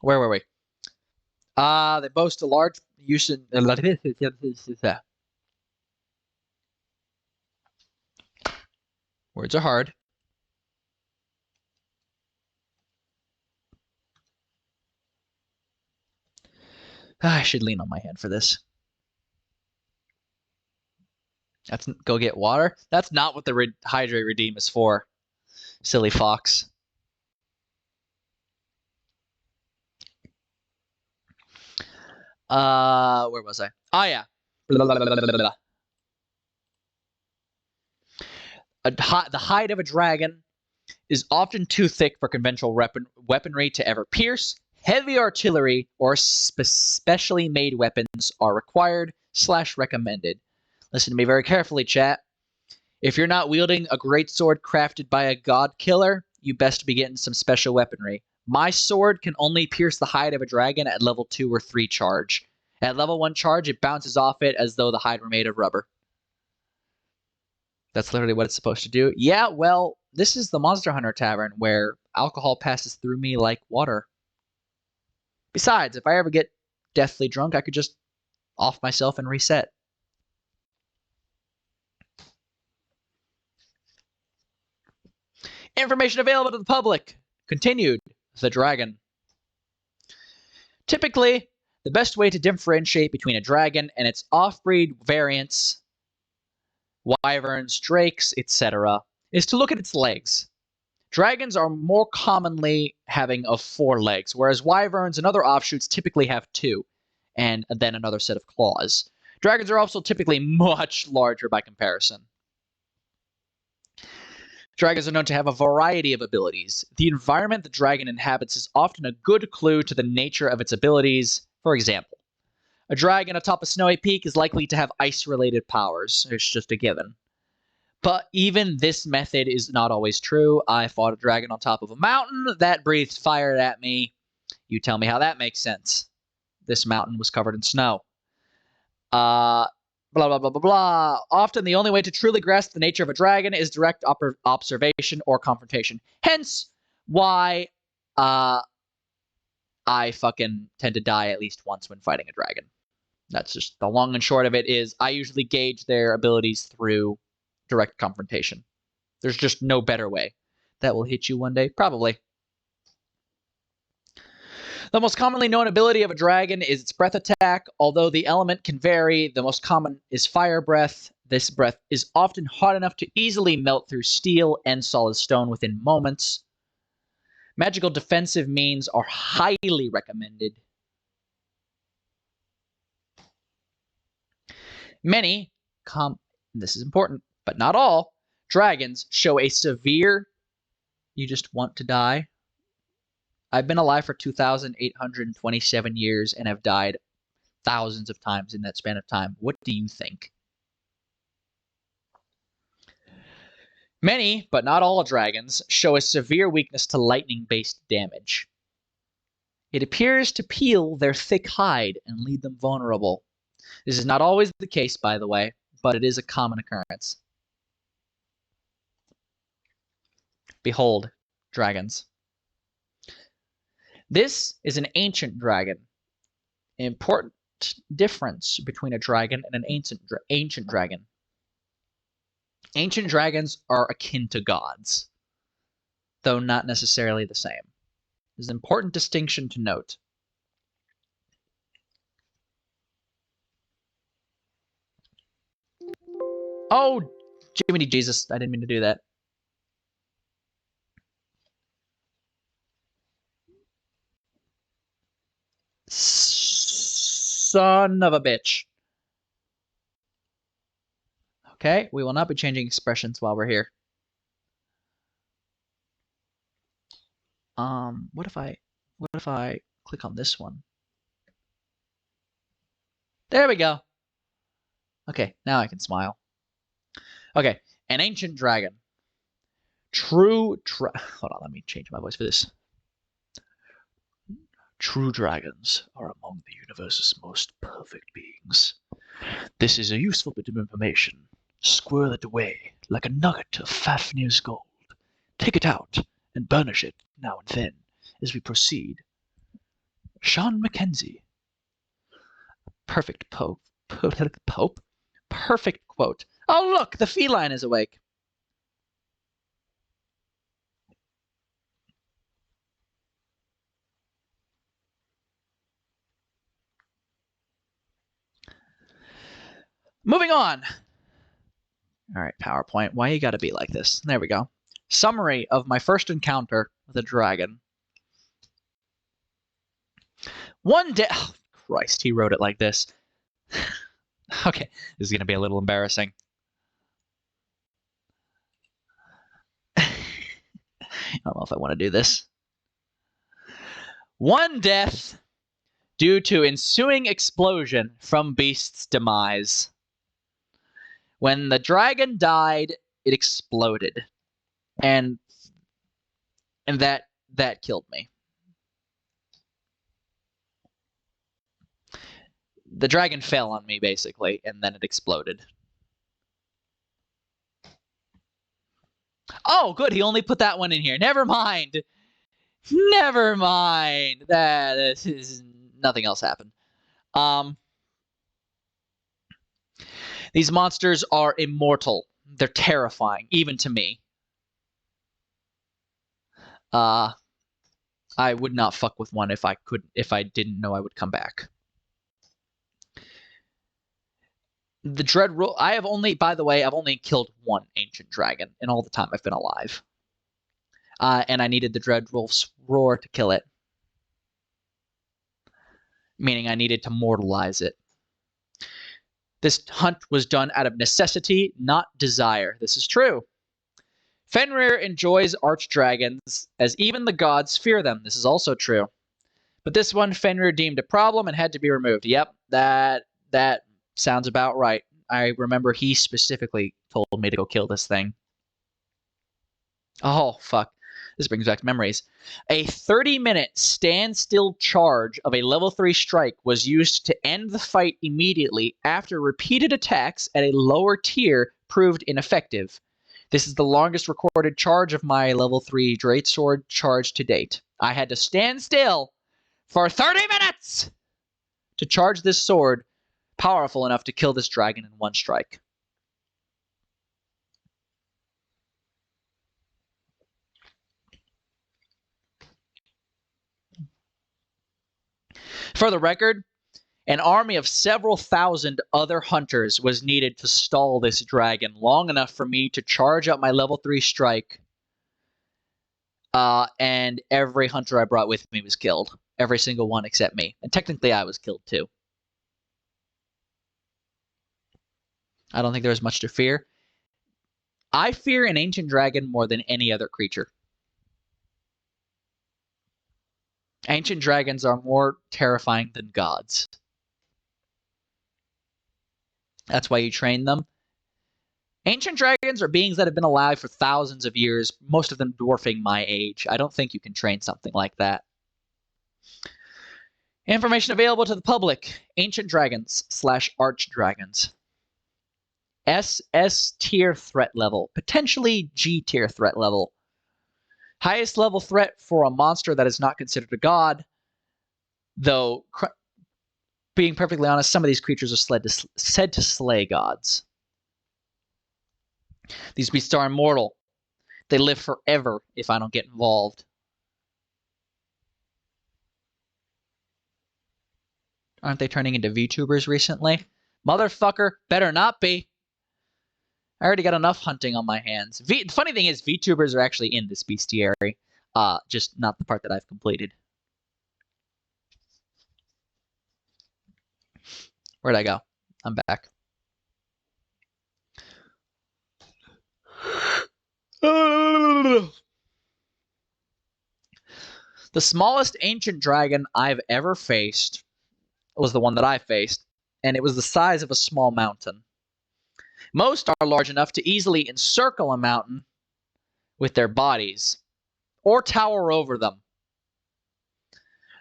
Where were we? They boast a large use in... Words are hard. I should lean on my hand for this. That's go get water. That's not what the Hydrate Redeem is for. Silly fox. Where was I? Oh yeah. Blah, blah, blah, blah, blah. The hide of a dragon is often too thick for conventional weaponry to ever pierce. Heavy artillery or specially made weapons are required / recommended. Listen to me very carefully, chat. If you're not wielding a greatsword crafted by a god killer, you best be getting some special weaponry. My sword can only pierce the hide of a dragon at level 2 or 3 charge. At level 1 charge, it bounces off it as though the hide were made of rubber. That's literally what it's supposed to do. Yeah, well, this is the Monster Hunter Tavern where alcohol passes through me like water. Besides, if I ever get deathly drunk, I could just off myself and reset. Information available to the public. Continued. The dragon. Typically, the best way to differentiate between a dragon and its off-breed variants, wyverns, drakes, etc., is to look at its legs. Dragons are more commonly having of 4 legs, whereas wyverns and other offshoots typically have 2, and then another set of claws. Dragons are also typically much larger by comparison. Dragons are known to have a variety of abilities. The environment the dragon inhabits is often a good clue to the nature of its abilities. For example, a dragon atop a snowy peak is likely to have ice-related powers. It's just a given. But even this method is not always true. I fought a dragon on top of a mountain that breathed fire at me. You tell me how that makes sense. This mountain was covered in snow. Blah, blah, blah, blah, blah. Often the only way to truly grasp the nature of a dragon is direct observation or confrontation. Hence why I fucking tend to die at least once when fighting a dragon. That's just the long and short of it is I usually gauge their abilities through direct confrontation. There's just no better way. That will hit you one day? Probably. The most commonly known ability of a dragon is its breath attack. Although the element can vary, the most common is fire breath. This breath is often hot enough to easily melt through steel and solid stone within moments. Magical defensive means are highly recommended. Many, this is important, but not all, dragons show a severe, you just want to die. I've been alive for 2,827 years and have died thousands of times in that span of time. What do you think? Many, but not all dragons, show a severe weakness to lightning-based damage. It appears to peel their thick hide and leave them vulnerable. This is not always the case, by the way, but it is a common occurrence. Behold, dragons. This is an ancient dragon. An important difference between a dragon and an ancient dragon. Ancient dragons are akin to gods, though not necessarily the same. There's an important distinction to note. Oh, Jiminy Jesus, I didn't mean to do that. Son of a bitch. Okay, we will not be changing expressions while we're here. What if I click on this one? There we go. Okay, now I can smile. Okay, an ancient dragon. Hold on, let me change my voice for this. True dragons are among the universe's most perfect beings. This is a useful bit of information. Squirrel it away like a nugget of Fafnir's gold. Take it out and burnish it now and then as we proceed. Sean Mackenzie. Perfect Pope. Perfect quote. Oh, look, the feline is awake. Moving on. All right, PowerPoint. Why you gotta be like this? There we go. Summary of my first encounter with a dragon. One day... Oh, Christ, he wrote it like this. Okay, this is gonna be a little embarrassing. I don't know if I want to do this. One death due to ensuing explosion from beast's demise. When the dragon died, it exploded. And that killed me. The dragon fell on me, basically, and then it exploded. Oh, good, he only put that one in here. Never mind. Never mind. That is nothing else happened. These monsters are immortal. They're terrifying, even to me. I would not fuck with one if I didn't know I would come back. The Dread Rule. By the way, I've only killed one ancient dragon in all the time I've been alive. And I needed the Dread Wolf's Roar to kill it. Meaning I needed to mortalize it. This hunt was done out of necessity, not desire. This is true. Fenrir enjoys archdragons, as even the gods fear them. This is also true. But this one Fenrir deemed a problem and had to be removed. Yep, that sounds about right. I remember he specifically told me to go kill this thing. Oh, fuck. This brings back memories. A 30-minute standstill charge of a level 3 strike was used to end the fight immediately after repeated attacks at a lower tier proved ineffective. This is the longest recorded charge of my level 3 Greatsword charge to date. I had to stand still for 30 minutes to charge this sword powerful enough to kill this dragon in one strike. For the record, an army of several thousand other hunters was needed to stall this dragon long enough for me to charge up my level 3 strike. And every hunter I brought with me was killed. Every single one except me. And technically I was killed too. I don't think there's much to fear. I fear an ancient dragon more than any other creature. Ancient dragons are more terrifying than gods. That's why you train them. Ancient dragons are beings that have been alive for thousands of years, most of them dwarfing my age. I don't think you can train something like that. Information available to the public. Ancient dragons / archdragons. SS tier threat level. Potentially G tier threat level. Highest level threat for a monster that is not considered a god. Though, being perfectly honest, some of these creatures are said to slay gods. These beasts are immortal. They live forever if I don't get involved. Aren't they turning into VTubers recently? Motherfucker, better not be. I already got enough hunting on my hands. The funny thing is, VTubers are actually in this bestiary. Just not the part that I've completed. Where'd I go? I'm back. The smallest ancient dragon I've ever faced was the one that I faced, and it was the size of a small mountain. Most are large enough to easily encircle a mountain with their bodies, or tower over them.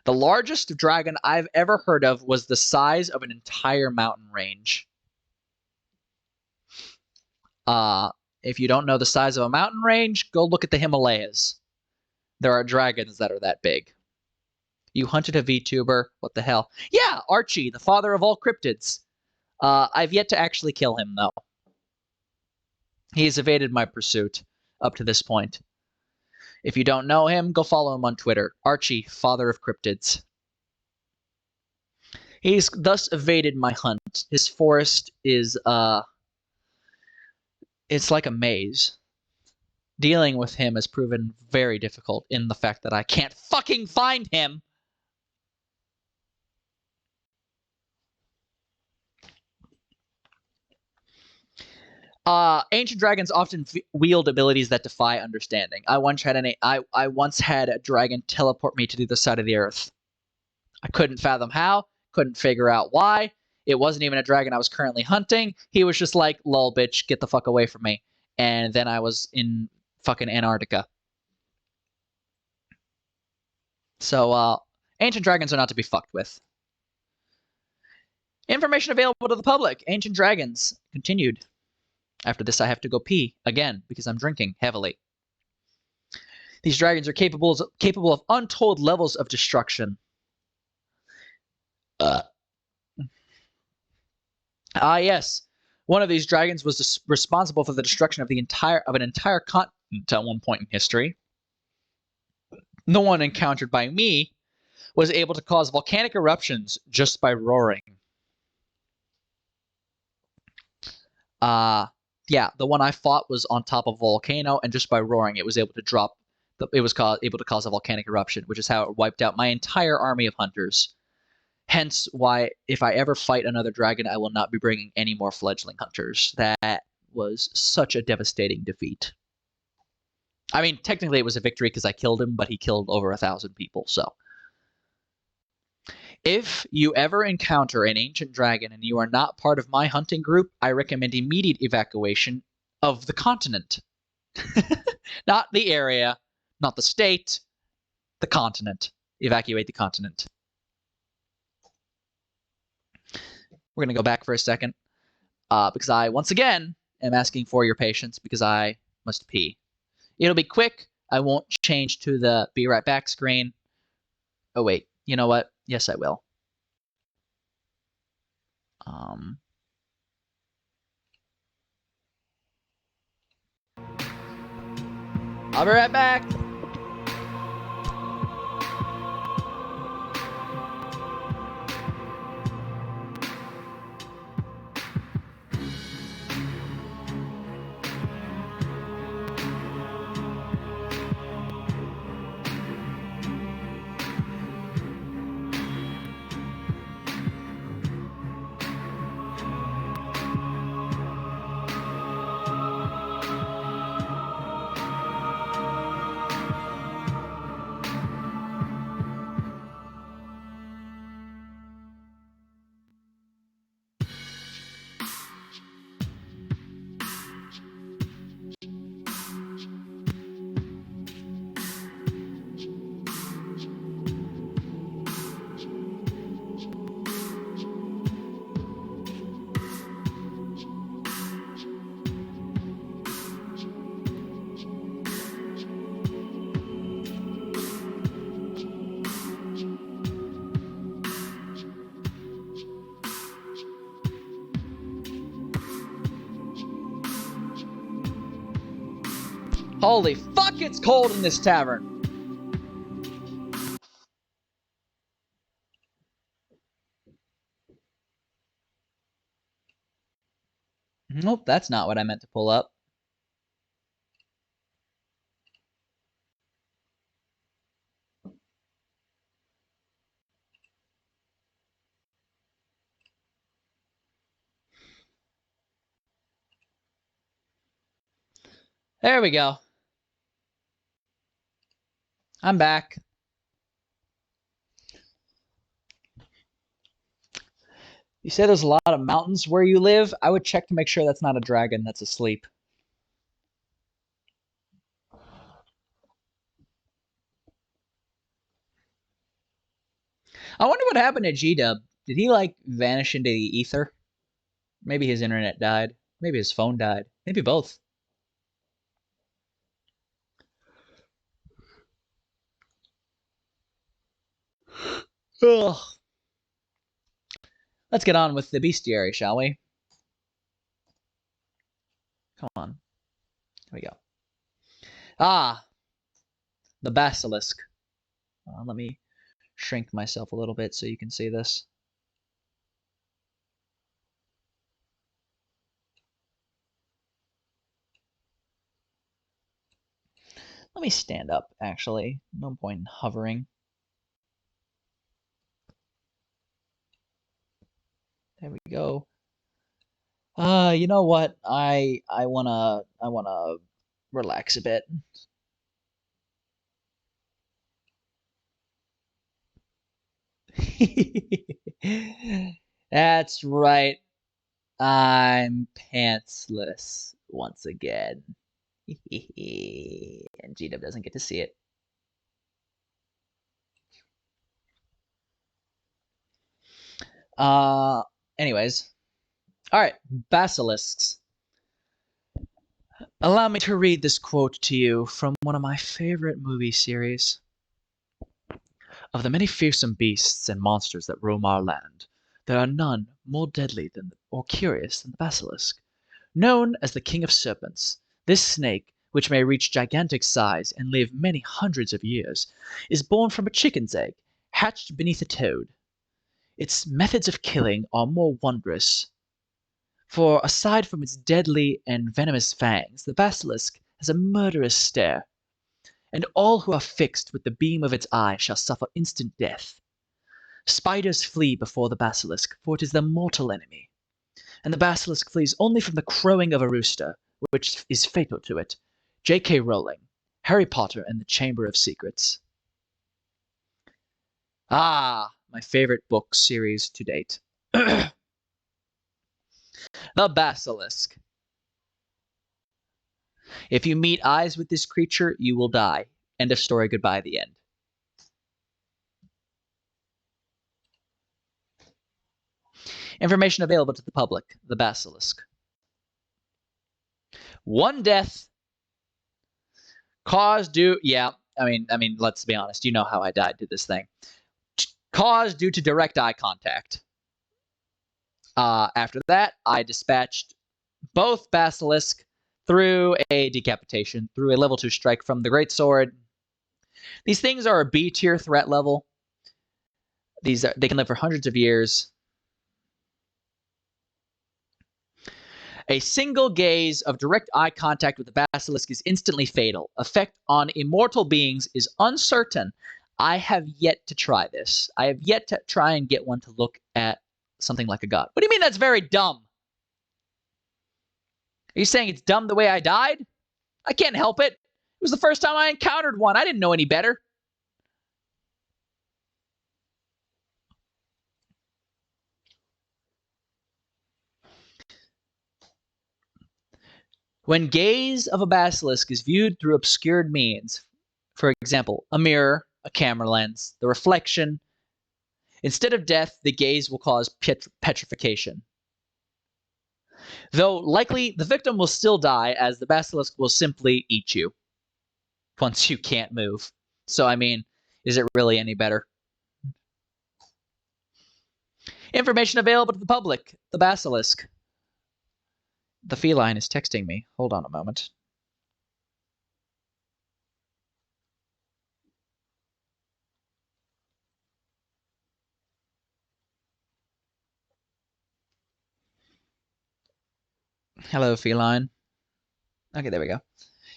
The largest dragon I've ever heard of was the size of an entire mountain range. If you don't know the size of a mountain range, go look at the Himalayas. There are dragons that are that big. You hunted a VTuber? What the hell? Yeah, Archie, the father of all cryptids. I've yet to actually kill him, though. He has evaded my pursuit up to this point. If you don't know him, go follow him on Twitter. Archie, father of cryptids. He's thus evaded my hunt. His forest is, it's like a maze. Dealing with him has proven very difficult in the fact that I can't fucking find him. Ancient dragons often wield abilities that defy understanding. I once had a dragon teleport me to the other side of the earth. I couldn't fathom how, couldn't figure out why. It wasn't even a dragon I was currently hunting. He was just like, lol, bitch, get the fuck away from me. And then I was in fucking Antarctica. So, ancient dragons are not to be fucked with. Information available to the public. Ancient dragons. Continued. After this, I have to go pee again because I'm drinking heavily. These dragons are capable of untold levels of destruction. Yes. One of these dragons was responsible for the destruction of an entire continent at one point in history. The one encountered by me was able to cause volcanic eruptions just by roaring. Yeah, the one I fought was on top of a volcano, and just by roaring, it was able to able to cause a volcanic eruption, which is how it wiped out my entire army of hunters. Hence why, if I ever fight another dragon, I will not be bringing any more fledgling hunters. That was such a devastating defeat. I mean, technically it was a victory because I killed him, but he killed over 1,000 people, so. If you ever encounter an ancient dragon and you are not part of my hunting group, I recommend immediate evacuation of the continent. Not the area, not the state, the continent. Evacuate the continent. We're going to go back for a second because I, once again, am asking for your patience because I must pee. It'll be quick. I won't change to the be right back screen. Oh, wait. You know what? Yes, I will. I'll be right back. Holy fuck, it's cold in this tavern. Nope, that's not what I meant to pull up. There we go. I'm back. You say there's a lot of mountains where you live? I would check to make sure that's not a dragon that's asleep. I wonder what happened to G-Dub. Did he, like, vanish into the ether? Maybe his internet died. Maybe his phone died. Maybe both. Ugh. Let's get on with the bestiary, shall we? Come on. Here we go. Ah, the basilisk. Let me shrink myself a little bit so you can see this. Let me stand up, actually. No point in hovering. There we go. You know what? I wanna relax a bit. That's right. I'm pantsless once again. And GW doesn't get to see it. Anyways. Alright, basilisks. Allow me to read this quote to you from one of my favorite movie series. Of the many fearsome beasts and monsters that roam our land, there are none more deadly than or curious than the basilisk. Known as the King of Serpents, this snake, which may reach gigantic size and live many hundreds of years, is born from a chicken's egg, hatched beneath a toad. Its methods of killing are more wondrous, for aside from its deadly and venomous fangs, the basilisk has a murderous stare, and all who are fixed with the beam of its eye shall suffer instant death. Spiders flee before the basilisk, for it is their mortal enemy, and the basilisk flees only from the crowing of a rooster, which is fatal to it. J.K. Rowling, Harry Potter and the Chamber of Secrets. Ah, my favorite book series to date. The Basilisk. If you meet eyes with this creature, you will die. End of story, goodbye, the end. Information available to the public. The Basilisk. 1 death. Cause due... Yeah, I mean, let's be honest. You know how I died to this thing. Cause due to direct eye contact. After that, I dispatched both Basilisk through a decapitation, through a level 2 strike from the Greatsword. These things are a B tier threat level. They can live for hundreds of years. A single gaze of direct eye contact with the Basilisk is instantly fatal. Effect on immortal beings is uncertain. I have yet to try this. I have yet to try and get one to look at something like a god. What do you mean that's very dumb? Are you saying it's dumb the way I died? I can't help it. It was the first time I encountered one. I didn't know any better. When gaze of a basilisk is viewed through obscured means, for example, a mirror, a camera lens, the reflection, instead of death, the gaze will cause petrification. Though likely the victim will still die, as the basilisk will simply eat you once you can't move. So, I mean, is it really any better? Information available to the public. The basilisk. The feline is texting me. Hold on a moment. Hello, feline. Okay, there we go.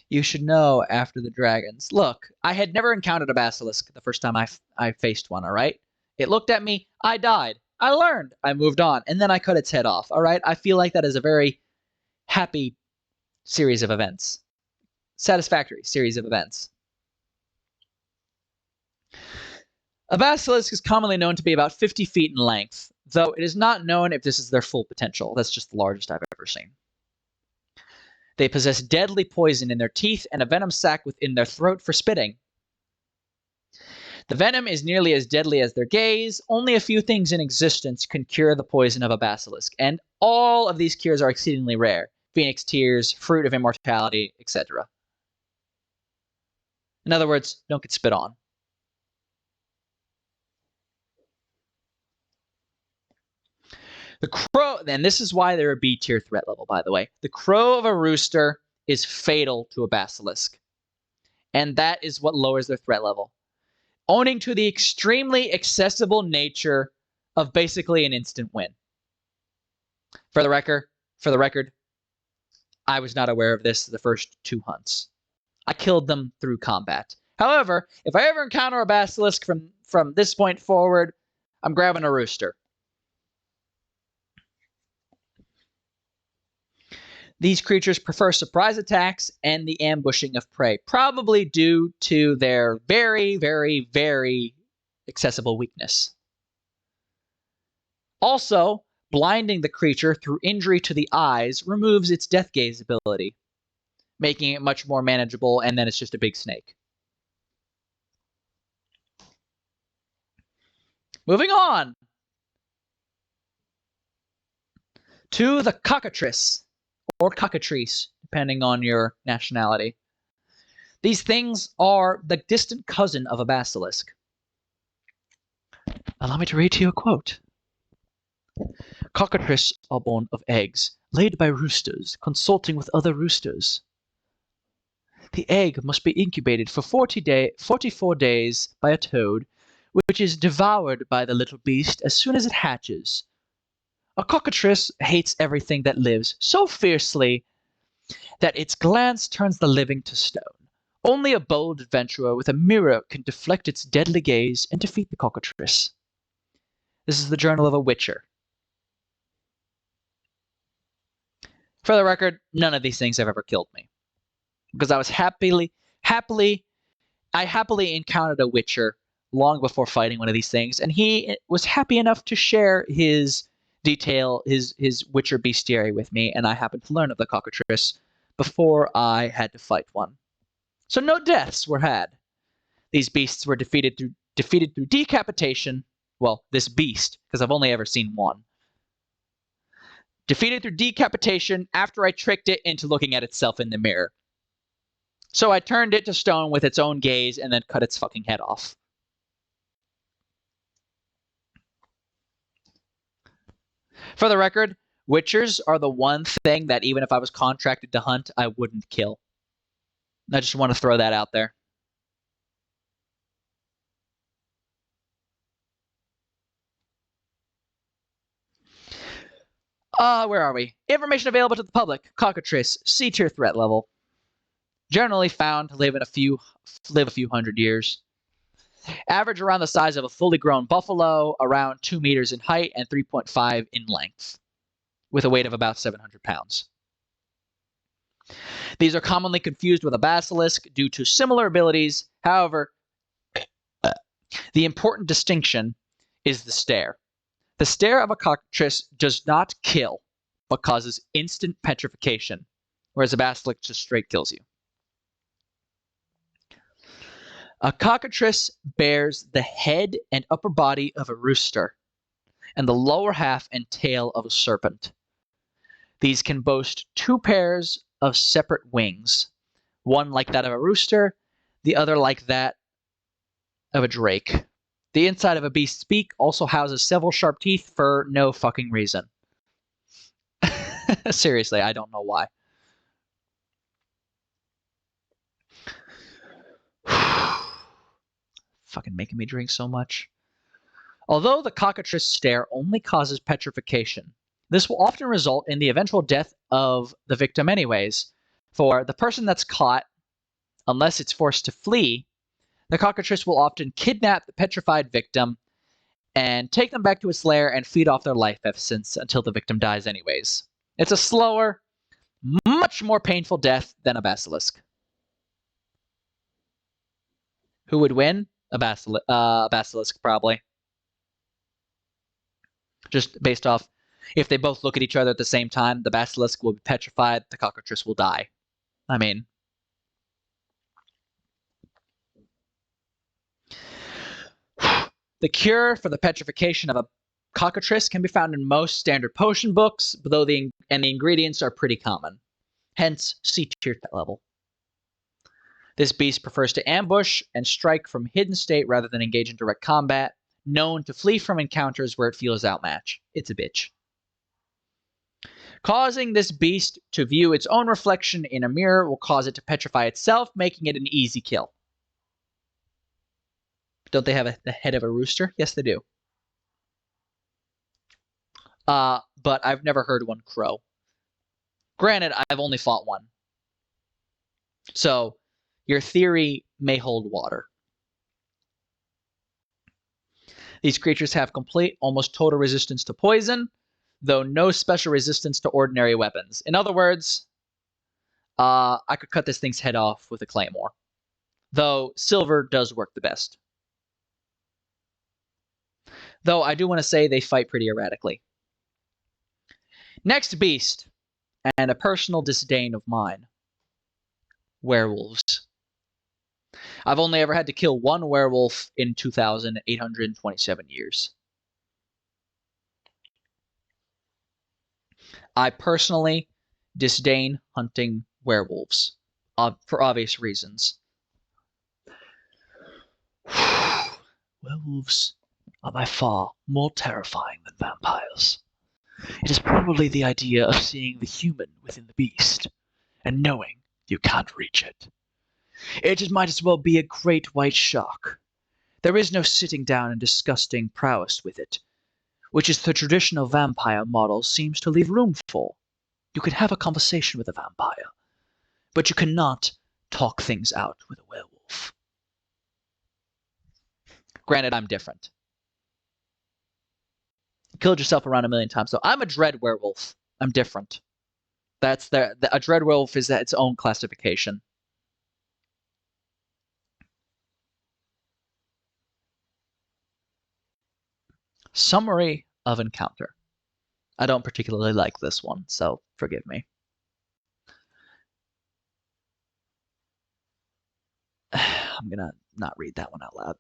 You should know after the dragons. Look, I had never encountered a basilisk the first time I faced one, all right? It looked at me. I died. I learned. I moved on. And then I cut its head off, all right? I feel like that is a very happy series of events. Satisfactory series of events. A basilisk is commonly known to be about 50 feet in length, though it is not known if this is their full potential. That's just the largest I've ever seen. They possess deadly poison in their teeth and a venom sac within their throat for spitting. The venom is nearly as deadly as their gaze. Only a few things in existence can cure the poison of a basilisk, and all of these cures are exceedingly rare. Phoenix tears, fruit of immortality, etc. In other words, don't get spit on. The crow, and this is why they're a B tier threat level, by the way. The crow of a rooster is fatal to a basilisk, and that is what lowers their threat level, owing to the extremely accessible nature of basically an instant win. For the record, I was not aware of this the first 2 hunts. I killed them through combat. However, if I ever encounter a basilisk from this point forward, I'm grabbing a rooster. These creatures prefer surprise attacks and the ambushing of prey, probably due to their very, very, very accessible weakness. Also, blinding the creature through injury to the eyes removes its death gaze ability, making it much more manageable, and then it's just a big snake. Moving on to the Cockatrice, or Cockatrice, depending on your nationality. These things are the distant cousin of a basilisk. Allow me to read to you a quote. Cockatrice are born of eggs, laid by roosters, consulting with other roosters. The egg must be incubated for 44 days by a toad, which is devoured by the little beast as soon as it hatches. A cockatrice hates everything that lives so fiercely that its glance turns the living to stone. Only a bold adventurer with a mirror can deflect its deadly gaze and defeat the cockatrice. This is the journal of a witcher. For the record, none of these things have ever killed me. Because I was happily encountered a witcher long before fighting one of these things, and he was happy enough to share his witcher bestiary with me, and I happened to learn of the cockatrice before I had to fight one. So no deaths were had. These beasts were defeated through decapitation. Well, this beast, because I've only ever seen one. Defeated through decapitation after I tricked it into looking at itself in the mirror. So I turned it to stone with its own gaze and then cut its fucking head off. For the record, witchers are the one thing that even if I was contracted to hunt, I wouldn't kill. I just want to throw that out there. Where are we? Information available to the public. Cockatrice, C tier threat level. Generally found to live a few hundred years. Average around the size of a fully grown buffalo, around 2 meters in height and 3.5 in length, with a weight of about 700 pounds. These are commonly confused with a basilisk due to similar abilities. However, the important distinction is the stare. The stare of a cockatrice does not kill, but causes instant petrification, whereas a basilisk just straight kills you. A cockatrice bears the head and upper body of a rooster, and the lower half and tail of a serpent. These can boast 2 pairs of separate wings, one like that of a rooster, the other like that of a drake. The inside of a beast's beak also houses several sharp teeth for no fucking reason. Seriously, I don't know why. Fucking making me drink so much. Although the cockatrice stare only causes petrification, this will often result in the eventual death of the victim anyways. For the person that's caught, unless it's forced to flee, the cockatrice will often kidnap the petrified victim and take them back to its lair and feed off their life essence until the victim dies anyways. It's a slower, much more painful death than a basilisk. Who would win? A basilisk, probably. Just based off, if they both look at each other at the same time, the basilisk will be petrified, the cockatrice will die. I mean... The cure for the petrification of a cockatrice can be found in most standard potion books, though the ingredients are pretty common. Hence, C tier level. This beast prefers to ambush and strike from hidden state rather than engage in direct combat, known to flee from encounters where it feels outmatched. It's a bitch. Causing this beast to view its own reflection in a mirror will cause it to petrify itself, making it an easy kill. Don't they have the head of a rooster? Yes, they do. But I've never heard one crow. Granted, I've only fought one. So, your theory may hold water. These creatures have complete, almost total resistance to poison, though no special resistance to ordinary weapons. In other words, I could cut this thing's head off with a claymore, though silver does work the best. Though I do want to say they fight pretty erratically. Next beast, and a personal disdain of mine. Werewolves. I've only ever had to kill one werewolf in 2,827 years. I personally disdain hunting werewolves, for obvious reasons. Werewolves are by far more terrifying than vampires. It is probably the idea of seeing the human within the beast, and knowing you can't reach it. It just might as well be a great white shark. There is no sitting down and disgusting prowess with it, which is the traditional vampire model seems to leave room for. You can have a conversation with a vampire, but you cannot talk things out with a werewolf. Granted, I'm different. Killed yourself around 1 million times, so I'm a dread werewolf. I'm different. A dread werewolf is its own classification. Summary of encounter. I don't particularly like this one, so forgive me. I'm gonna not read that one out loud.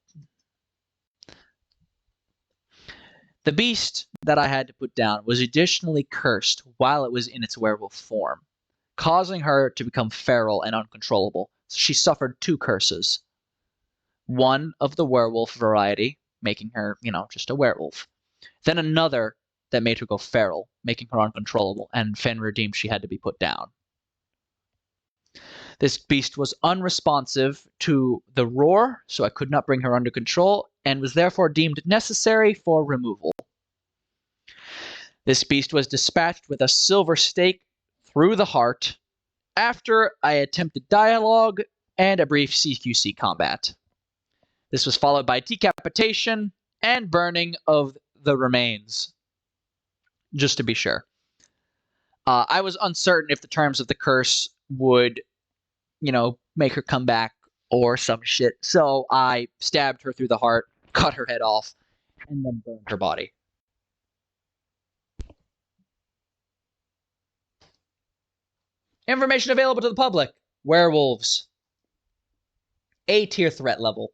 The beast that I had to put down was additionally cursed while it was in its werewolf form, causing her to become feral and uncontrollable. She suffered 2 curses. One of the werewolf variety, making her, just a werewolf. Then another that made her go feral, making her uncontrollable, and Fenrir deemed she had to be put down. This beast was unresponsive to the roar, so I could not bring her under control, and was therefore deemed necessary for removal. This beast was dispatched with a silver stake through the heart after I attempted dialogue and a brief CQC combat. This was followed by decapitation and burning of the remains, just to be sure. I was uncertain if the terms of the curse would, make her come back or some shit, so I stabbed her through the heart, cut her head off, and then burned her body. Information available to the public. Werewolves. A tier threat level.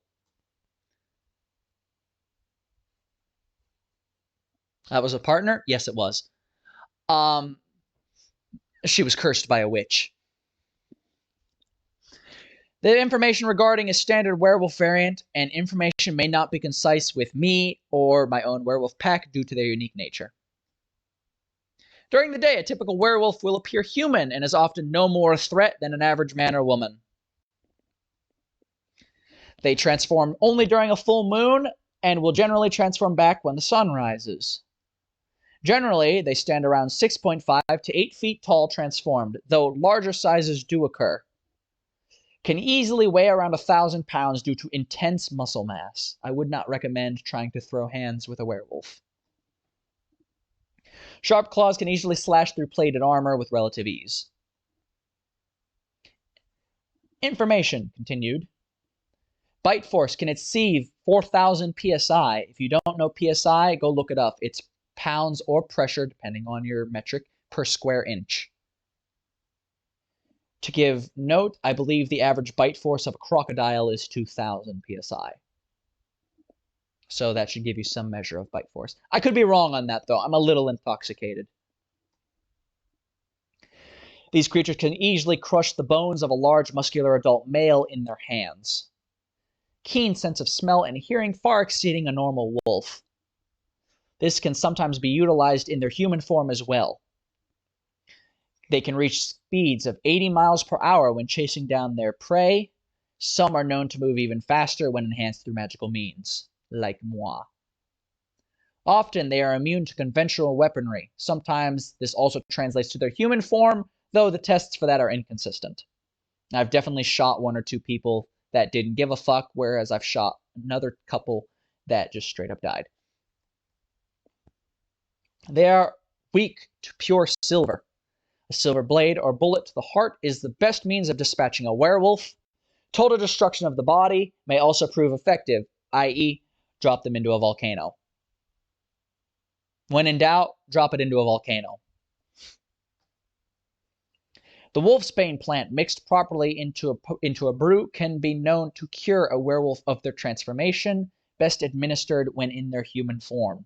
That was a partner? Yes, it was. She was cursed by a witch. The information regarding a standard werewolf variant and information may not be concise with me or my own werewolf pack due to their unique nature. During the day, a typical werewolf will appear human and is often no more a threat than an average man or woman. They transform only during a full moon and will generally transform back when the sun rises. Generally, they stand around 6.5 to 8 feet tall transformed, though larger sizes do occur. Can easily weigh around 1,000 pounds due to intense muscle mass. I would not recommend trying to throw hands with a werewolf. Sharp claws can easily slash through plated armor with relative ease. Information continued. Bite force can exceed 4,000 psi. If you don't know psi, go look it up. It's pounds or pressure, depending on your metric, per square inch. To give note, I believe the average bite force of a crocodile is 2,000 psi. So that should give you some measure of bite force. I could be wrong on that, though. I'm a little intoxicated. These creatures can easily crush the bones of a large muscular adult male in their hands. Keen sense of smell and hearing far exceeding a normal wolf. This can sometimes be utilized in their human form as well. They can reach speeds of 80 miles per hour when chasing down their prey. Some are known to move even faster when enhanced through magical means, like moi. Often they are immune to conventional weaponry. Sometimes this also translates to their human form, though the tests for that are inconsistent. I've definitely shot 1 or 2 people that didn't give a fuck, whereas I've shot another couple that just straight up died. They are weak to pure silver. A silver blade or bullet to the heart is the best means of dispatching a werewolf. Total destruction of the body may also prove effective, i.e., drop them into a volcano. When in doubt, drop it into a volcano. The wolfsbane plant mixed properly into a brew can be known to cure a werewolf of their transformation, best administered when in their human form.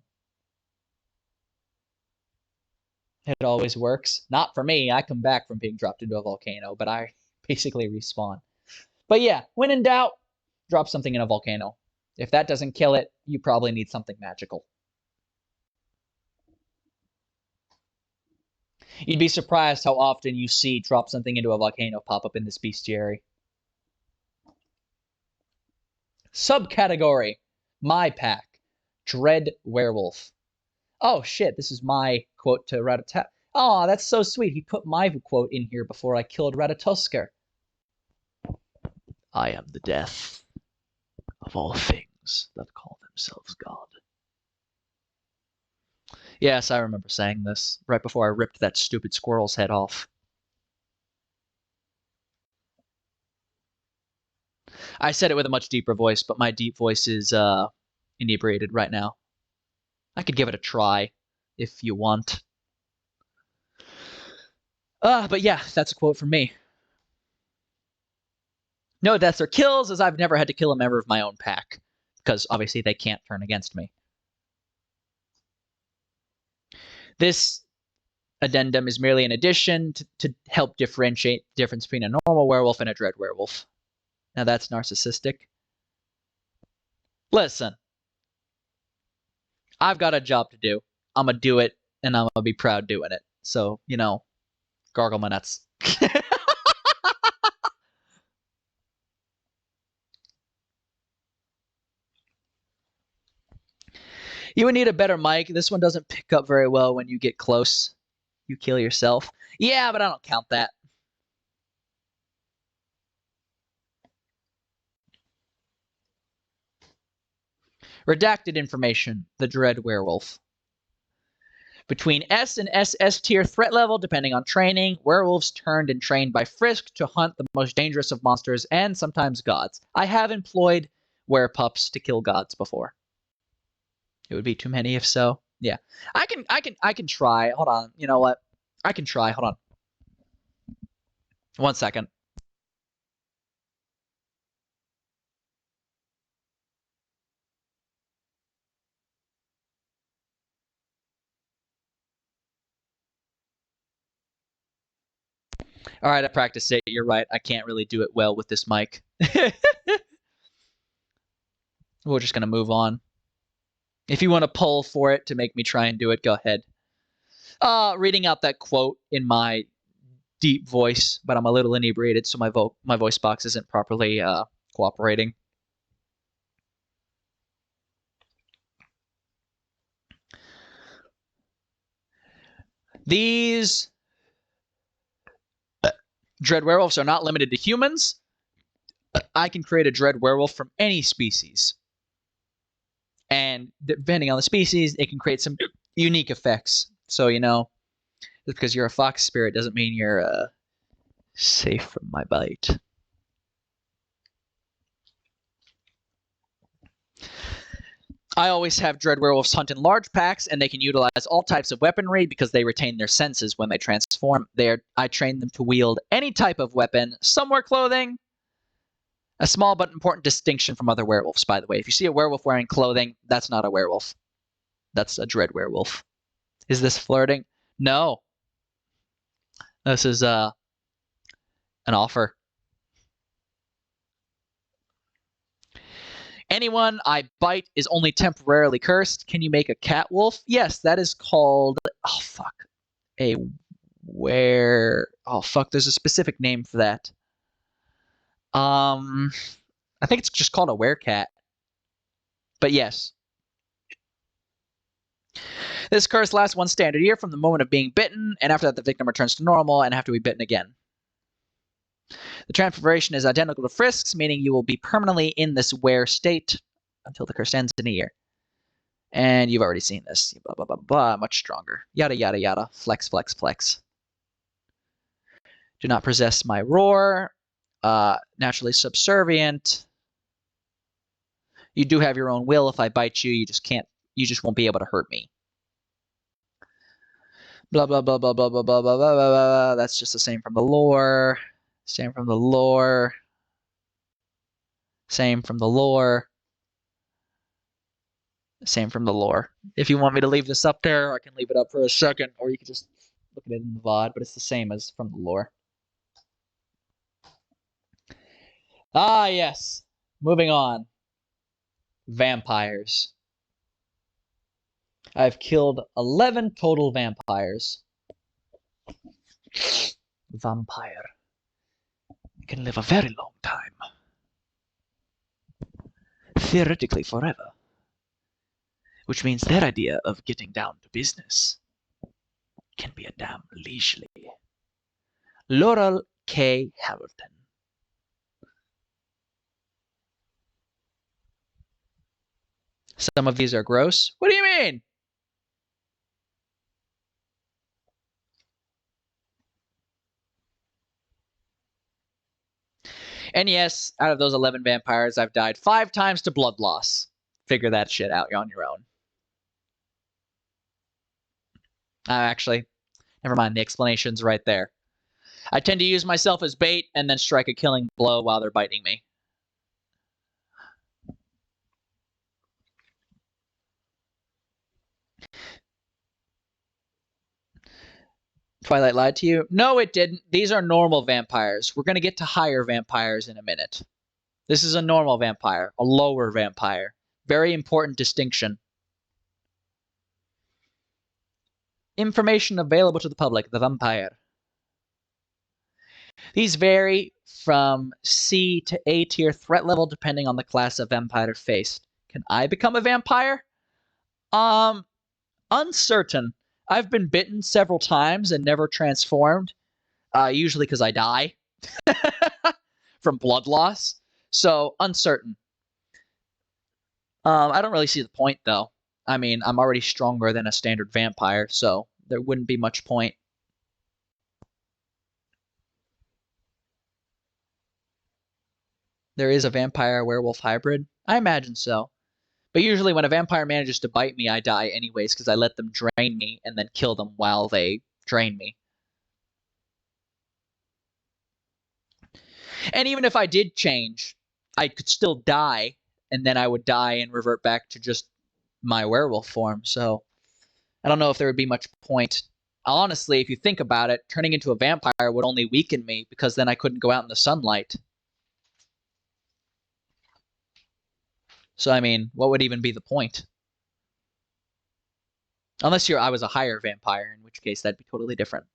It always works. Not for me. I come back from being dropped into a volcano, but I basically respawn. But yeah, when in doubt, drop something in a volcano. If that doesn't kill it, you probably need something magical. You'd be surprised how often you see drop something into a volcano pop up in this bestiary. Subcategory, my pack, Dread Werewolf. Oh shit, this is my quote to Rattata. Oh, that's so sweet. He put my quote in here before I killed Ratatoskr. I am the death of all things that call themselves God. Yes, I remember saying this right before I ripped that stupid squirrel's head off. I said it with a much deeper voice, but my deep voice is inebriated right now. I could give it a try if you want. But yeah, that's a quote from me. No deaths or kills, as I've never had to kill a member of my own pack, because obviously they can't turn against me. This addendum is merely an addition to help differentiate the difference between a normal werewolf and a dread werewolf. Now that's narcissistic. Listen, I've got a job to do. I'm going to do it, and I'm going to be proud doing it. So, you know, gargle my nuts. You would need a better mic. This one doesn't pick up very well when you get close. You kill yourself. Yeah, but I don't count that. Redacted information. The Dread Werewolf. Between S and SS tier threat level, depending on training, werewolves turned and trained by Frisk to hunt the most dangerous of monsters and sometimes gods. I have employed werepups to kill gods before. It would be too many if so. Yeah. I can try. Hold on. You know what? I can try. Hold on. 1 second. All right, I practiced it. You're right. I can't really do it well with this mic. We're just going to move on. If you want to pull for it to make me try and do it, go ahead. Reading out that quote in my deep voice, but I'm a little inebriated, so my voice box isn't properly cooperating. These dread werewolves are not limited to humans. I can create a dread werewolf from any species. And depending on the species, it can create some unique effects. So, you know, just because you're a fox spirit doesn't mean you're safe from my bite. I always have dread werewolves hunt in large packs, and they can utilize all types of weaponry because they retain their senses when they transform. I train them to wield any type of weapon. Some wear clothing. A small but important distinction from other werewolves, by the way. If you see a werewolf wearing clothing, that's not a werewolf. That's a dread werewolf. Is this flirting? No. This is an offer. Anyone I bite is only temporarily cursed. Can you make a cat wolf? Yes, that is called... Oh, fuck. Oh, fuck. There's a specific name for that. I think it's just called a werecat. But yes. This curse lasts 1 standard year from the moment of being bitten, and after that the victim returns to normal and have to be bitten again. The transformation is identical to Frisk's, meaning you will be permanently in this were state until the curse ends in a year. And you've already seen this. Blah, blah, blah, blah. Much stronger. Yada, yada, yada. Flex, flex, flex. Do not possess my roar. Naturally subservient. You do have your own will. If I bite you, you just won't be able to hurt me. Blah, blah, blah, blah, blah, blah, blah, blah, blah, blah. That's just the same from the lore. Same from the lore. Same from the lore. Same from the lore. If you want me to leave this up there, I can leave it up for a second, or you can just look at it in the VOD, but it's the same as from the lore. Ah, yes. Moving on. Vampires. I've killed 11 total vampires. Vampire. You can live a very long time. Theoretically forever. Which means their idea of getting down to business can be a damn leisurely. Laurel K. Hamilton. Some of these are gross. What do you mean? And yes, out of those 11 vampires, I've died 5 times to blood loss. Figure that shit out on your own. Actually, never mind. The explanation's right there. I tend to use myself as bait and then strike a killing blow while they're biting me. Twilight lied to you? No, it didn't. These are normal vampires. We're going to get to higher vampires in a minute. This is a normal vampire, a lower vampire. Very important distinction. Information available to the public, the vampire. These vary from C to A tier threat level depending on the class of vampire faced. Can I become a vampire? Uncertain. I've been bitten several times and never transformed, usually because I die from blood loss. So, uncertain. I don't really see the point, though. I mean, I'm already stronger than a standard vampire, so there wouldn't be much point. There is a vampire-werewolf hybrid? I imagine so. But usually when a vampire manages to bite me, I die anyways because I let them drain me and then kill them while they drain me. And even if I did change, I could still die, and then I would die and revert back to just my werewolf form. So I don't know if there would be much point. Honestly, if you think about it, turning into a vampire would only weaken me because then I couldn't go out in the sunlight. So, I mean, what would even be the point? Unless I was a higher vampire, in which case that'd be totally different.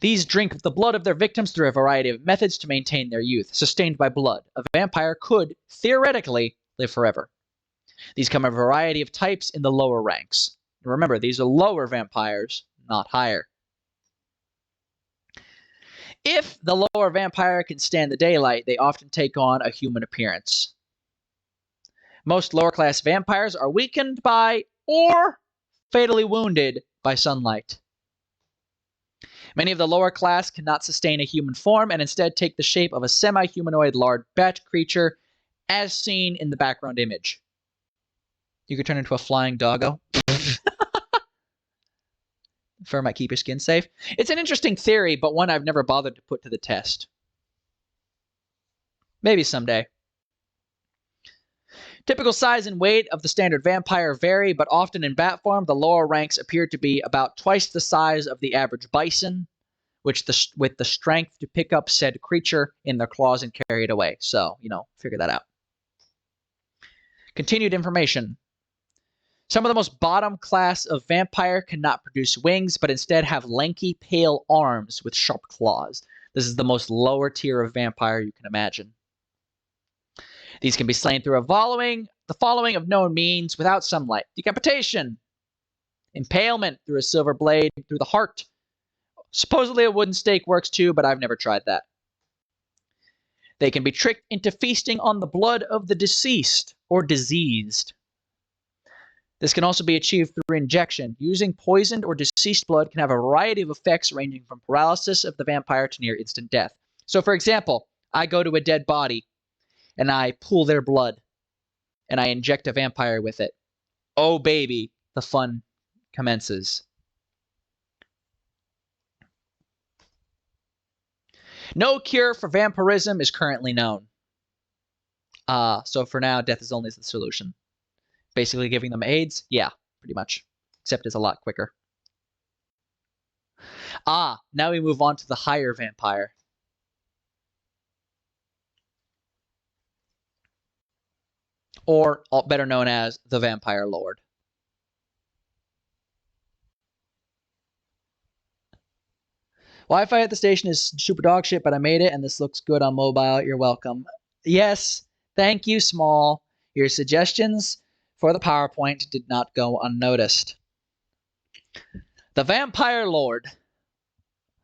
These drink the blood of their victims through a variety of methods to maintain their youth, sustained by blood. A vampire could, theoretically, live forever. These come in a variety of types in the lower ranks. Remember, these are lower vampires, not higher. If the lower vampire can stand the daylight, they often take on a human appearance. Most lower class vampires are weakened by or fatally wounded by sunlight. Many of the lower class cannot sustain a human form and instead take the shape of a semi-humanoid large bat creature as seen in the background image. You could turn into a flying doggo. Fur might keep your skin safe. It's an interesting theory, but one I've never bothered to put to the test. Maybe someday. Typical size and weight of the standard vampire vary, but often in bat form, the lower ranks appear to be about twice the size of the average bison, with the strength to pick up said creature in their claws and carry it away. So, figure that out. Continued information. Some of the most bottom class of vampire cannot produce wings, but instead have lanky, pale arms with sharp claws. This is the most lower tier of vampire you can imagine. These can be slain through the following of known means without sunlight. Decapitation. Impalement through a silver blade through the heart Supposedly a wooden stake works too, but I've never tried that. They can be tricked into feasting on the blood of the deceased or diseased. This can also be achieved through injection. Using poisoned or deceased blood can have a variety of effects ranging from paralysis of the vampire to near instant death. So for example, I go to a dead body and I pull their blood and I inject a vampire with it. Oh baby, the fun commences. No cure for vampirism is currently known. So for now, death is only the solution. Basically giving them AIDS? Yeah, pretty much. Except it's a lot quicker. Now we move on to the higher vampire. Or better known as the Vampire Lord. Wi-Fi at the station is super dog shit, but I made it and this looks good on mobile. You're welcome. Yes, thank you, Small. Your suggestions for the PowerPoint did not go unnoticed. The Vampire Lord.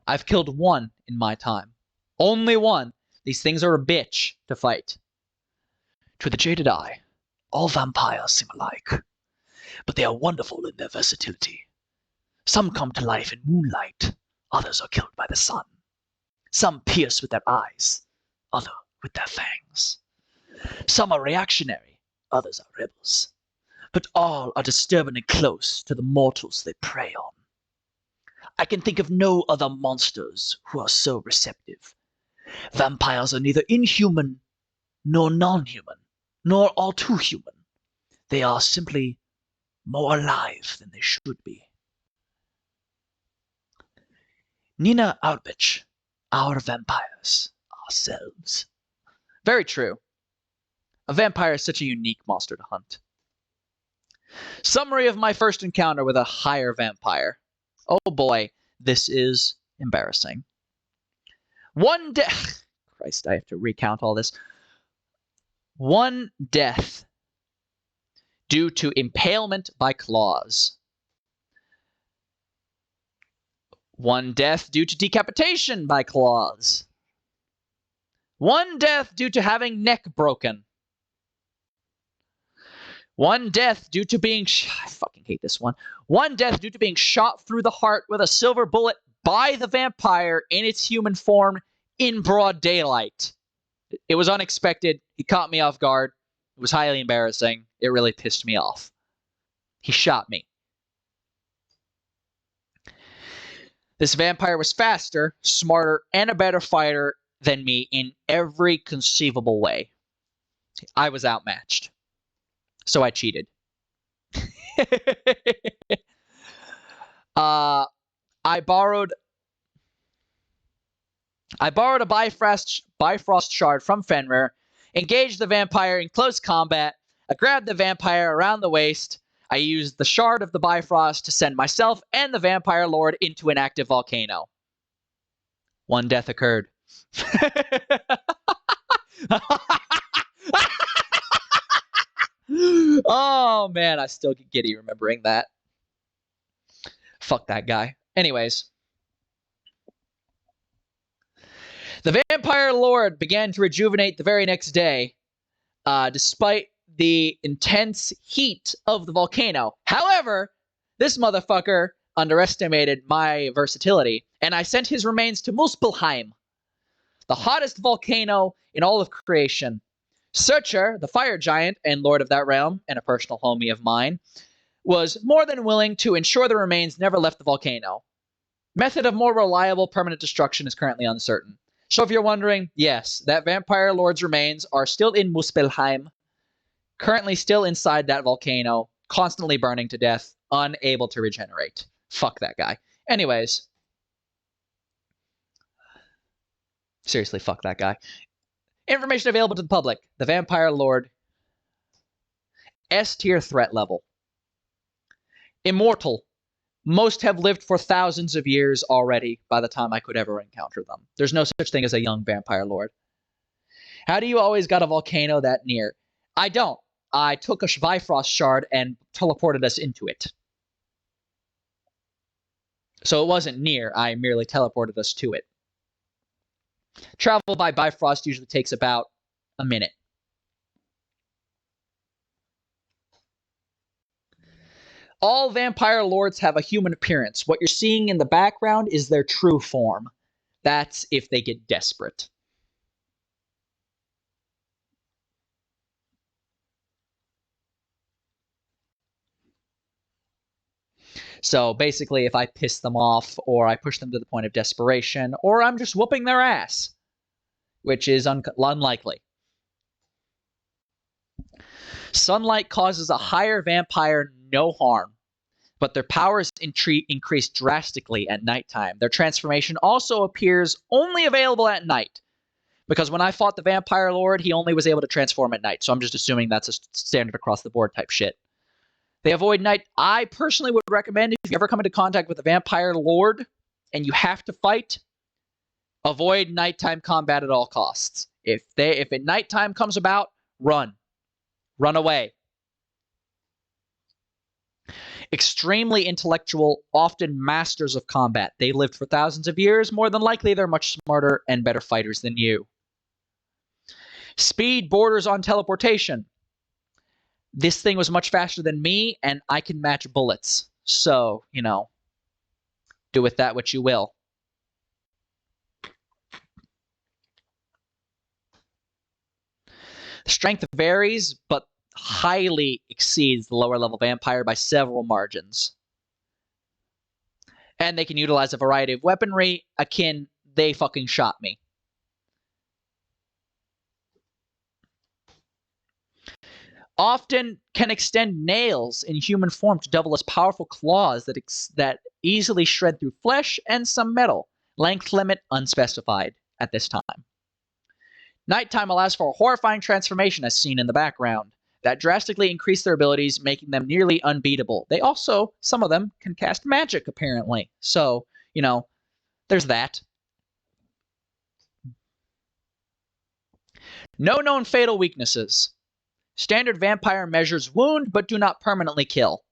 I've killed one in my time. Only one. These things are a bitch to fight. To the jaded eye, all vampires seem alike, but they are wonderful in their versatility. Some come to life in moonlight, others are killed by the sun. Some pierce with their eyes, others with their fangs. Some are reactionary, others are rebels. But all are disturbingly close to the mortals they prey on. I can think of no other monsters who are so receptive. Vampires are neither inhuman nor non-human, nor all too human. They are simply more alive than they should be. Nina Albich, our vampires, ourselves. Very true. A vampire is such a unique monster to hunt. Summary of my first encounter with a higher vampire. Oh boy, this is embarrassing. One death. Christ, I have to recount all this. One death due to impalement by claws. One death due to decapitation by claws. One death due to having neck broken. One death due to being... I fucking hate this one. One death due to being shot through the heart with a silver bullet by the vampire in its human form in broad daylight. It was unexpected. He caught me off guard. It was highly embarrassing. It really pissed me off. He shot me. This vampire was faster, smarter, and a better fighter than me in every conceivable way. I was outmatched. So I cheated. I borrowed a Bifrost shard from Fenrir, engaged the vampire in close combat. I grabbed the vampire around the waist. I used the shard of the Bifrost to send myself and the Vampire Lord into an active volcano. One death occurred. Oh, man, I still get giddy remembering that. Fuck that guy. Anyways. The Vampire Lord began to rejuvenate the very next day, despite the intense heat of the volcano. However, this motherfucker underestimated my versatility, and I sent his remains to Muspelheim, the hottest volcano in all of creation. Searcher, the fire giant and lord of that realm, and a personal homie of mine, was more than willing to ensure the remains never left the volcano. Method of more reliable permanent destruction is currently uncertain. So if you're wondering, yes, that Vampire Lord's remains are still in Muspelheim, currently still inside that volcano, constantly burning to death, unable to regenerate. Fuck that guy. Anyways. Seriously, fuck that guy. Information available to the public. The Vampire Lord. S-tier threat level. Immortal. Most have lived for thousands of years already by the time I could ever encounter them. There's no such thing as a young Vampire Lord. How do you always got a volcano that near? I don't. I took a Bifrost shard and teleported us into it. So it wasn't near. I merely teleported us to it. Travel by Bifrost usually takes about a minute. All vampire lords have a human appearance. What you're seeing in the background is their true form. That's if they get desperate. So basically, if I piss them off, or I push them to the point of desperation, or I'm just whooping their ass, which is unlikely. Sunlight causes a higher vampire no harm, but their powers increase drastically at nighttime. Their transformation also appears only available at night, because when I fought the Vampire Lord, he only was able to transform at night, so I'm just assuming that's a standard across the board type shit. They avoid night. I personally would recommend, if you ever come into contact with a Vampire Lord and you have to fight, avoid nighttime combat at all costs. If at nighttime comes about, run. Run away. Extremely intellectual, often masters of combat. They lived for thousands of years. More than likely, they're much smarter and better fighters than you. Speed borders on teleportation. This thing was much faster than me, and I can match bullets. So, do with that what you will. Strength varies, but highly exceeds the lower level vampire by several margins. And they can utilize a variety of weaponry akin, they fucking shot me. Often can extend nails in human form to double as powerful claws that easily shred through flesh and some metal. Length limit unspecified at this time. Nighttime allows for a horrifying transformation as seen in the background that drastically increase their abilities, making them nearly unbeatable. They also, some of them, can cast magic apparently. So, there's that. No known fatal weaknesses. Standard vampire measures wound, but do not permanently kill.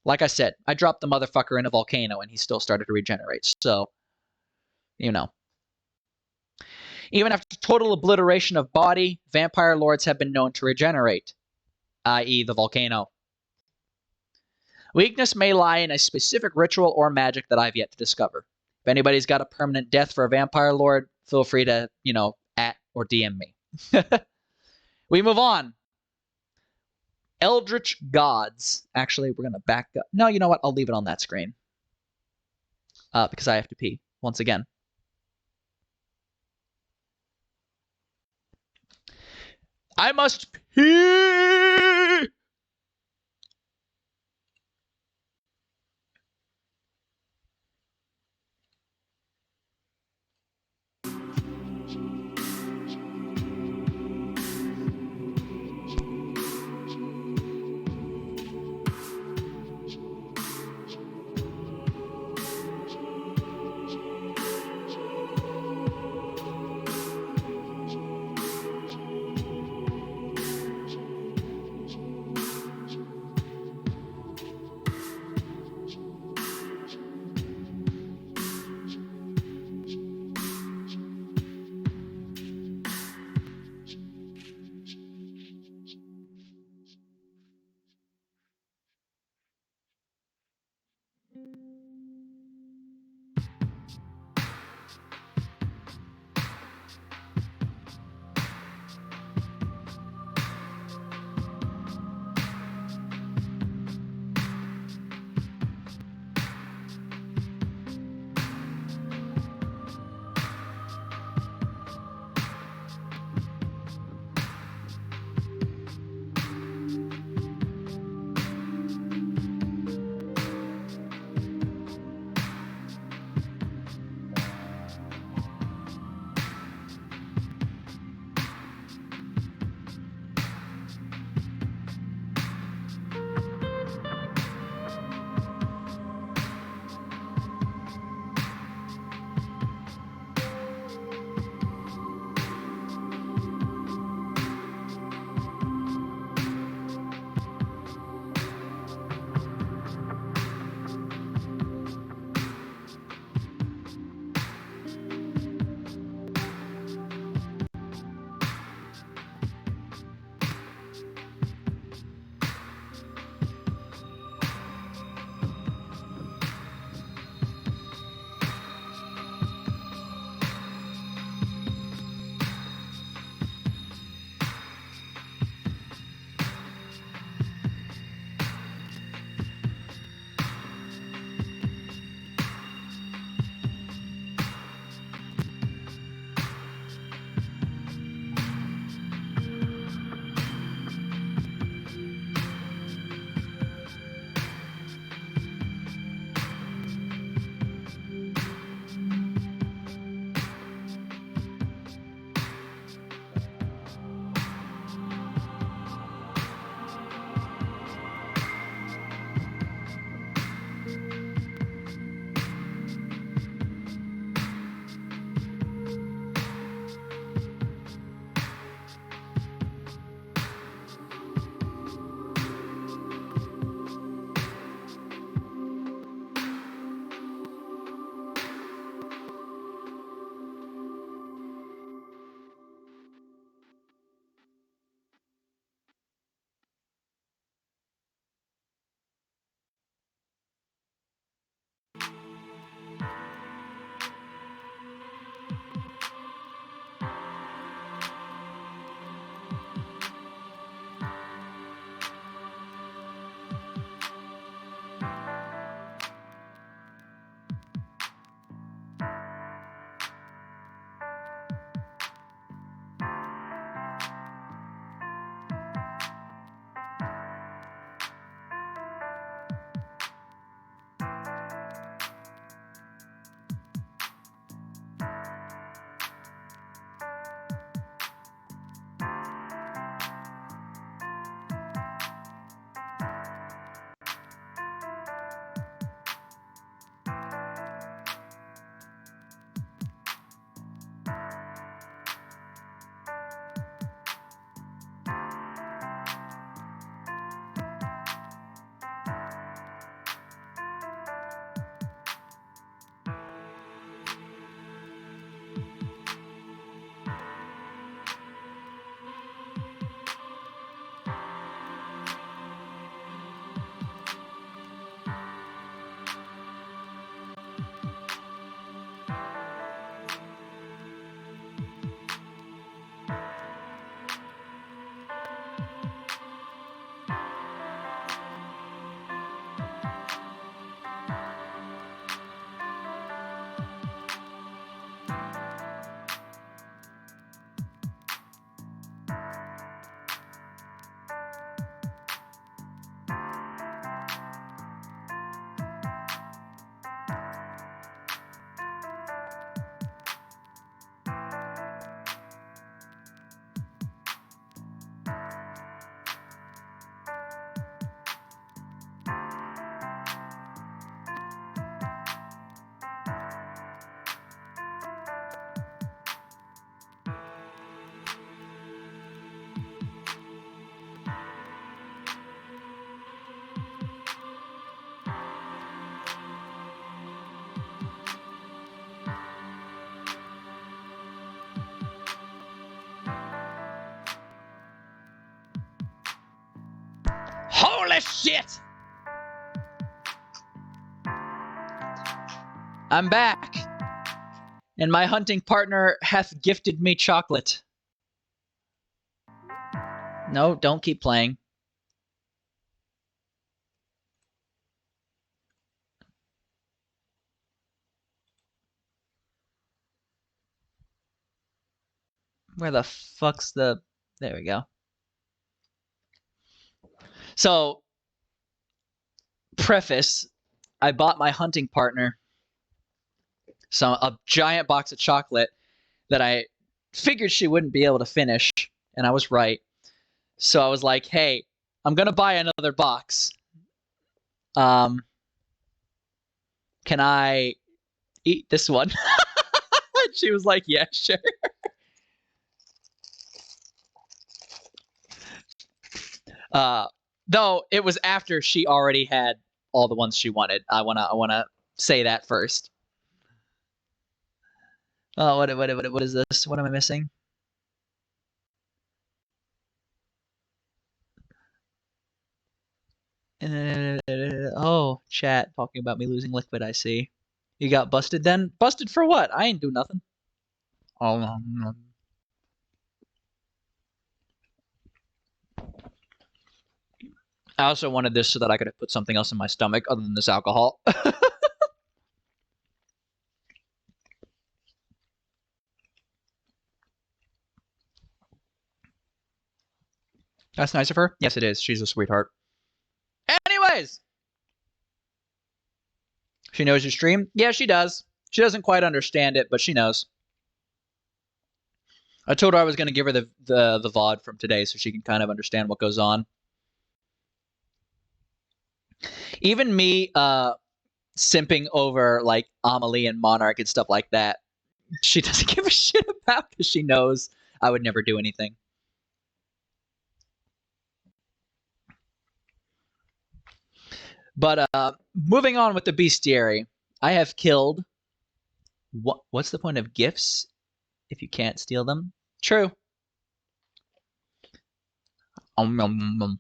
Like I said, I dropped the motherfucker in a volcano and he still started to regenerate. So, Even after total obliteration of body, vampire lords have been known to regenerate, i.e. the volcano. Weakness may lie in a specific ritual or magic that I've yet to discover. If anybody's got a permanent death for a vampire lord, feel free to, at or DM me. We move on. Eldritch gods. Actually, we're going to back up. No, you know what? I'll leave it on that screen. Because I have to pee once again. I must pee! Shit! I'm back, and my hunting partner hath gifted me chocolate. No, don't keep playing. Where the fuck's the... There we go. So, preface, I bought my hunting partner a giant box of chocolate that I figured she wouldn't be able to finish, and I was right. So I was like, hey, I'm going to buy another box. Can I eat this one? She was like, yeah, sure. Though it was after she already had all the ones she wanted. I wanna say that first. Oh, what is this? What am I missing? Oh, chat talking about me losing liquid. I see. You got busted then? Busted for what? I ain't do nothing. Oh. I also wanted this so that I could have put something else in my stomach other than this alcohol. That's nice of her. Yes, it is. She's a sweetheart. Anyways, she knows you stream? Yeah, she does. She doesn't quite understand it, but she knows. I told her I was going to give her the VOD from today so she can kind of understand what goes on. Even me simping over like Amelie and Monarch and stuff like that, she doesn't give a shit about because she knows I would never do anything. But moving on with the bestiary, I have killed... What's the point of gifts if you can't steal them? True. I'm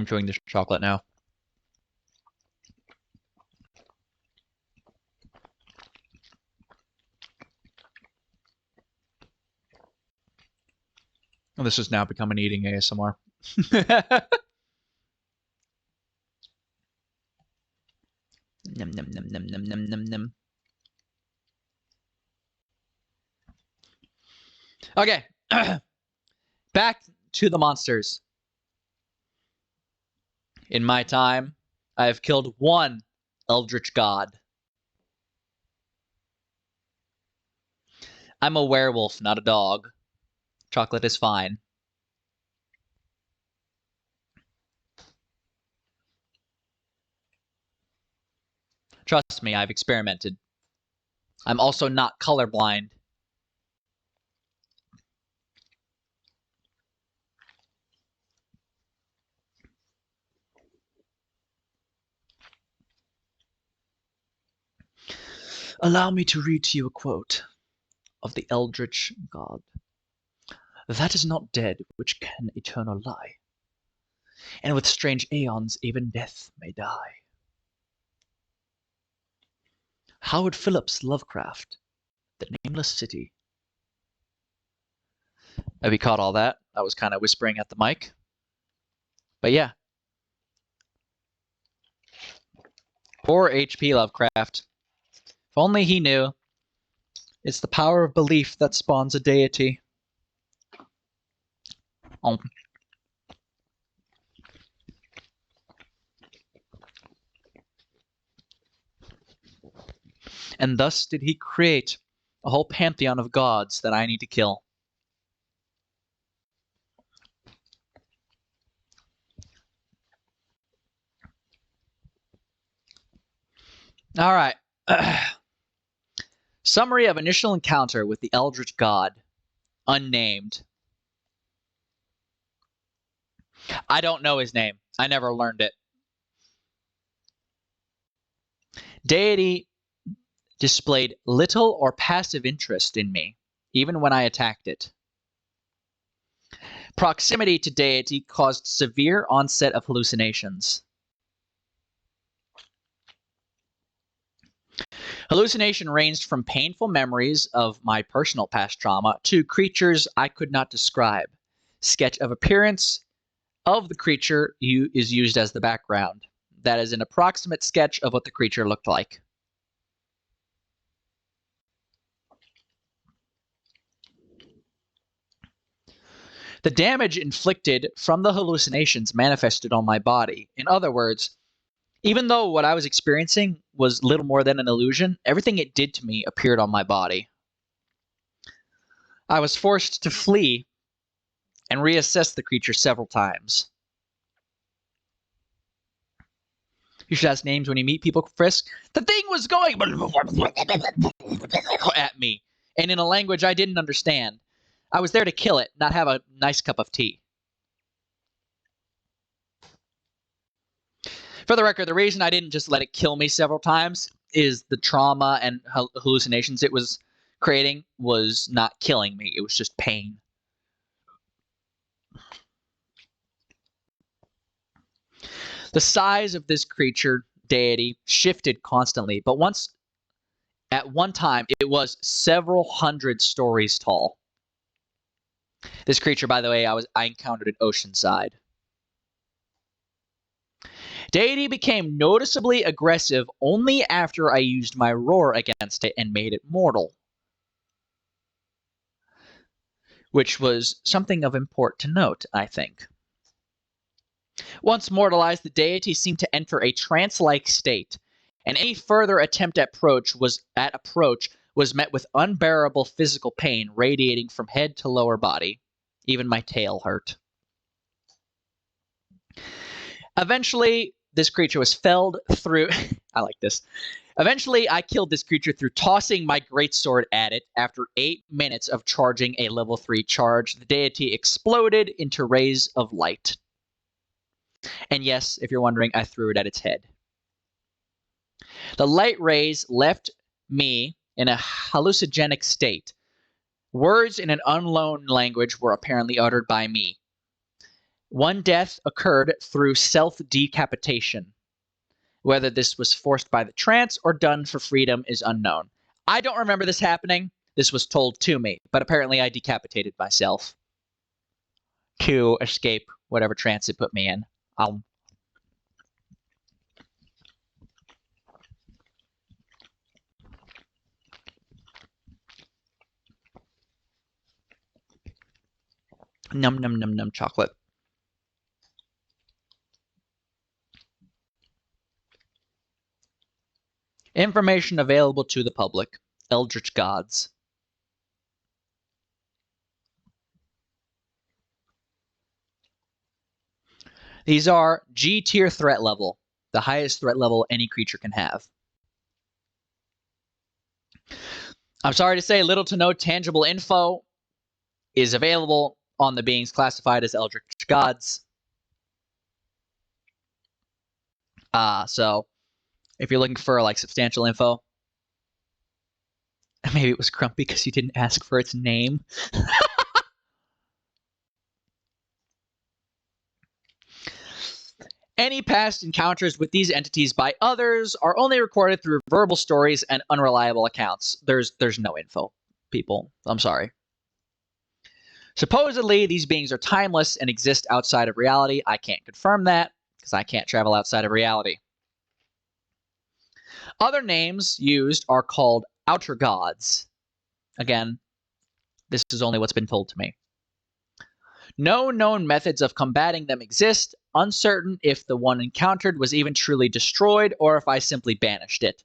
chewing this chocolate now. This has now become an eating ASMR. Num num num num num num num num. Okay. Back to the monsters. In my time, I have killed one eldritch god. I'm a werewolf, not a dog. Chocolate is fine. Trust me, I've experimented. I'm also not colorblind. Allow me to read to you a quote of the eldritch god. That is not dead which can eternal lie, and with strange aeons even death may die. Howard Phillips Lovecraft, The Nameless City. Have you caught all that? I was kind of whispering at the mic. But yeah. Poor H.P. Lovecraft. If only he knew. It's the power of belief that spawns a deity. Oh. And thus did he create a whole pantheon of gods that I need to kill. All right. Summary of initial encounter with the Eldritch God. Unnamed. I don't know his name. I never learned it. Deity displayed little or passive interest in me, even when I attacked it. Proximity to deity caused severe onset of hallucinations. Hallucination ranged from painful memories of my personal past trauma to creatures I could not describe. Sketch of appearance of the creature is used as the background. That is an approximate sketch of what the creature looked like. The damage inflicted from the hallucinations manifested on my body. In other words, even though what I was experiencing was little more than an illusion, everything it did to me appeared on my body. I was forced to flee and reassess the creature several times. You should ask names when you meet people, Frisk. The thing was going at me, and in a language I didn't understand. I was there to kill it, not have a nice cup of tea. For the record, the reason I didn't just let it kill me several times is the trauma and hallucinations it was creating was not killing me. It was just pain. The size of this creature, deity, shifted constantly, but at one time, it was several hundred stories tall. This creature, by the way, I encountered at Oceanside. Deity became noticeably aggressive only after I used my roar against it and made it mortal, which was something of import to note, I think. Once mortalized, the deity seemed to enter a trance-like state, and any further attempt at approach was met with unbearable physical pain radiating from head to lower body. Even my tail hurt. Eventually, this creature was felled through... I like this. Eventually, I killed this creature through tossing my Greatsword at it. After 8 minutes of charging a level 3 charge, the deity exploded into rays of light. And yes, if you're wondering, I threw it at its head. The light rays left me in a hallucinogenic state. Words in an unknown language were apparently uttered by me. One death occurred through self-decapitation. Whether this was forced by the trance or done for freedom is unknown. I don't remember this happening. This was told to me, but apparently I decapitated myself to escape whatever trance it put me in. Num num num num chocolate. Information available to the public. Eldritch Gods. These are G tier threat level, the highest threat level any creature can have. I'm sorry to say, little to no tangible info is available on the beings classified as Eldritch Gods. So if you're looking for like substantial info, maybe it was grumpy because you didn't ask for its name. Any past encounters with these entities by others are only recorded through verbal stories and unreliable accounts. There's no info, people. I'm sorry. Supposedly, these beings are timeless and exist outside of reality. I can't confirm that because I can't travel outside of reality. Other names used are called outer gods. Again, this is only what's been told to me. No known methods of combating them exist. Uncertain if the one encountered was even truly destroyed or if I simply banished it.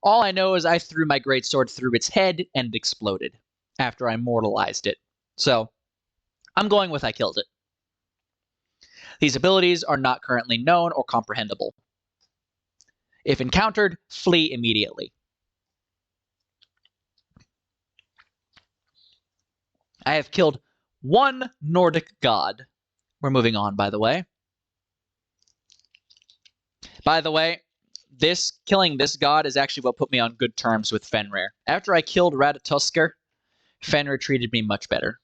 All I know is I threw my greatsword through its head and it exploded after I mortalized it. So, I'm going with I killed it. These abilities are not currently known or comprehensible. If encountered, flee immediately. I have killed one Nordic god. We're moving on, by the way. By the way, killing this god is actually what put me on good terms with Fenrir. After I killed Ratatoskr, Fenrir treated me much better.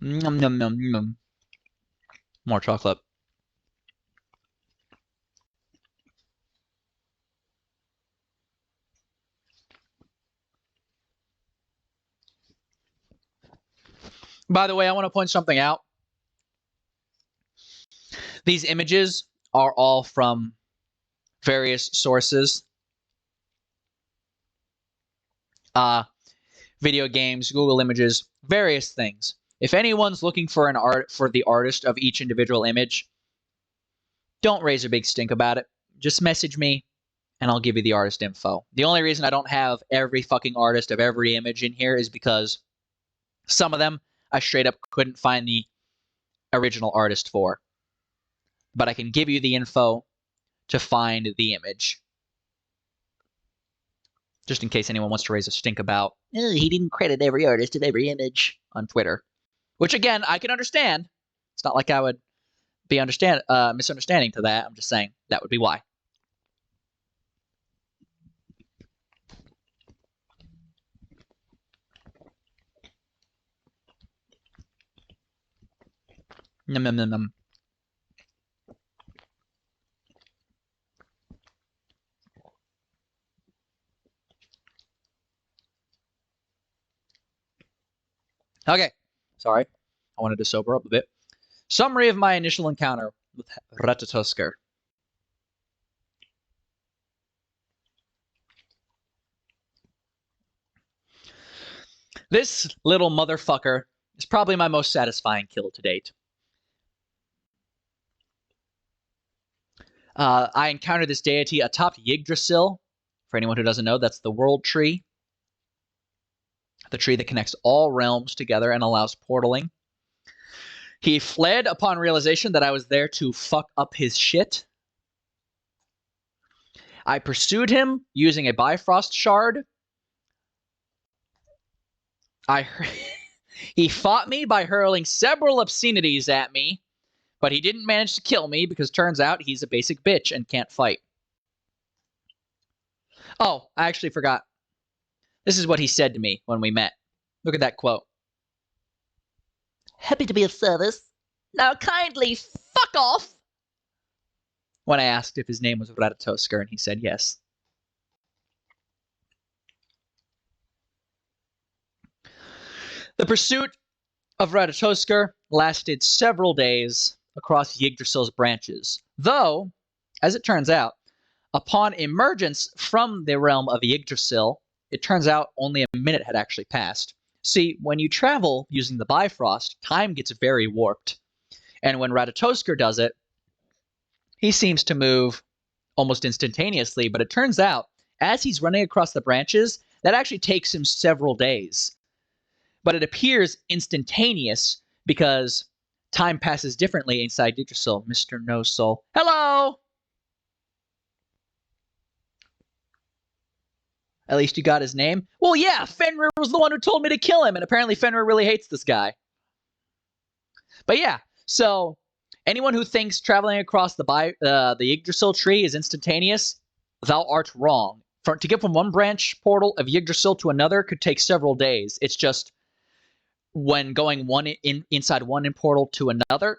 Nom, nom, nom, nom. More chocolate. By the way, I want to point something out. These images are all from various sources. Video games, Google Images, various things. If anyone's looking for the artist of each individual image, don't raise a big stink about it. Just message me and I'll give you the artist info. The only reason I don't have every fucking artist of every image in here is because some of them I straight up couldn't find the original artist for. But I can give you the info to find the image. Just in case anyone wants to raise a stink about, he didn't credit every artist of every image on Twitter. Which, again, I can understand. It's not like I would be misunderstanding to that. I'm just saying that would be why. Num, num, num, num. Okay. Sorry. I wanted to sober up a bit. Summary of my initial encounter with Ratatoskr. This little motherfucker is probably my most satisfying kill to date. I encountered this deity atop Yggdrasil. For anyone who doesn't know, that's the world tree. The tree that connects all realms together and allows portaling. He fled upon realization that I was there to fuck up his shit. I pursued him using a Bifrost shard. He fought me by hurling several obscenities at me, but he didn't manage to kill me because turns out he's a basic bitch and can't fight. Oh, I actually forgot. This is what he said to me when we met. Look at that quote. Happy to be of service. Now kindly fuck off. When I asked if his name was Ratatoskr, and he said yes. The pursuit of Ratatoskr lasted several days across Yggdrasil's branches, though, as it turns out, upon emergence from the realm of Yggdrasil, it turns out only a minute had actually passed. See, when you travel using the Bifrost, time gets very warped. And when Ratatoskr does it, he seems to move almost instantaneously, but it turns out, as he's running across the branches, that actually takes him several days. But it appears instantaneous because time passes differently inside Yggdrasil. Mr. No Soul. Hello! At least you got his name. Well, yeah, Fenrir was the one who told me to kill him, and apparently Fenrir really hates this guy. But yeah, so anyone who thinks traveling across the Yggdrasil tree is instantaneous, thou art wrong. To get from one branch portal of Yggdrasil to another could take several days. It's just when going inside one portal to another,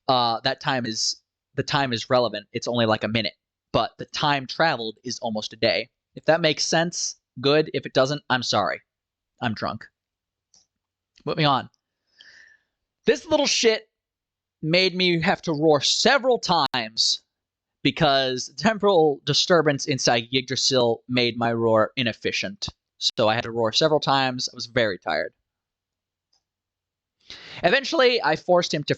the time is relevant. It's only like a minute, but the time traveled is almost a day. If that makes sense, good. If it doesn't, I'm sorry. I'm drunk. Moving on. This little shit made me have to roar several times because temporal disturbance inside Yggdrasil made my roar inefficient. So I had to roar several times. I was very tired. Eventually, I forced him to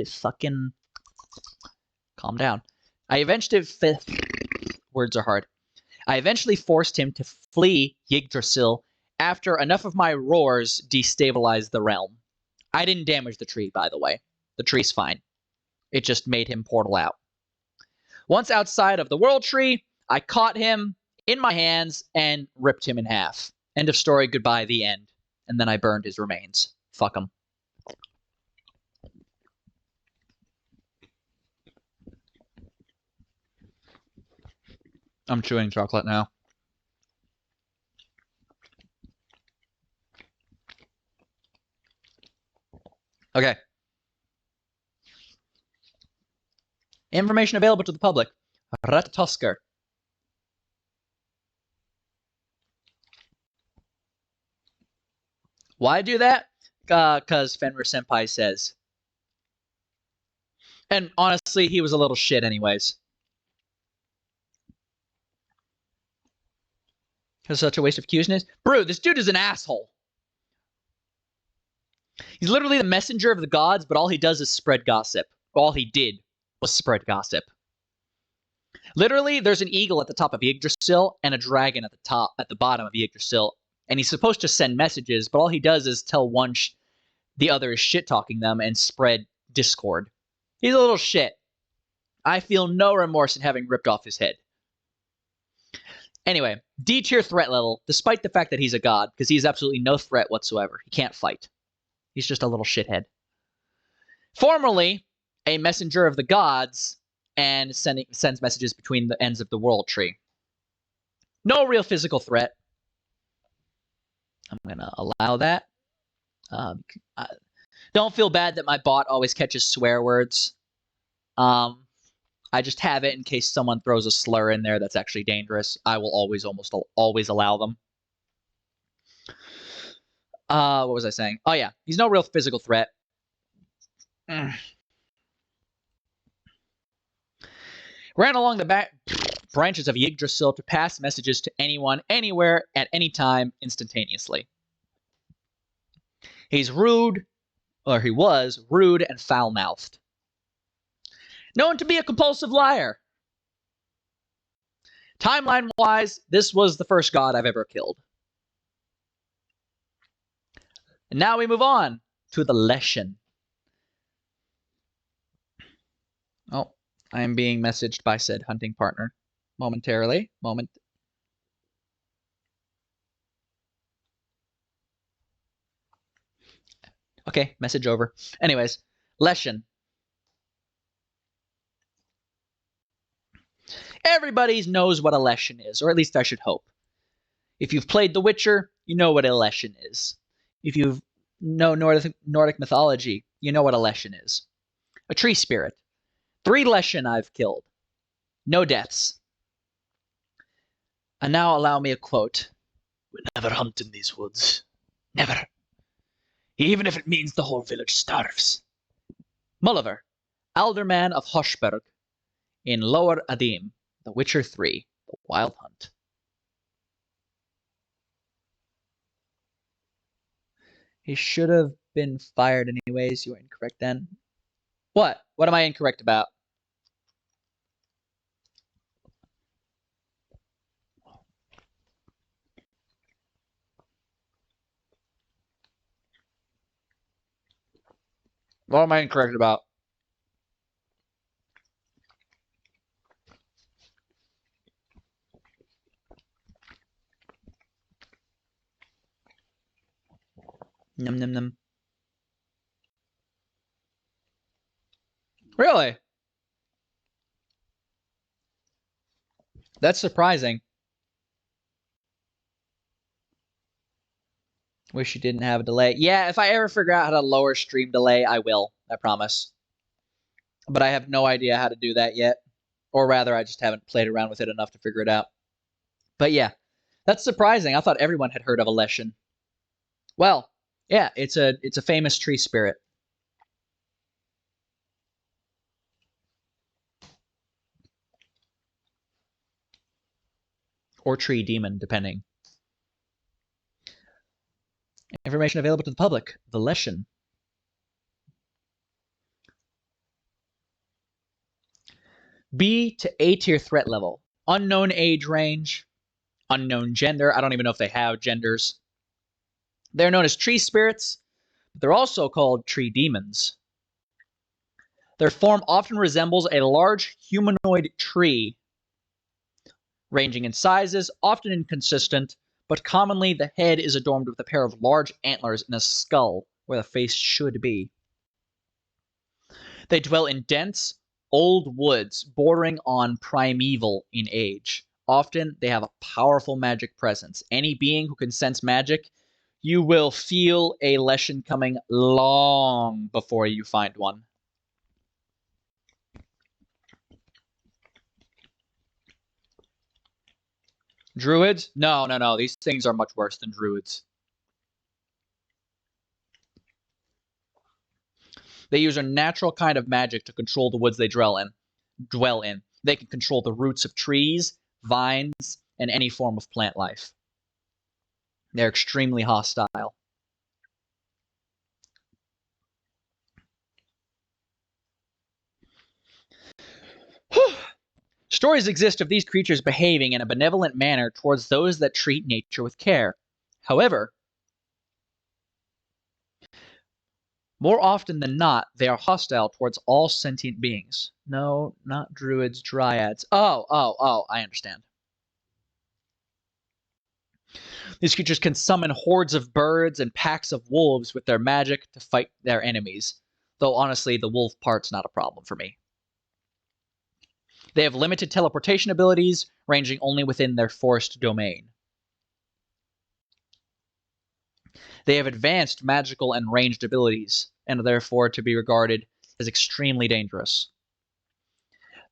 fucking calm down. Words are hard. I eventually forced him to flee Yggdrasil after enough of my roars destabilized the realm. I didn't damage the tree, by the way. The tree's fine. It just made him portal out. Once outside of the world tree, I caught him in my hands and ripped him in half. End of story, goodbye, the end. And then I burned his remains. Fuck him. I'm chewing chocolate now. Okay. Information available to the public. Ratatosker. Why do that? Because Fenrir Senpai says. And honestly, he was a little shit anyways. It's such a waste of cuteness. Bro, this dude is an asshole. He's literally the messenger of the gods, but all he does is spread gossip. All he did was spread gossip. Literally, there's an eagle at the top of Yggdrasil and a dragon at the bottom of Yggdrasil, and he's supposed to send messages, but all he does is tell one the other is shit-talking them and spread discord. He's a little shit. I feel no remorse in having ripped off his head. Anyway, D tier threat level, despite the fact that he's a god, because he has absolutely no threat whatsoever. He can't fight. He's just a little shithead. Formerly a messenger of the gods and sends messages between the ends of the world tree. No real physical threat. I'm going to allow that. Don't feel bad that my bot always catches swear words. I just have it in case someone throws a slur in there that's actually dangerous. I will almost always allow them. What was I saying? Oh yeah, he's no real physical threat. Ran along the back branches of Yggdrasil to pass messages to anyone, anywhere, at any time, instantaneously. He's rude, or he was rude and foul-mouthed. Known to be a compulsive liar. Timeline-wise, this was the first god I've ever killed. And now we move on to the Leshen. Oh, I am being messaged by said hunting partner momentarily. Okay, message over. Anyways, Leshen. Everybody knows what a Leshen is, or at least I should hope. If you've played The Witcher, you know what a Leshen is. If you know Nordic mythology, you know what a Leshen is. A tree spirit. 3 Leshen I've killed. No deaths. And now allow me a quote. "We never hunt in these woods. Never. Even if it means the whole village starves." Mulliver, Alderman of Hoshberg, in Lower Adim, The Witcher 3, The Wild Hunt. He should have been fired anyways. You were incorrect then. What? What am I incorrect about? What am I incorrect about? Num num num. Really? That's surprising. Wish you didn't have a delay. Yeah, if I ever figure out how to lower stream delay, I will. I promise. But I have no idea how to do that yet. Or rather, I just haven't played around with it enough to figure it out. But yeah, that's surprising. I thought everyone had heard of a Leshen. Well, yeah, it's a famous tree spirit. Or tree demon, depending. Information available to the public. The Leshen. B to A tier threat level. Unknown age range. Unknown gender. I don't even know if they have genders. They're known as tree spirits, but they're also called tree demons. Their form often resembles a large humanoid tree, ranging in sizes, often inconsistent, but commonly the head is adorned with a pair of large antlers and a skull where the face should be. They dwell in dense, old woods bordering on primeval in age. Often, they have a powerful magic presence. Any being who can sense magic You will feel a lesson coming long before you find one. Druids? No, no, no. These things are much worse than druids. They use a natural kind of magic to control the woods they dwell in. They can control the roots of trees, vines, and any form of plant life. They're extremely hostile. Stories exist of these creatures behaving in a benevolent manner towards those that treat nature with care. However, more often than not, they are hostile towards all sentient beings. No, not druids, dryads. Oh, I understand. These creatures can summon hordes of birds and packs of wolves with their magic to fight their enemies. Though honestly, the wolf part's not a problem for me. They have limited teleportation abilities, ranging only within their forest domain. They have advanced magical and ranged abilities, and are therefore to be regarded as extremely dangerous.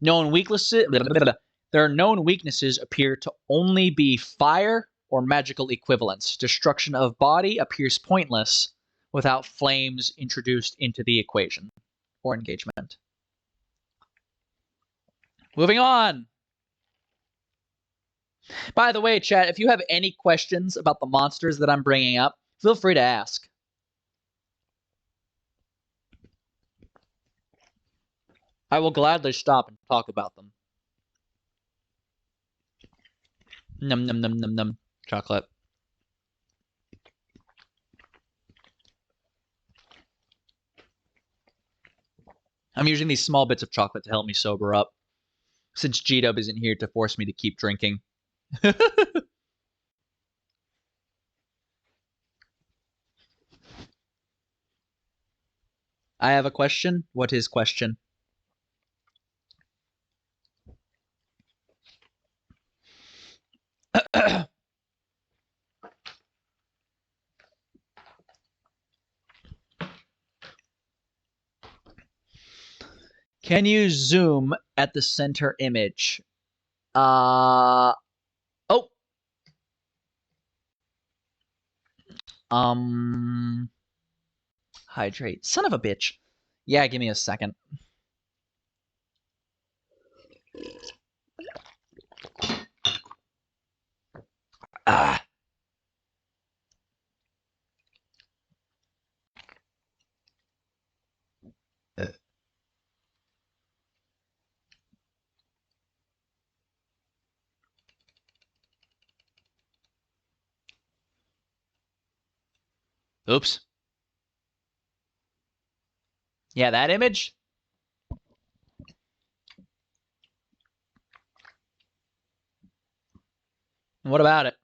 Their known weaknesses appear to only be fire or magical equivalents. Destruction of body appears pointless without flames introduced into the equation or engagement. Moving on. By the way, chat, if you have any questions about the monsters that I'm bringing up, feel free to ask. I will gladly stop and talk about them. Num num num num num. Chocolate. I'm using these small bits of chocolate to help me sober up, since G-Dub isn't here to force me to keep drinking. I have a question. What is question? Can you zoom at the center image? Oh. Hydrate. Son of a bitch. Yeah, give me a second. Ah. Oops. Yeah, that image? What about it?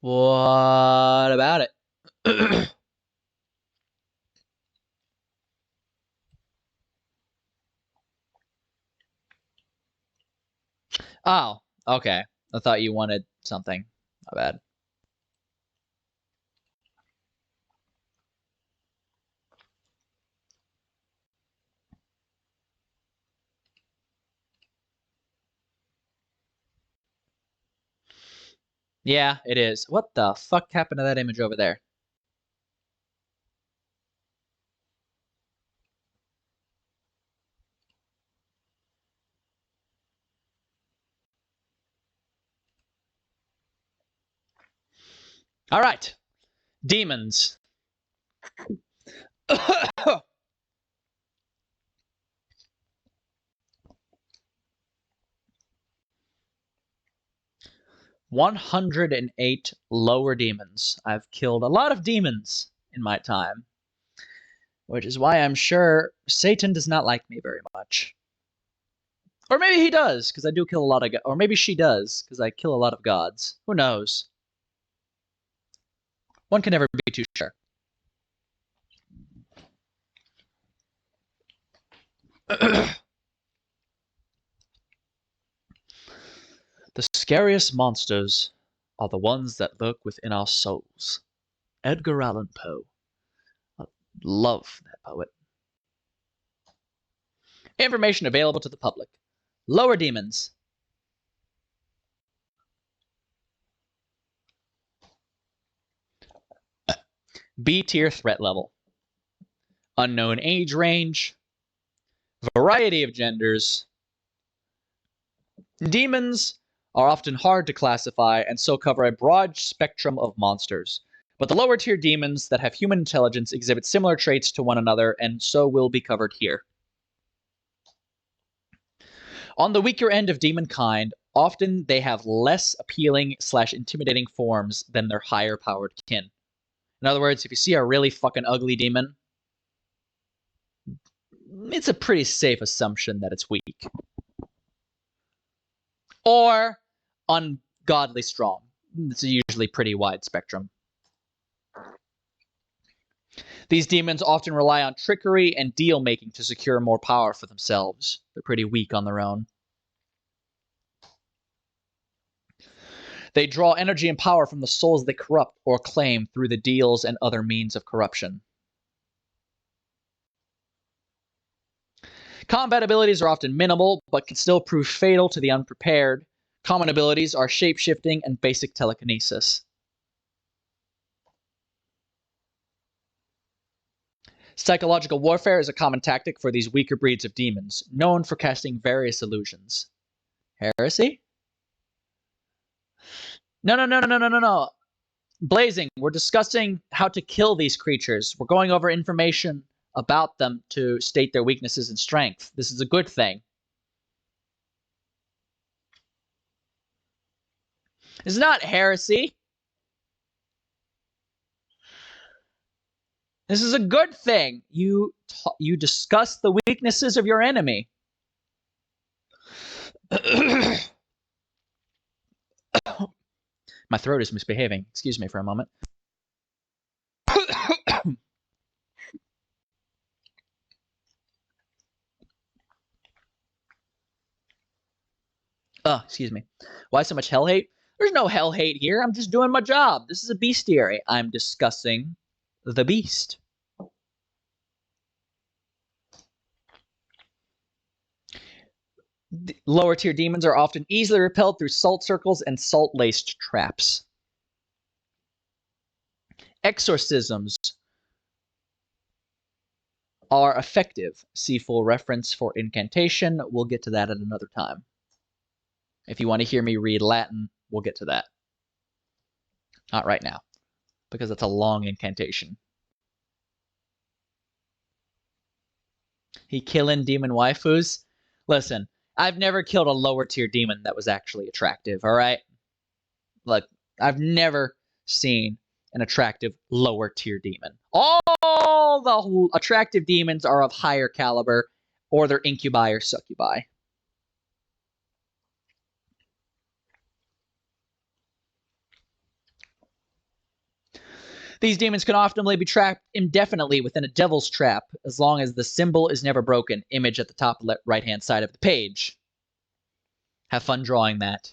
What about it? Oh, okay. I thought you wanted something. My bad. Yeah, it is. What the fuck happened to that image over there? All right. Demons. 108 lower demons. I've killed a lot of demons in my time, which is why I'm sure Satan does not like me very much. Or maybe he does, because I do kill a lot of... Or maybe she does, because I kill a lot of gods. Who knows? One can never be too sure. The scariest monsters are the ones that lurk within our souls. Edgar Allan Poe. I love that poet. Information available to the public. Lower demons. B tier threat level. Unknown age range. Variety of genders. Demons are often hard to classify and so cover a broad spectrum of monsters. But the lower tier demons that have human intelligence exhibit similar traits to one another and so will be covered here. On the weaker end of demon kind, often they have less appealing / intimidating forms than their higher powered kin. In other words, if you see a really fucking ugly demon, it's a pretty safe assumption that it's weak. Or ungodly strong. It's usually pretty wide spectrum. These demons often rely on trickery and deal making to secure more power for themselves. They're pretty weak on their own. They draw energy and power from the souls they corrupt or claim through the deals and other means of corruption. Combat abilities are often minimal, but can still prove fatal to the unprepared. Common abilities are shape-shifting and basic telekinesis. Psychological warfare is a common tactic for these weaker breeds of demons, known for casting various illusions. Heresy? No. Blazing, we're discussing how to kill these creatures. We're going over information about them to state their weaknesses and strength. This is a good thing. It's not heresy. This is a good thing. You discuss the weaknesses of your enemy. My throat is misbehaving. Excuse me for a moment. Oh, excuse me. Why so much hell hate? There's no hell hate here. I'm just doing my job. This is a bestiary. I'm discussing the beast. The lower tier demons are often easily repelled through salt circles and salt-laced traps. Exorcisms are effective. See full reference for incantation. We'll get to that at another time. If you want to hear me read Latin, we'll get to that. Not right now, because it's a long incantation. He killing demon waifus? Listen, I've never killed a lower tier demon that was actually attractive, alright? Look, I've never seen an attractive lower tier demon. All the attractive demons are of higher caliber, or they're incubi or succubi. These demons can often be trapped indefinitely within a devil's trap, as long as the symbol is never broken. Image at the top right-hand side of the page. Have fun drawing that.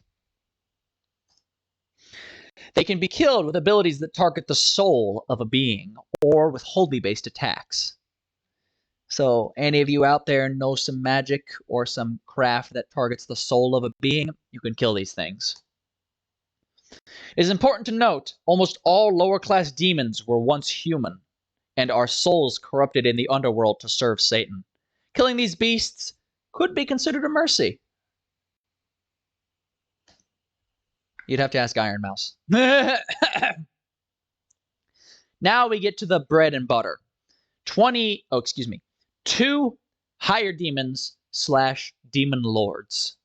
They can be killed with abilities that target the soul of a being, or with holy-based attacks. So, any of you out there know some magic or some craft that targets the soul of a being, you can kill these things. It is important to note, almost all lower-class demons were once human, and are souls corrupted in the underworld to serve Satan. Killing these beasts could be considered a mercy. You'd have to ask Iron Mouse. Now we get to the bread and butter. 2 higher demons / demon lords.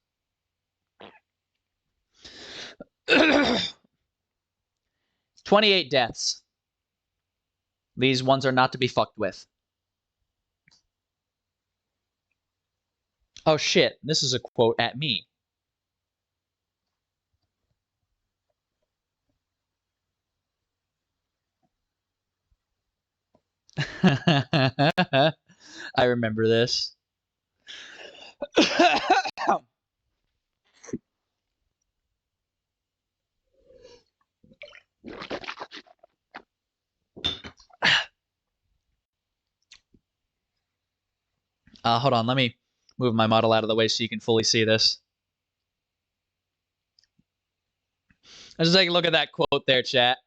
28 deaths. These ones are not to be fucked with. Oh shit, this is a quote at me. I remember this. Hold on, let me move my model out of the way so you can fully see this. Let's just take a look at that quote there, chat.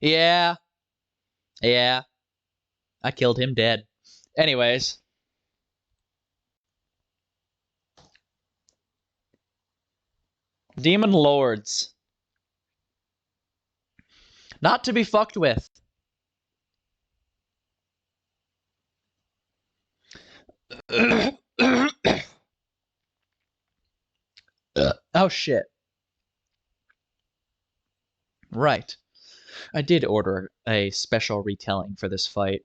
Yeah. Yeah. I killed him dead. Anyways. Demon Lords. Not to be fucked with. Oh shit. Right. I did order a special retelling for this fight.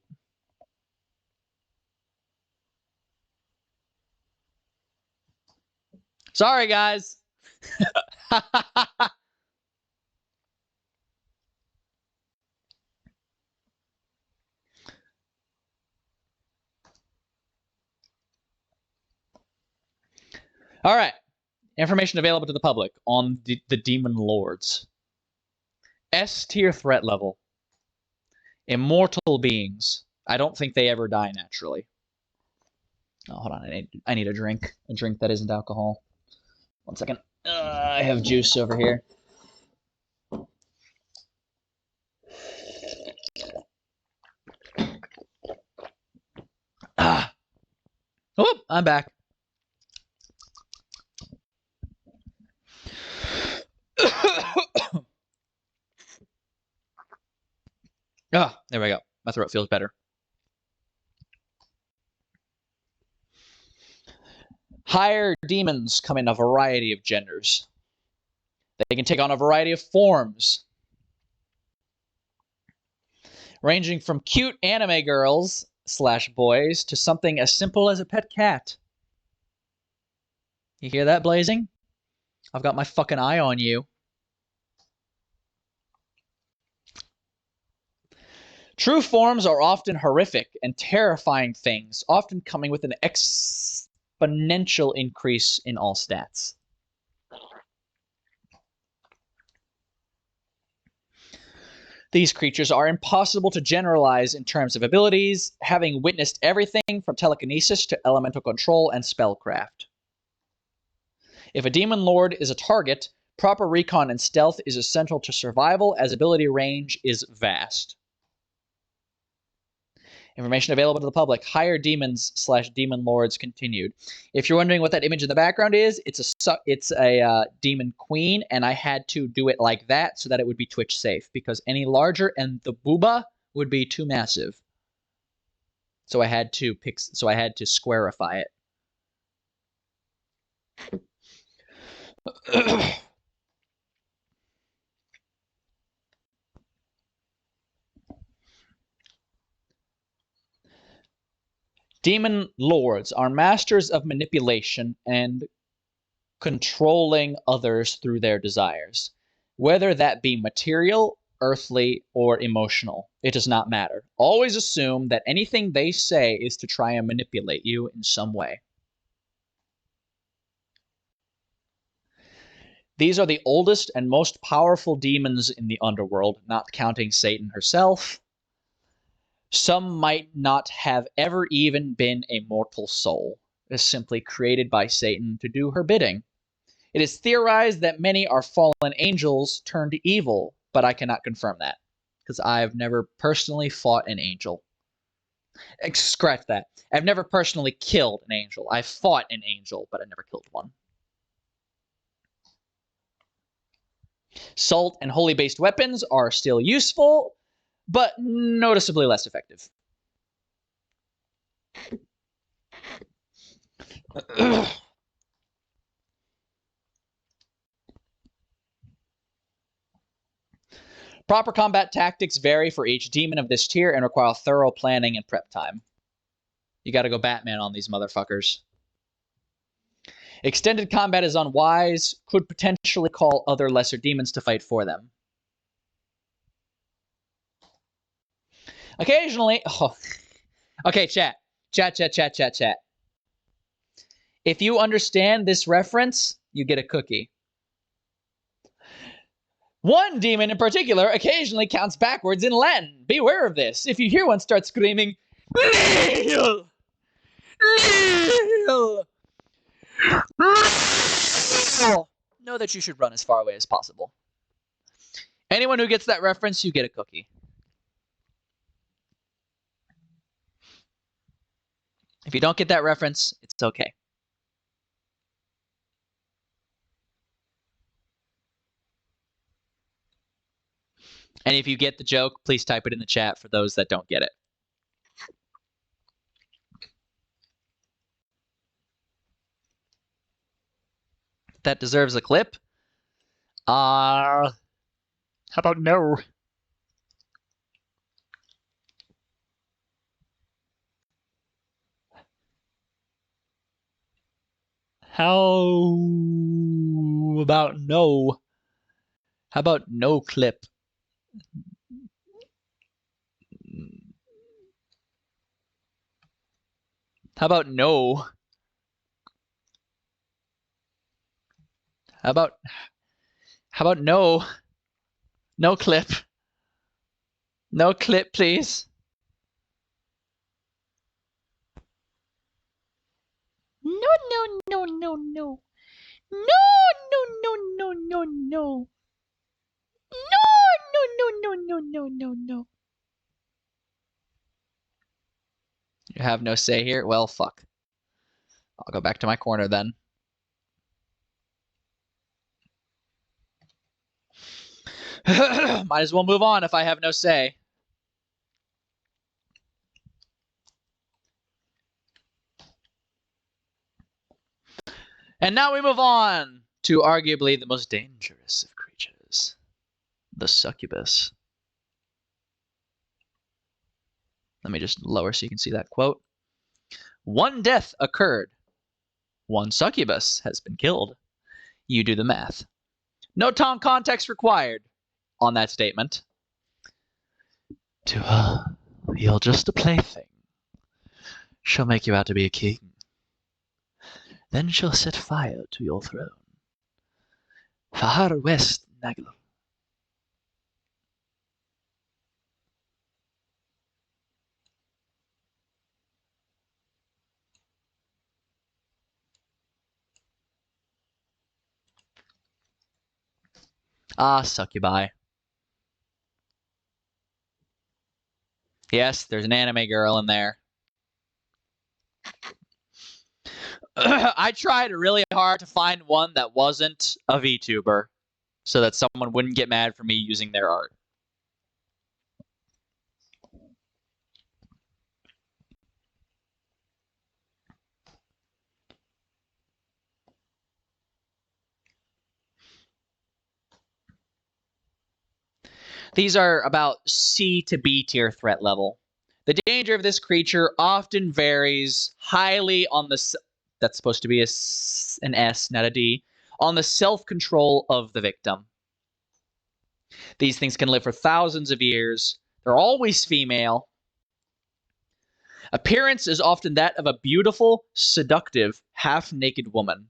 Sorry, guys. All right. Information available to the public on the Demon Lords. S tier threat level. Immortal beings. I don't think they ever die naturally. Oh, hold on. I need a drink. A drink that isn't alcohol. 1 second. I have juice over here. Ah. Oh, I'm back. Ah, there we go. My throat feels better. Higher demons come in a variety of genders. They can take on a variety of forms, ranging from cute anime girls / boys to something as simple as a pet cat. You hear that, Blazing? I've got my fucking eye on you. True forms are often horrific and terrifying things, often coming with an exponential increase in all stats. These creatures are impossible to generalize in terms of abilities, having witnessed everything from telekinesis to elemental control and spellcraft. If a demon lord is a target, proper recon and stealth is essential to survival, as ability range is vast. Information available to the public. Higher demons / demon lords continued. If you're wondering what that image in the background is, it's a demon queen, and I had to do it like that so that it would be Twitch safe, because any larger and the booba would be too massive. So I had to squarify it. Demon lords are masters of manipulation and controlling others through their desires. Whether that be material, earthly, or emotional, it does not matter. Always assume that anything they say is to try and manipulate you in some way. These are the oldest and most powerful demons in the underworld, not counting Satan herself. Some might not have ever even been a mortal soul, simply created by Satan to do her bidding. It is theorized that many are fallen angels turned evil, but I cannot confirm that, because I've never personally fought an angel. Scratch that. I've never personally killed an angel. I've fought an angel, but I never killed one. Salt and holy-based weapons are still useful, but noticeably less effective. Proper combat tactics vary for each demon of this tier and require thorough planning and prep time. You gotta go Batman on these motherfuckers. Extended combat is unwise, could potentially call other lesser demons to fight for them. Occasionally... Oh. Okay, chat. Chat. If you understand this reference, you get a cookie. One demon in particular occasionally counts backwards in Latin. Beware of this. If you hear one start screaming, Kneel! Kneel! Know that you should run as far away as possible. Anyone who gets that reference, you get a cookie. If you don't get that reference, it's okay. And if you get the joke, please type it in the chat for those that don't get it. That deserves a clip. How about no? How about no? How about no clip? How about no? How about no? No clip. No clip, please. No. No. No. You have no say here? Well, fuck. I'll go back to my corner then. Might as well move on if I have no say. And now we move on to arguably the most dangerous of creatures, the succubus. Let me just lower so you can see that quote. One death occurred. One succubus has been killed. You do the math. No time context required on that statement. To her, you're just a plaything. She'll make you out to be a king. Then she'll set fire to your throne. Far west, Nagel. Ah, succubi. Yes, there's an anime girl in there. I tried really hard to find one that wasn't a VTuber so that someone wouldn't get mad for me using their art. These are about C to B tier threat level. The danger of this creature often varies highly on the... That's supposed to be an S, not a D. On the self-control of the victim. These things can live for thousands of years. They're always female. Appearance is often that of a beautiful, seductive, half-naked woman.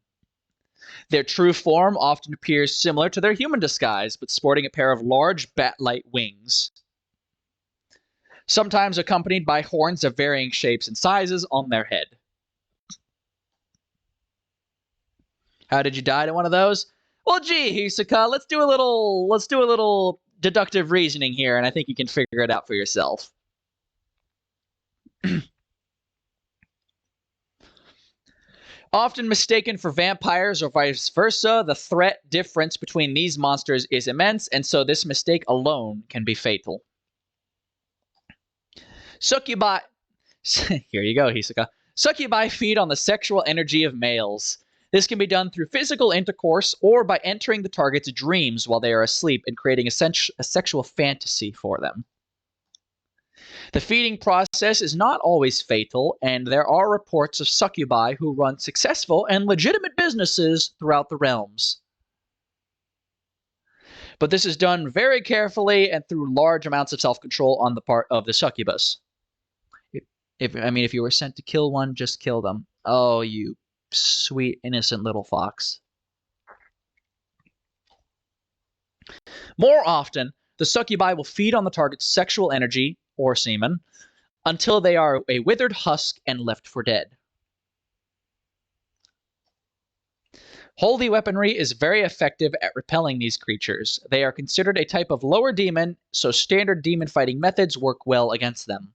Their true form often appears similar to their human disguise, but sporting a pair of large bat-like wings. Sometimes accompanied by horns of varying shapes and sizes on their head. How did you die to one of those? Well, gee, Hisoka, let's do a little deductive reasoning here, and I think you can figure it out for yourself. Often mistaken for vampires or vice versa, the threat difference between these monsters is immense, and so this mistake alone can be fatal. Succubi. Here you go, Hisoka. Succubi feed on the sexual energy of males. This can be done through physical intercourse or by entering the target's dreams while they are asleep and creating a sexual fantasy for them. The feeding process is not always fatal, and there are reports of succubi who run successful and legitimate businesses throughout the realms. But this is done very carefully and through large amounts of self-control on the part of the succubus. If you were sent to kill one, just kill them. Oh, you sweet, innocent little fox. More often, the succubi will feed on the target's sexual energy, or semen, until they are a withered husk and left for dead. Holy weaponry is very effective at repelling these creatures. They are considered a type of lower demon, so standard demon fighting methods work well against them.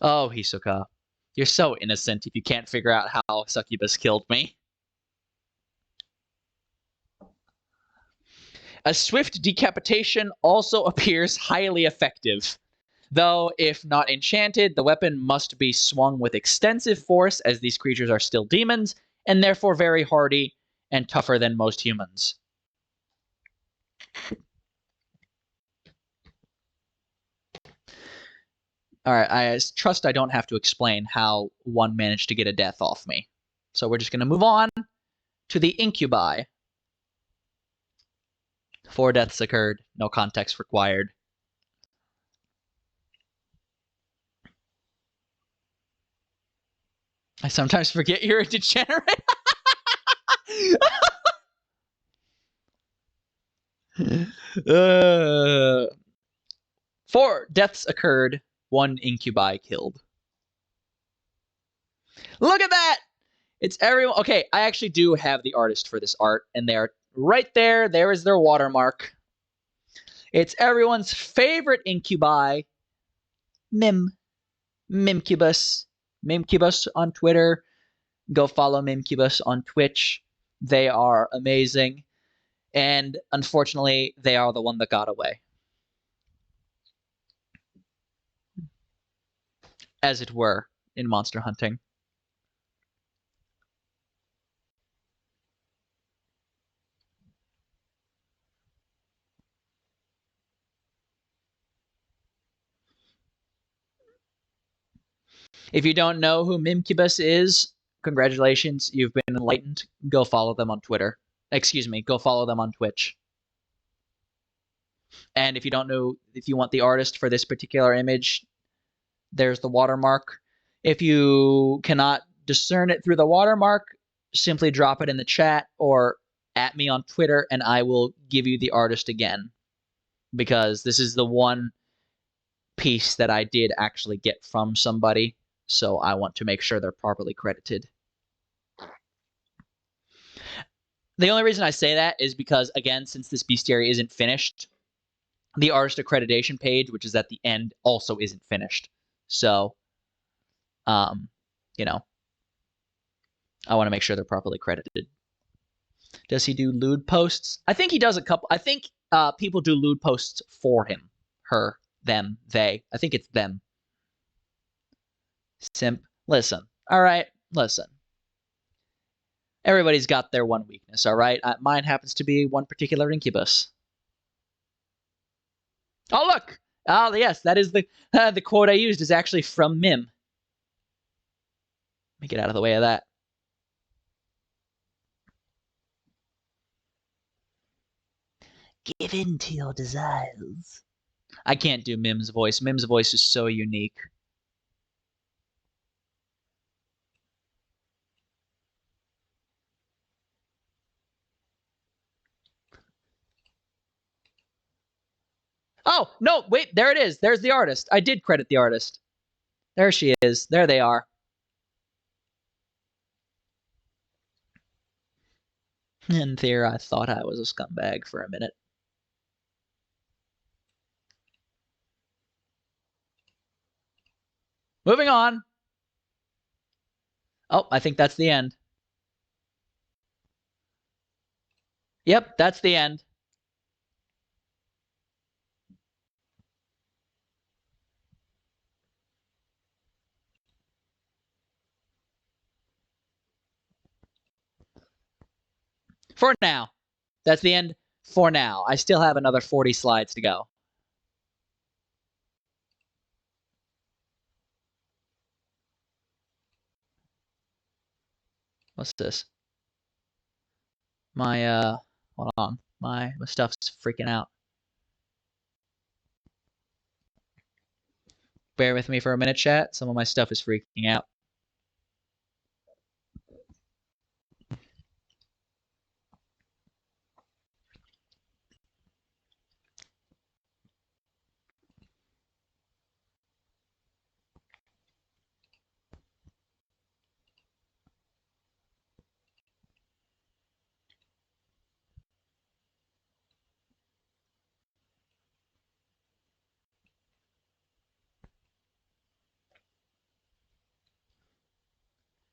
Oh, Hisoka, you're so innocent if you can't figure out how succubus killed me. A swift decapitation also appears highly effective. Though, if not enchanted, the weapon must be swung with extensive force, as these creatures are still demons, and therefore very hardy and tougher than most humans. Alright, I trust I don't have to explain how one managed to get a death off me. So we're just going to move on to the incubi. 4 deaths occurred, no context required. I sometimes forget you're a degenerate. 4 deaths occurred, 1 incubi killed. Look at that! It's everyone. Okay, I actually do have the artist for this art, and they're right there. There is their watermark. It's everyone's favorite incubi, Mimcubus. Mimcubus on Twitter. Go follow Mimcubus on Twitch. They are amazing. And unfortunately, they are the one that got away. As it were, in monster hunting. If you don't know who Mimcubus is, congratulations, you've been enlightened. Go follow them on Twitter. Excuse me, go follow them on Twitch. And if you don't know, if you want the artist for this particular image, there's the watermark. If you cannot discern it through the watermark, simply drop it in the chat or at me on Twitter, and I will give you the artist again. Because this is the one piece that I did actually get from somebody, so I want to make sure they're properly credited. The only reason I say that is because, again, since this bestiary isn't finished, the artist accreditation page, which is at the end, also isn't finished. So, you know, I want to make sure they're properly credited. Does he do lewd posts? I think he does a couple. I think people do lewd posts for him. Her, them, they. I think it's them. Simp. Listen. All right. Listen. Everybody's got their one weakness, all right? Mine happens to be one particular incubus. Oh, look! Oh, yes, that is the quote I used is actually from Mim. Let me get out of the way of that. Give in to your desires. I can't do Mim's voice. Mim's voice is so unique. Oh, no, wait, there it is. There's the artist. I did credit the artist. There she is. There they are. In theory, I thought I was a scumbag for a minute. Moving on. Oh, I think that's the end. Yep, that's the end. For now. That's the end for now. I still have another 40 slides to go. What's this? My, hold on. My stuff's freaking out. Bear with me for a minute, chat. Some of my stuff is freaking out.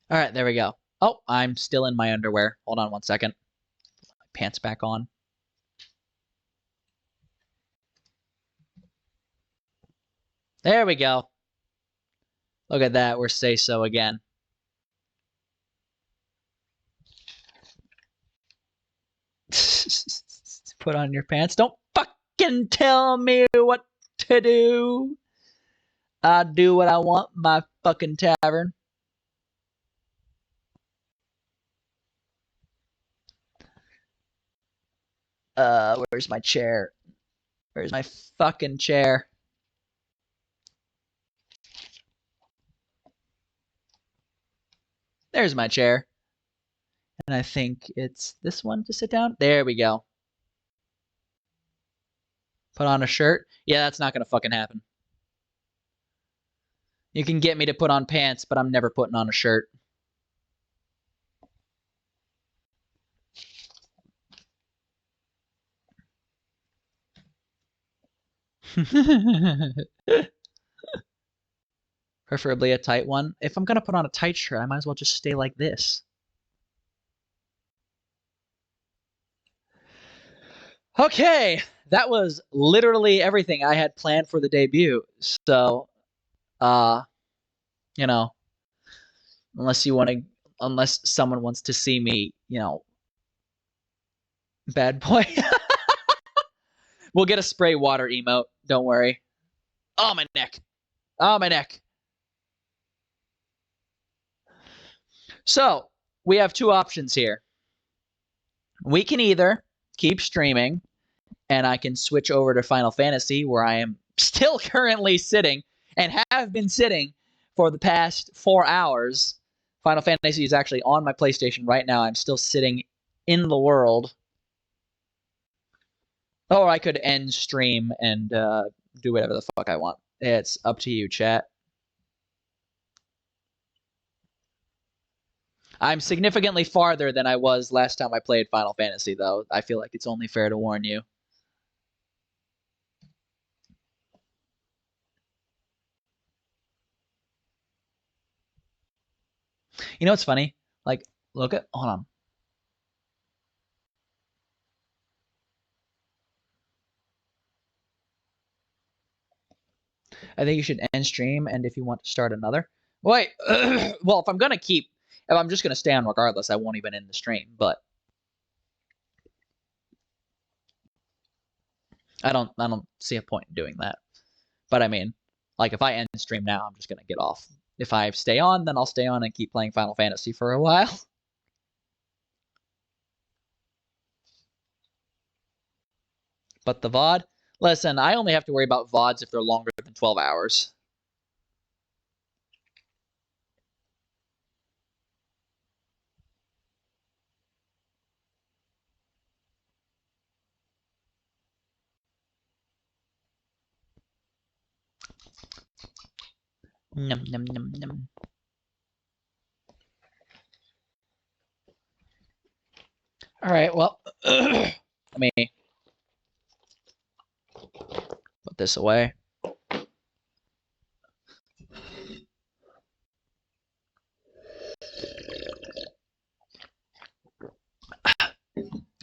All right, there we go. Oh, I'm still in my underwear. Hold on one second. Put my pants back on. There we go. Look at that. We're say so again. Put on your pants. Don't fucking tell me what to do. I do what I want, my fucking tavern. Where's my chair? Where's my fucking chair? There's my chair. And I think it's this one to sit down. There we go. Put on a shirt. Yeah, that's not gonna fucking happen. You can get me to put on pants, but I'm never putting on a shirt. Preferably a tight one. If I'm gonna put on a tight shirt, I might as well just stay like this. Okay, that was literally everything I had planned for the debut. So, you know, unless someone wants to see me, bad boy. We'll get a spray water emote. Don't worry. Oh, my neck. Oh, my neck. So, we have two options here. We can either keep streaming and I can switch over to Final Fantasy, where I am still currently sitting and have been sitting for the past 4 hours. Final Fantasy is actually on my PlayStation right now. I'm still sitting in the world. Or I could end stream and do whatever the fuck I want. It's up to you, chat. I'm significantly farther than I was last time I played Final Fantasy, though. I feel like it's only fair to warn you. You know what's funny? Like, hold on. I think you should end stream, and if you want to start another. Wait, well, if I'm just gonna stay on regardless, I won't even end the stream. But I don't see a point in doing that. But I mean, like if I end stream now, I'm just gonna get off. If I stay on, then I'll stay on and keep playing Final Fantasy for a while. But the VOD, listen, I only have to worry about VODs if they're longer than 12 hours. Num num num num. All right, well, let me put this away.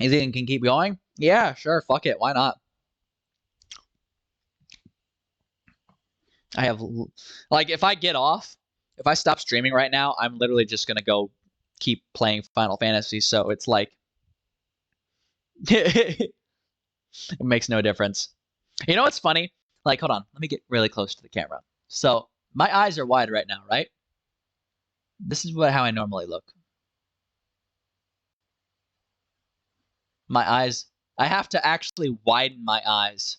You think it can keep going? Yeah, sure. Fuck it. Why not? I have, like, if I get off, if I stop streaming right now, I'm literally just gonna go keep playing Final Fantasy. So it's like, it makes no difference. You know what's funny? Like, hold on. Let me get really close to the camera. So my eyes are wide right now, right? This is how I normally look. My eyes, I have to actually widen my eyes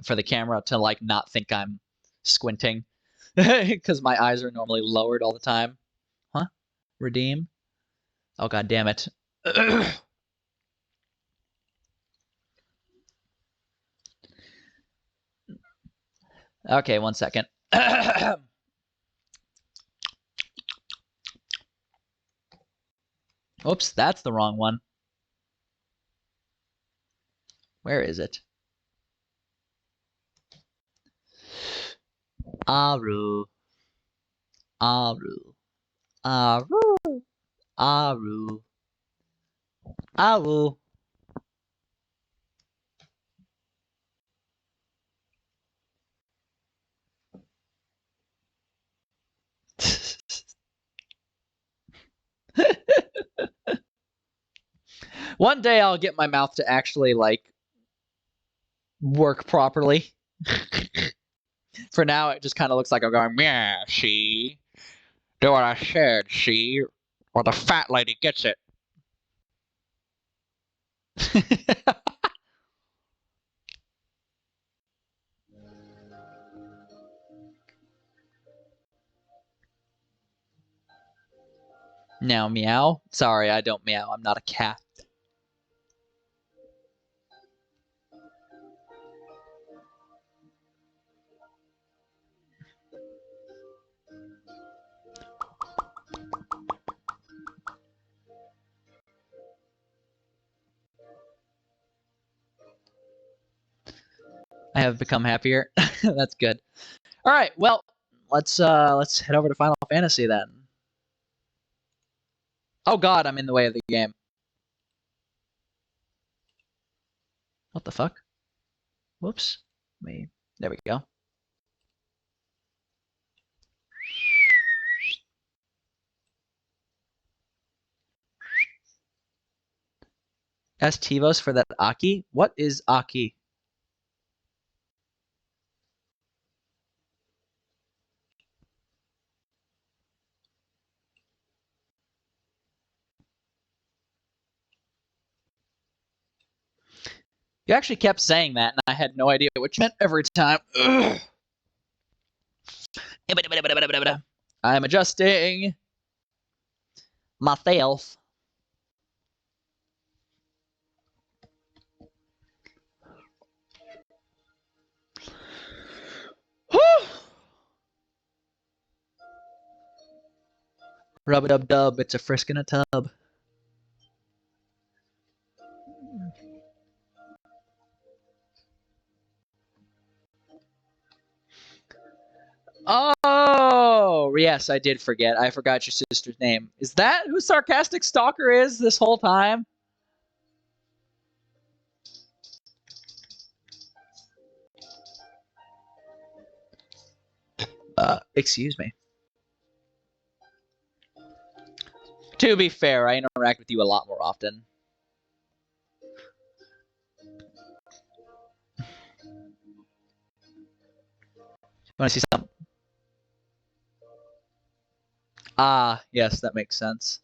for the camera to like not think I'm squinting because my eyes are normally lowered all the time. Huh? Redeem? Oh, god damn it. Okay, 1 second. Oops, that's the wrong one. Where is it? Aru. Aru. Aru. Aru. Aru. One day I'll get my mouth to actually, like, work properly. For now, it just kind of looks like I'm going, yeah, see? Do what I said, see? Or the fat lady gets it. Now, meow? Sorry, I don't meow. I'm not a cat. I have become happier. That's good. All right, well, let's head over to Final Fantasy then. Oh god, I'm in the way of the game. What the fuck? Whoops. There we go. Tivos for that Aki? What is Aki? You actually kept saying that, and I had no idea what you meant every time. Ugh. I'm adjusting myself. Rub-a-dub-dub, it's a frisk in a tub. Oh, yes, I did forget. I forgot your sister's name. Is that who Sarcastic Stalker is this whole time? Excuse me. To be fair, I interact with you a lot more often. Want to see something? Ah, yes, that makes sense.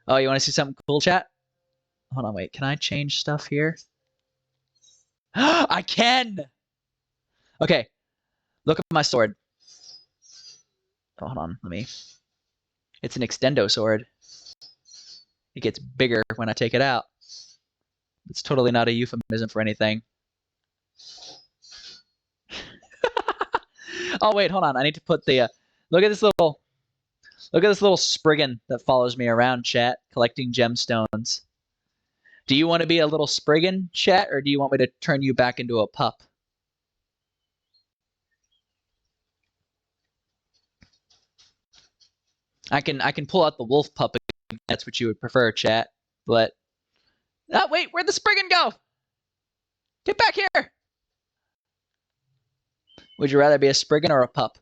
Oh, you want to see something cool, chat? Hold on, wait. Can I change stuff here? I can! Okay, look at my sword. Oh, hold on, let me... It's an extendo sword. It gets bigger when I take it out. It's totally not a euphemism for anything. Oh, wait, hold on. I need to put the... Look at this little Spriggan that follows me around, chat, collecting gemstones. Do you want to be a little Spriggan, chat, or do you want me to turn you back into a pup? I can pull out the wolf pup if that's what you would prefer, chat. But wait, where'd the Spriggan go? Get back here! Would you rather be a Spriggan or a pup?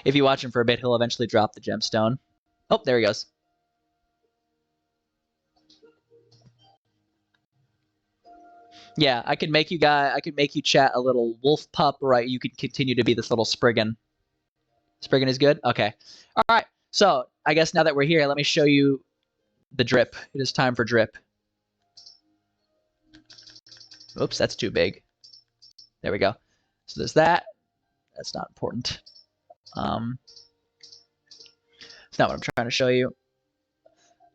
If you watch him for a bit, he'll eventually drop the gemstone. Oh, there he goes. Yeah, I could make you chat a little wolf pup, right? You could continue to be this little Spriggan. Spriggan is good? Okay. All right. So, I guess now that we're here, let me show you the drip. It is time for drip. Oops, that's too big. There we go. So there's that. That's not important. It's not what I'm trying to show you.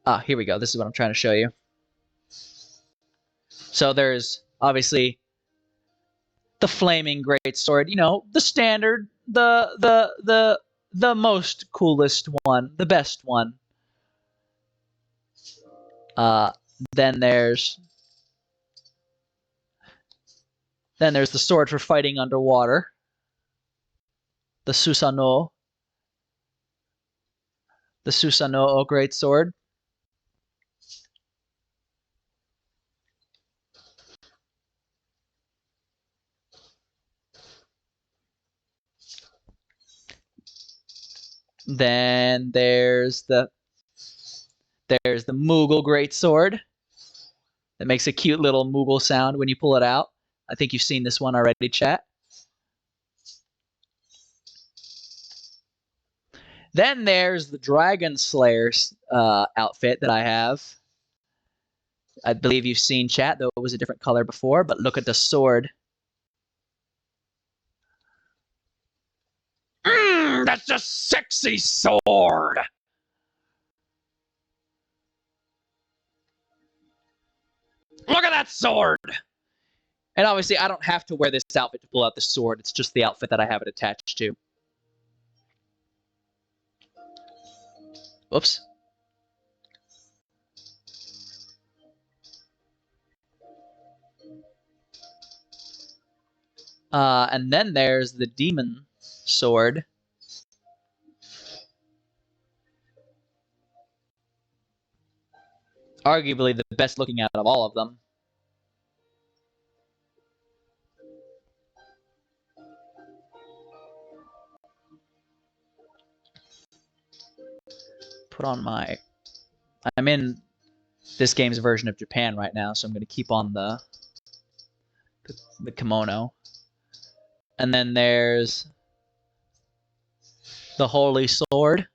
Ah, here we go. This is what I'm trying to show you. So there's obviously the flaming greatsword, you know, the standard, the most coolest one, the best one. Then there's the sword for fighting underwater, the Susanoo greatsword. Then there's the Moogle greatsword that makes a cute little Moogle sound when you pull it out. I think you've seen this one already, chat. Then there's the Dragon Slayer's outfit that I have. I believe you've seen, chat, though it was a different color before, but look at the sword. That's a sexy sword! Look at that sword! And obviously, I don't have to wear this outfit to pull out the sword. It's just the outfit that I have it attached to. Whoops. And then there's the demon sword. Arguably the best looking out of all of them. Put on my... I'm in this game's version of Japan right now, so I'm going to keep on the kimono. And then there's the Holy Sword.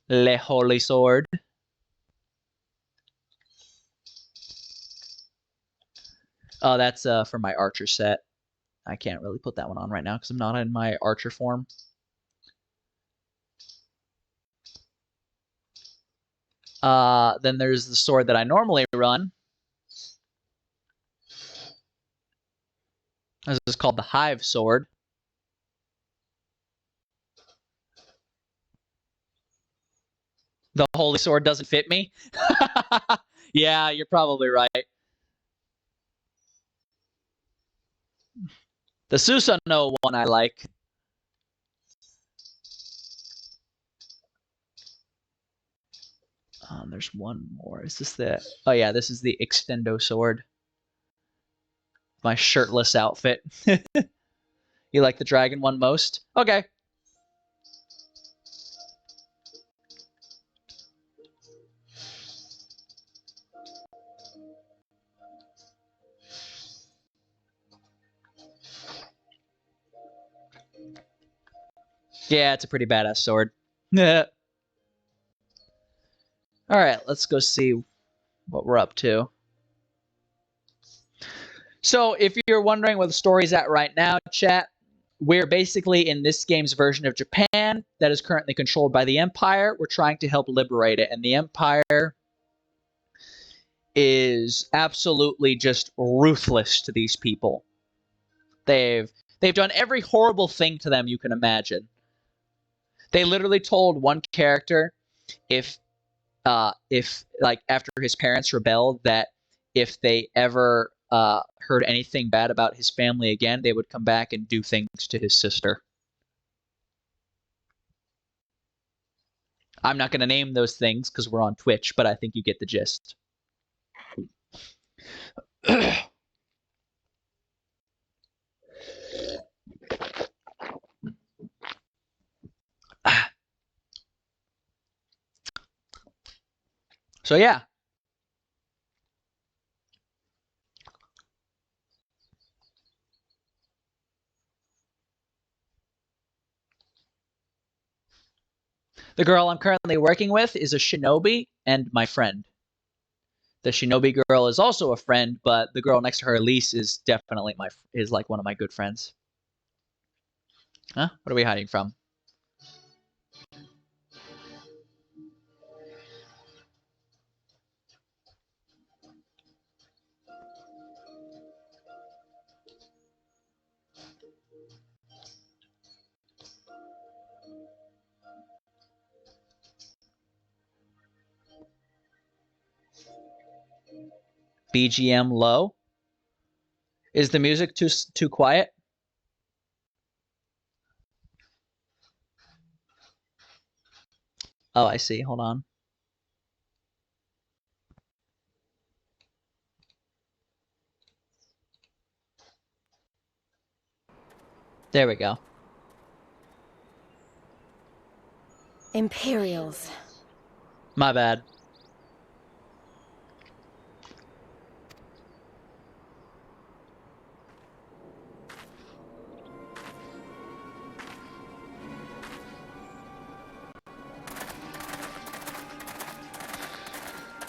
Le Holy Sword. Oh, that's for my archer set. I can't really put that one on right now because I'm not in my archer form. Then there's the sword that I normally run. This is called the Hive Sword. The Holy Sword doesn't fit me? Yeah, you're probably right. The Susanoo one I like. There's one more. Is this the... Oh yeah, this is the Extendo Sword. My shirtless outfit. You like the dragon one most? Okay. Yeah, it's a pretty badass sword. All right, let's go see what we're up to. So if you're wondering where the story's at right now, chat, we're basically in this game's version of Japan that is currently controlled by the Empire. We're trying to help liberate it, and the Empire is absolutely just ruthless to these people. They've done every horrible thing to them you can imagine. They literally told one character if like after his parents rebelled that if they ever heard anything bad about his family again, they would come back and do things to his sister. I'm not going to name those things because we're on Twitch, but I think you get the gist. So yeah. The girl I'm currently working with is a shinobi and my friend. The shinobi girl is also a friend, but the girl next to her, Elise, is definitely like one of my good friends. Huh? What are we hiding from? BGM low. Is the music too quiet? Oh, I see. Hold on. There we go. Imperials. My bad.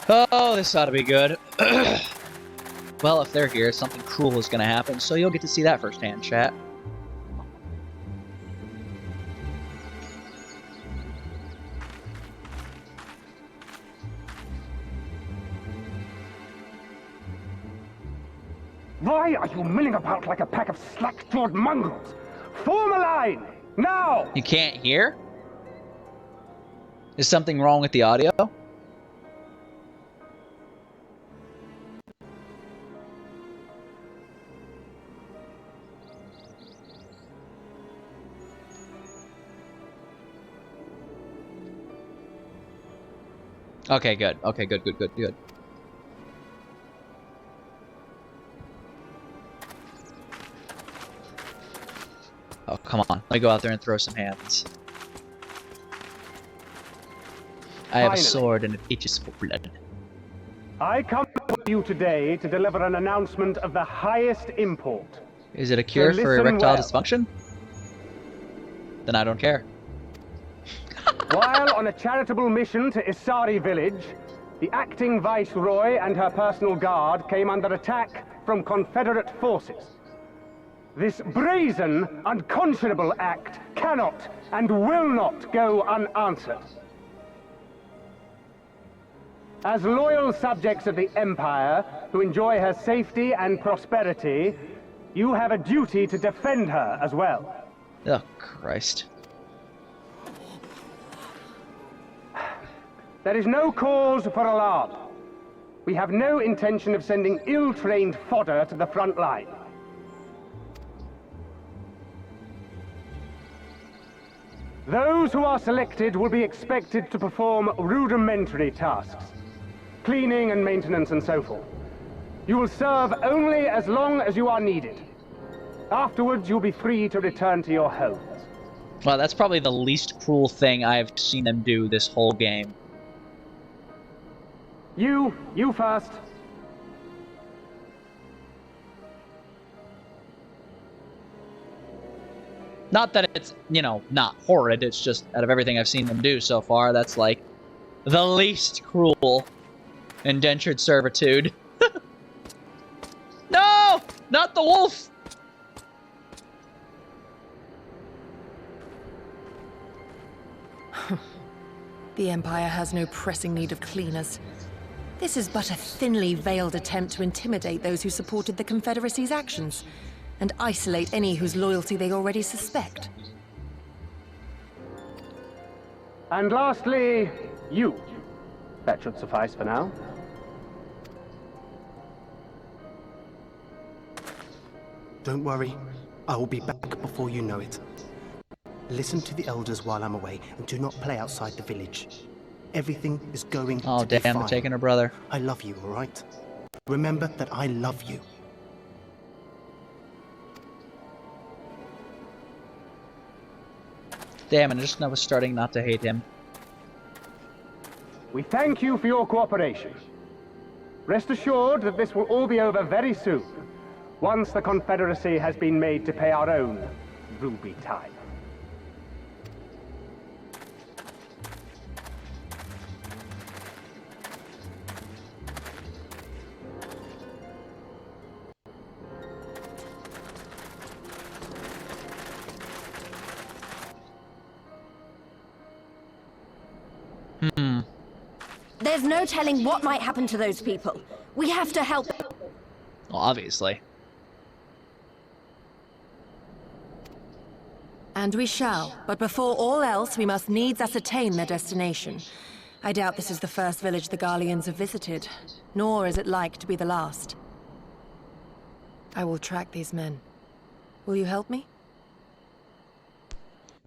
Oh, this ought to be good. Well, if they're here, something cruel is going to happen, so you'll get to see that firsthand, chat. Why are you milling about like a pack of slack-jawed mongrels? Form a line, now! You can't hear? Is something wrong with the audio? Okay, good. Okay, good. Oh, come on. Let me go out there and throw some hands. I have a sword and it itches for blood. I come to you today to deliver an announcement of the highest import. Is it a cure for erectile dysfunction? Then I don't care. While on a charitable mission to Isari village, the acting viceroy and her personal guard came under attack from Confederate forces. This brazen, unconscionable act cannot and will not go unanswered. As loyal subjects of the Empire who enjoy her safety and prosperity, you have a duty to defend her as well. Oh, Christ. There is no cause for alarm. We have no intention of sending ill-trained fodder to the front line. Those who are selected will be expected to perform rudimentary tasks, cleaning and maintenance and so forth. You will serve only as long as you are needed. Afterwards, you'll be free to return to your homes. Well, that's probably the least cruel thing I've seen them do this whole game. You first. Not that it's, you know, not horrid, it's just out of everything I've seen them do so far, that's like the least cruel indentured servitude. No! Not the wolf! The Empire has no pressing need of cleaners. This is but a thinly veiled attempt to intimidate those who supported the Confederacy's actions, and isolate any whose loyalty they already suspect. And lastly, you. That should suffice for now. Don't worry. I will be back before you know it. Listen to the elders while I'm away, and do not play outside the village. Everything is going to be fine. Oh, damn, they're taking her brother. I love you, all right? Remember that I love you. Damn, and I just was starting not to hate him. We thank you for your cooperation. Rest assured that this will all be over very soon, once the Confederacy has been made to pay our own ruby tithe. There's no telling what might happen to those people. We have to help. Well, obviously. And we shall. But before all else, we must needs ascertain their destination. I doubt this is the first village the Garleans have visited, nor is it like to be the last. I will track these men. Will you help me?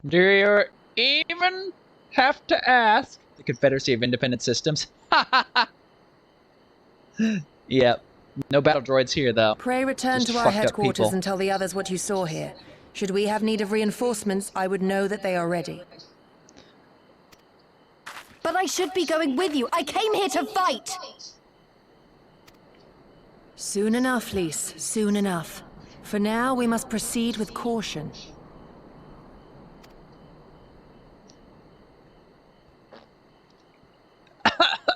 Do you even have to ask? The Confederacy of Independent Systems. Yep. No battle droids here, though. Pray return Just to our fucked up headquarters people. and tell the others what you saw here. Should we have need of reinforcements, I would know that they are ready. But I should be going with you. I came here to fight. Soon enough, Lise. Soon enough. For now, we must proceed with caution.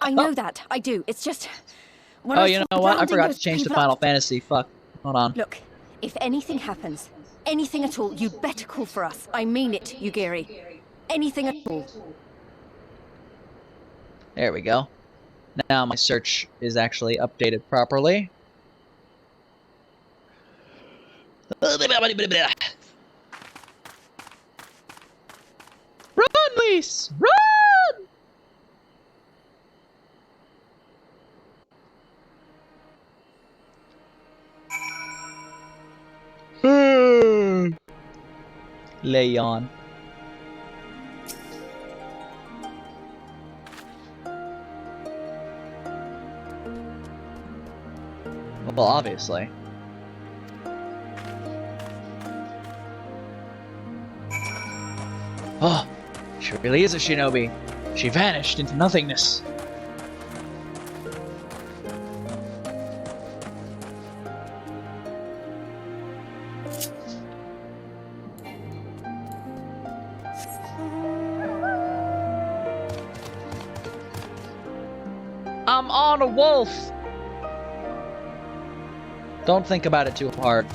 I know that. I do. It's just... when Oh, I you saw know what? I rounding forgot to those change the people up- Final Fantasy. Fuck. Hold on. Look, if anything happens, anything at all, you'd better call for us. I mean it, Yugiri. Anything at all. There we go. Now my search is actually updated properly. Run, Lise! Run! Leon. Well, obviously. Oh, she really is a shinobi. She vanished into nothingness. I'm on a wolf! Don't think about it too hard.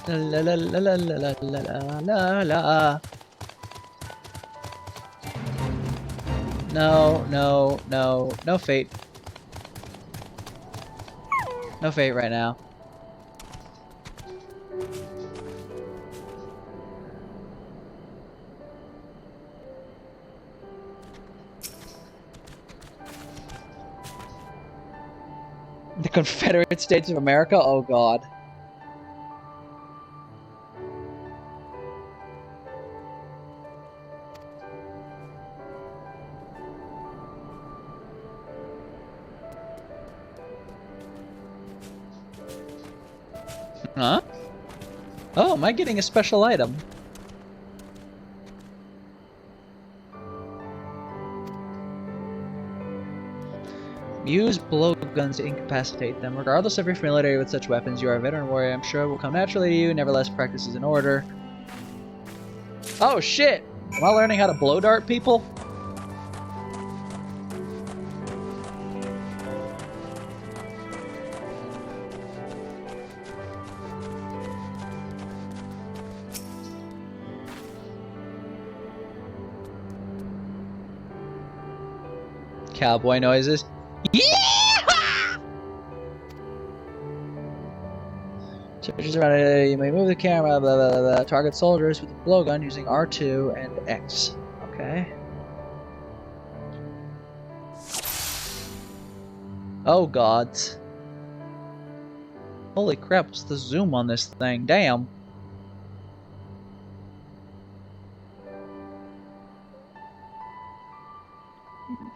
La la la la la la la la la. No, no, no, no fate. No fate right now. The Confederate States of America? Oh god. Huh? Oh, am I getting a special item? Use blowguns to incapacitate them. Regardless of your familiarity with such weapons, you are a veteran warrior. I'm sure it will come naturally to you. Nevertheless, practice is in order. Oh shit! Am I learning how to blow dart people? Cowboy noises. Yeah! Searches around it, you may move the camera, blah, blah, blah, blah. Target soldiers with a blowgun using R2 and X. Okay. Oh gods. Holy crap, what's the zoom on this thing? Damn.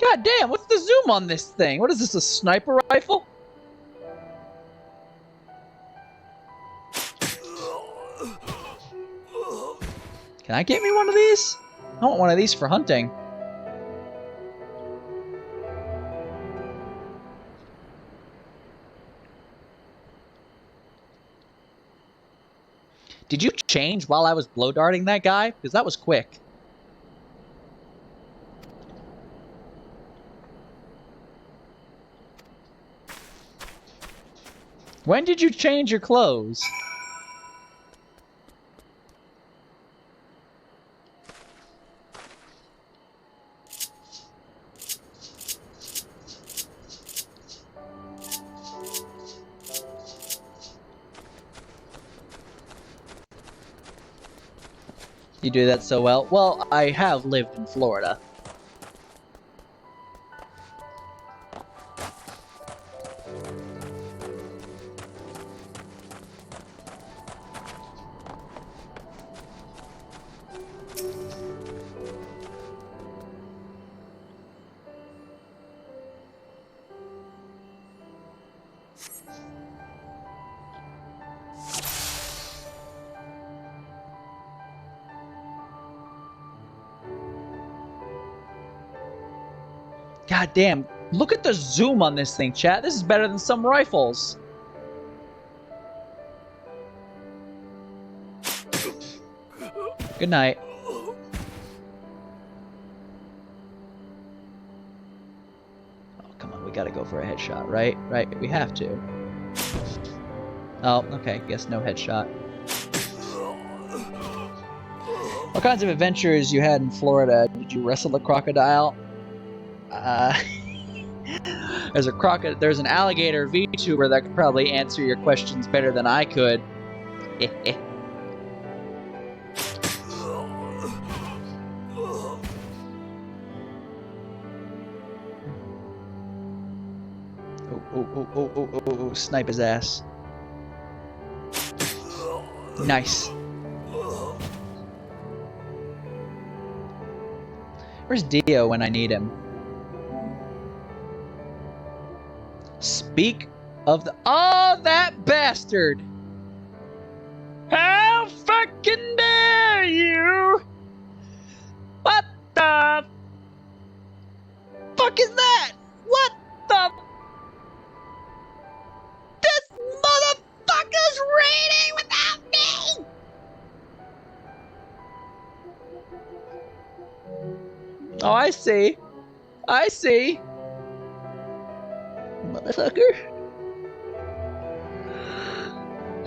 God damn, what's the zoom on this thing? What is this, a sniper rifle? Can I get me one of these? I want one of these for hunting. Did you change while I was blow darting that guy? Because that was quick. When did you change your clothes? You do that so well. Well, I have lived in Florida. God damn, look at the zoom on this thing, chat. This is better than some rifles. Good night. Oh, come on, we gotta go for a headshot, right? Right, we have to. Oh, okay, guess no headshot. What kinds of adventures you had in Florida? Did you wrestle a crocodile? There's an alligator VTuber that could probably answer your questions better than I could. Oh, snipe his ass. Nice. Where's Dio when I need him? Speak of the— oh, that bastard! How fucking dare you! What the fuck is that? What the— this motherfucker's raiding without me! Oh, I see. I see. Motherfucker.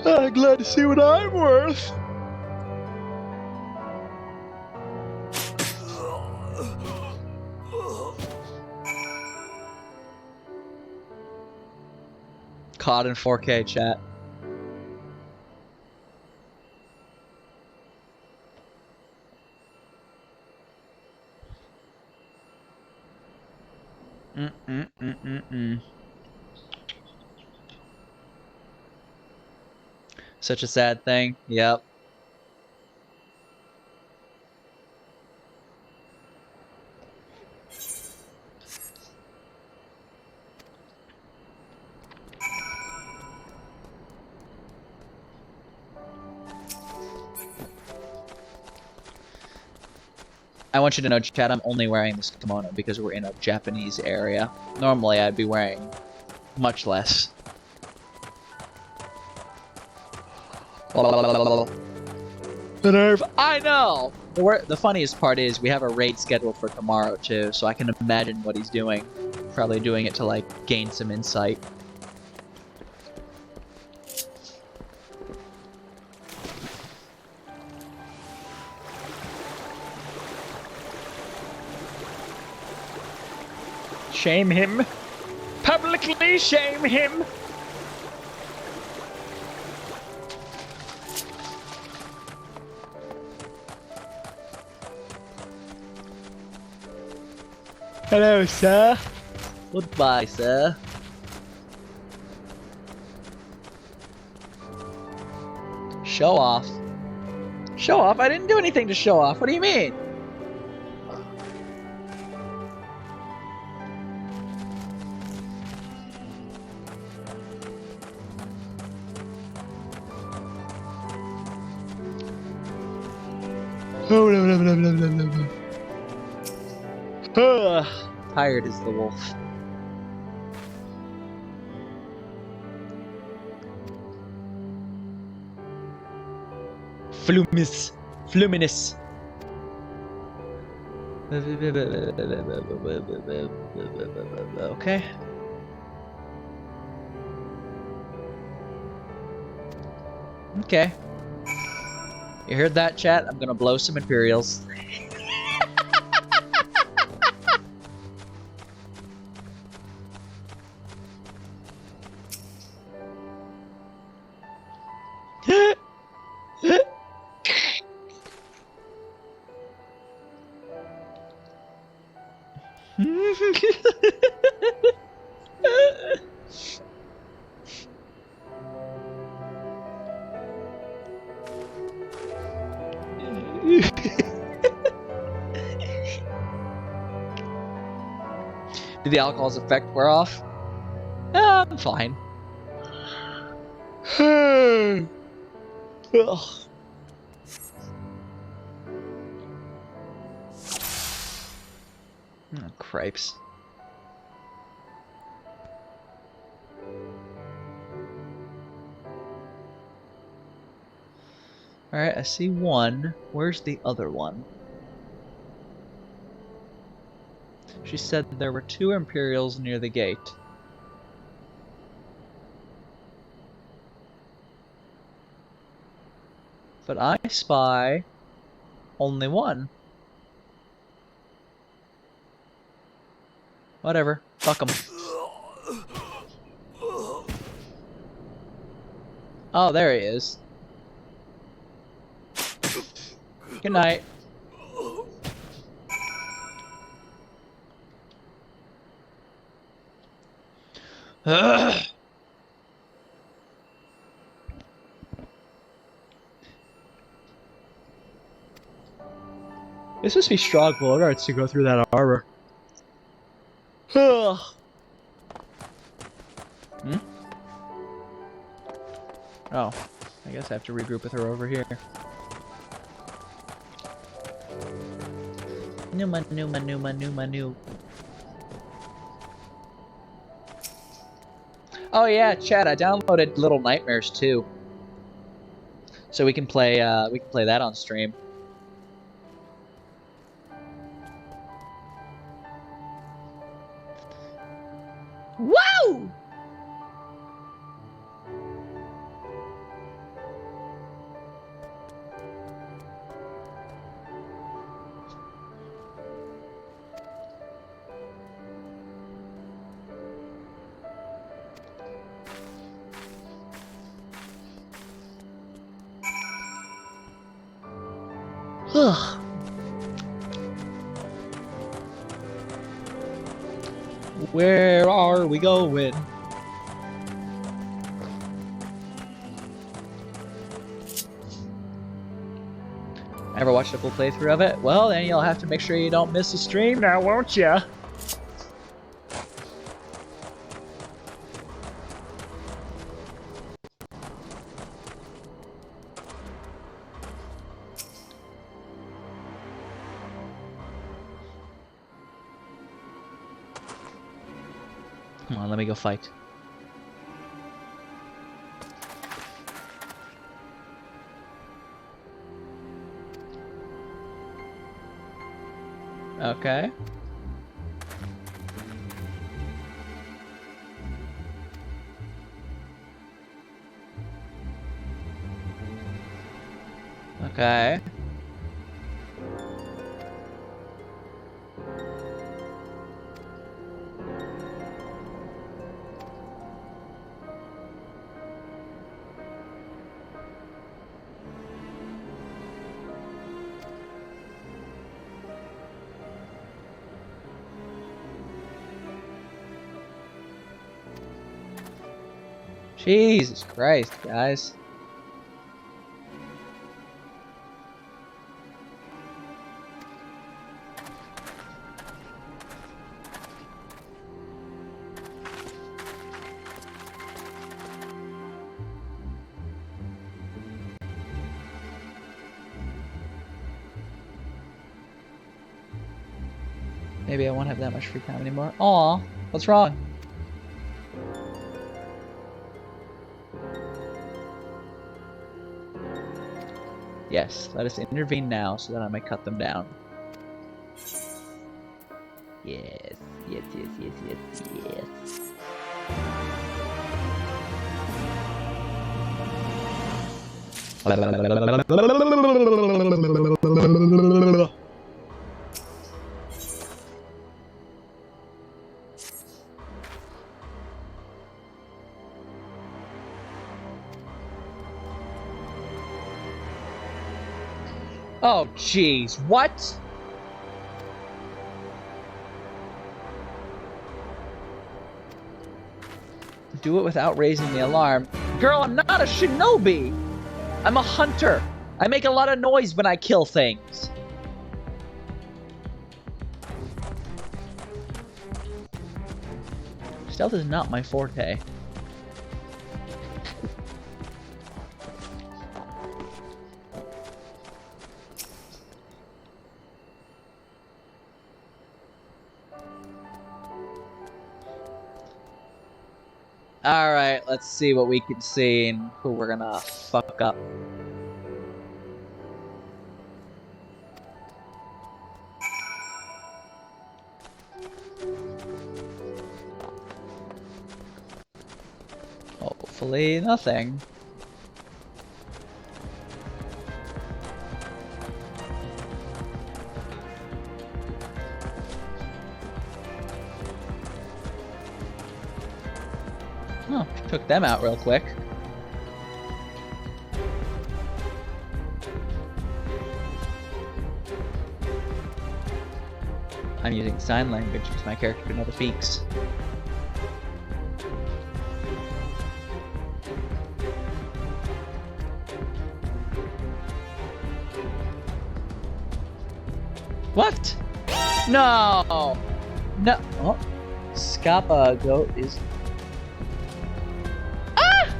I'm glad to see what I'm worth. Caught in 4K, chat. Such a sad thing. Yep. I want you to know, chat, I'm only wearing this kimono because we're in a Japanese area. Normally, I'd be wearing much less. The nerve. I know! The funniest part is we have a raid scheduled for tomorrow, too, so I can imagine what he's doing. Probably doing it to, like, gain some insight. Shame him. Publicly shame him. Hello, sir. Goodbye, sir. Show off. Show off? I didn't do anything to show off. What do you mean? Tired as the wolf. Fluminous. Fluminous. Okay. Okay. You heard that, chat? I'm gonna blow some Imperials. Did the alcohol's effect wear off? I'm fine. Ugh. Oh, cripes. Alright, I see one. Where's the other one? She said there were 2 Imperials near the gate. But I spy only one. Whatever. Fuck 'em. Oh, there he is. Good night. Ugh. This must be strong blood arts to go through that armor. Ugh. Hmm? Oh, I guess I have to regroup with her over here. New. Oh yeah, chat. I downloaded Little Nightmares too, so we can play that on stream. Woo! Ugh. Where are we going? Ever watched a full playthrough of it? Well, then you'll have to make sure you don't miss a stream now, won't ya? Come on, let me go fight. Okay. Okay. Jesus Christ, guys. Maybe I won't have that much free time anymore. Aw, what's wrong? Yes, let us intervene now so that I may cut them down. Yes, yes, yes, yes, yes, yes. Oh, jeez, what? Do it without raising the alarm. Girl, I'm not a shinobi! I'm a hunter! I make a lot of noise when I kill things. Stealth is not my forte. Alright, let's see what we can see and who we're gonna fuck up. Hopefully nothing. Oh, took them out real quick. I'm using sign language because my character can know the feeks. What? No! No! Oh. Scappa goat is... Ah!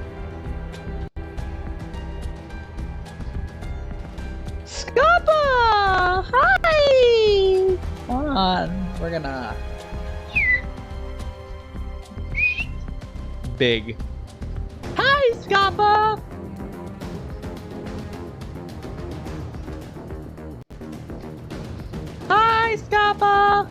Scappa! Hi! Hold on. We're gonna... Big. Hi, Scappa! Hi, Scappa!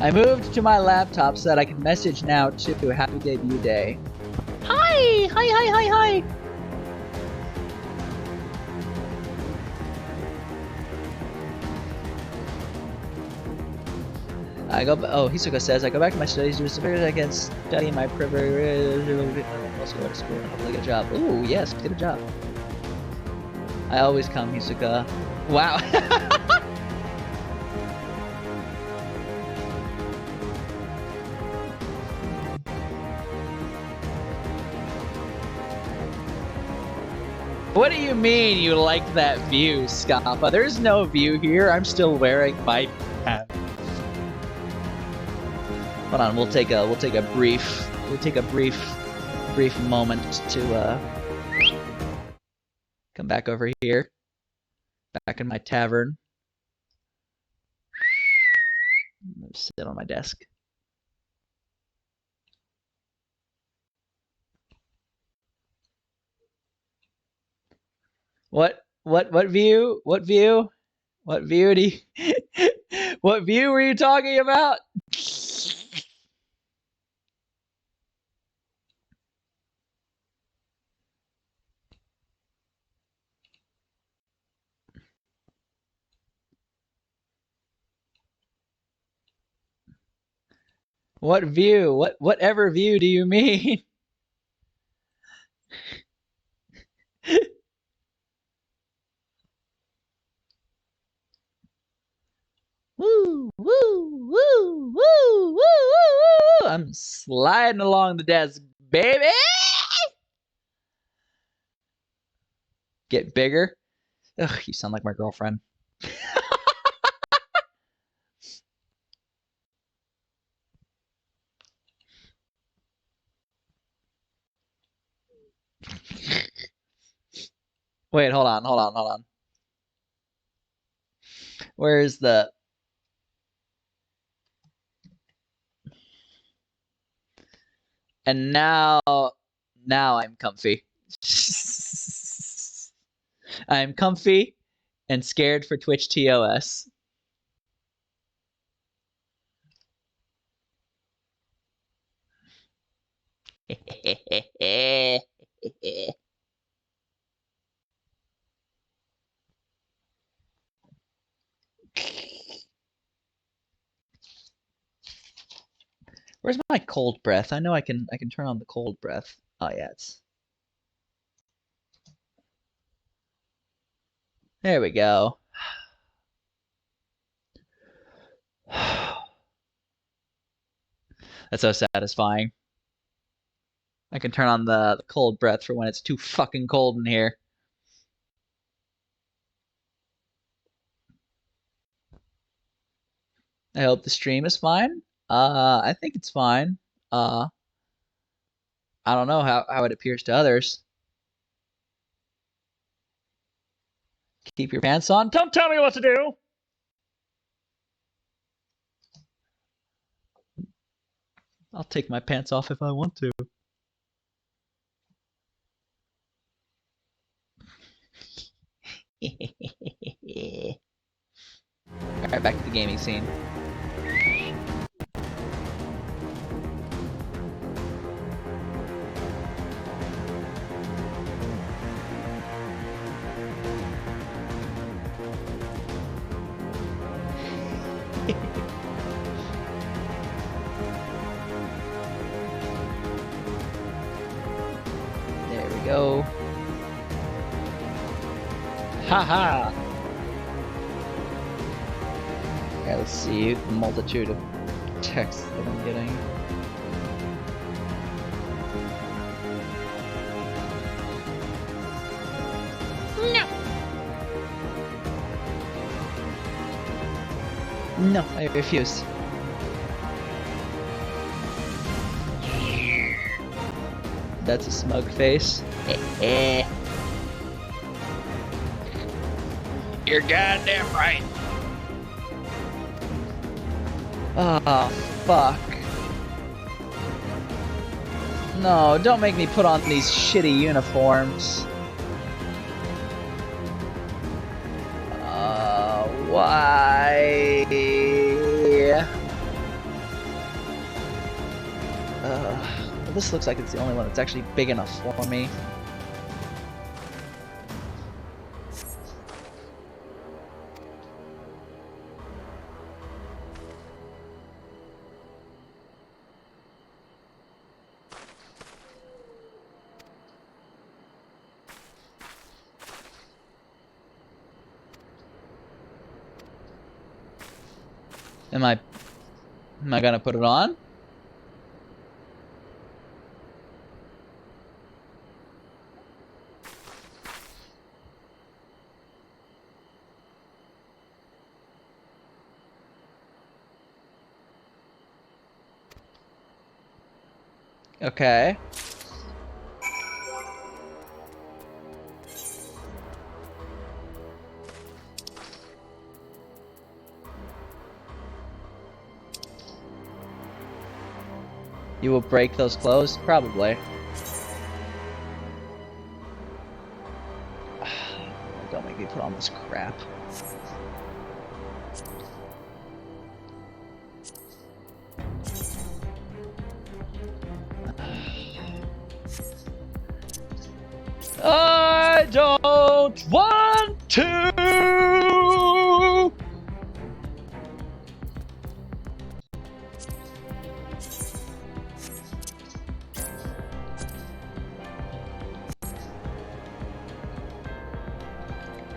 I moved to my laptop so that I can message now too. Happy debut day. Hi! Hi, hi, hi, hi! Oh, Hisoka says, I go back to my studies, do as far as I can study my privilege, also go to school and hopefully get a job. Ooh, yes, get a job. I always come, Hisoka. Wow. What do you mean you like that view, Scappa? There's no view here. I'm still wearing my pants. Hold on, we'll take a brief moment to come back over here. Back in my tavern. I'm gonna sit on my desk. What view? What view? What view do you what view were you talking about? What view? Whatever view do you mean? Woo, woo, woo, woo, woo, woo, woo. I'm Sliding along the desk, baby! Get bigger. Ugh, you sound like my girlfriend. Wait, hold on. Where's the... And now I'm comfy. I'm comfy and scared for Twitch TOS. Where's my cold breath? I know I can turn on the cold breath. Oh yeah, it's... There we go. That's so satisfying. I can turn on the cold breath for when it's too fucking cold in here. I hope the stream is fine. I think it's fine. I don't know how it appears to others. Keep your pants on. Don't tell me what to do! I'll take my pants off if I want to. Alright, back to the gaming scene. There we go. Haha! Yeah, let's see the multitude of texts that I'm getting. No, I refuse. That's a smug face. You're goddamn right. Oh, fuck. No, don't make me put on these shitty uniforms. Why? Well, this looks like it's the only one that's actually big enough for me. Am I gonna put it on? Okay. You will break those clothes? Probably. Don't make me put on this crap. I don't want to!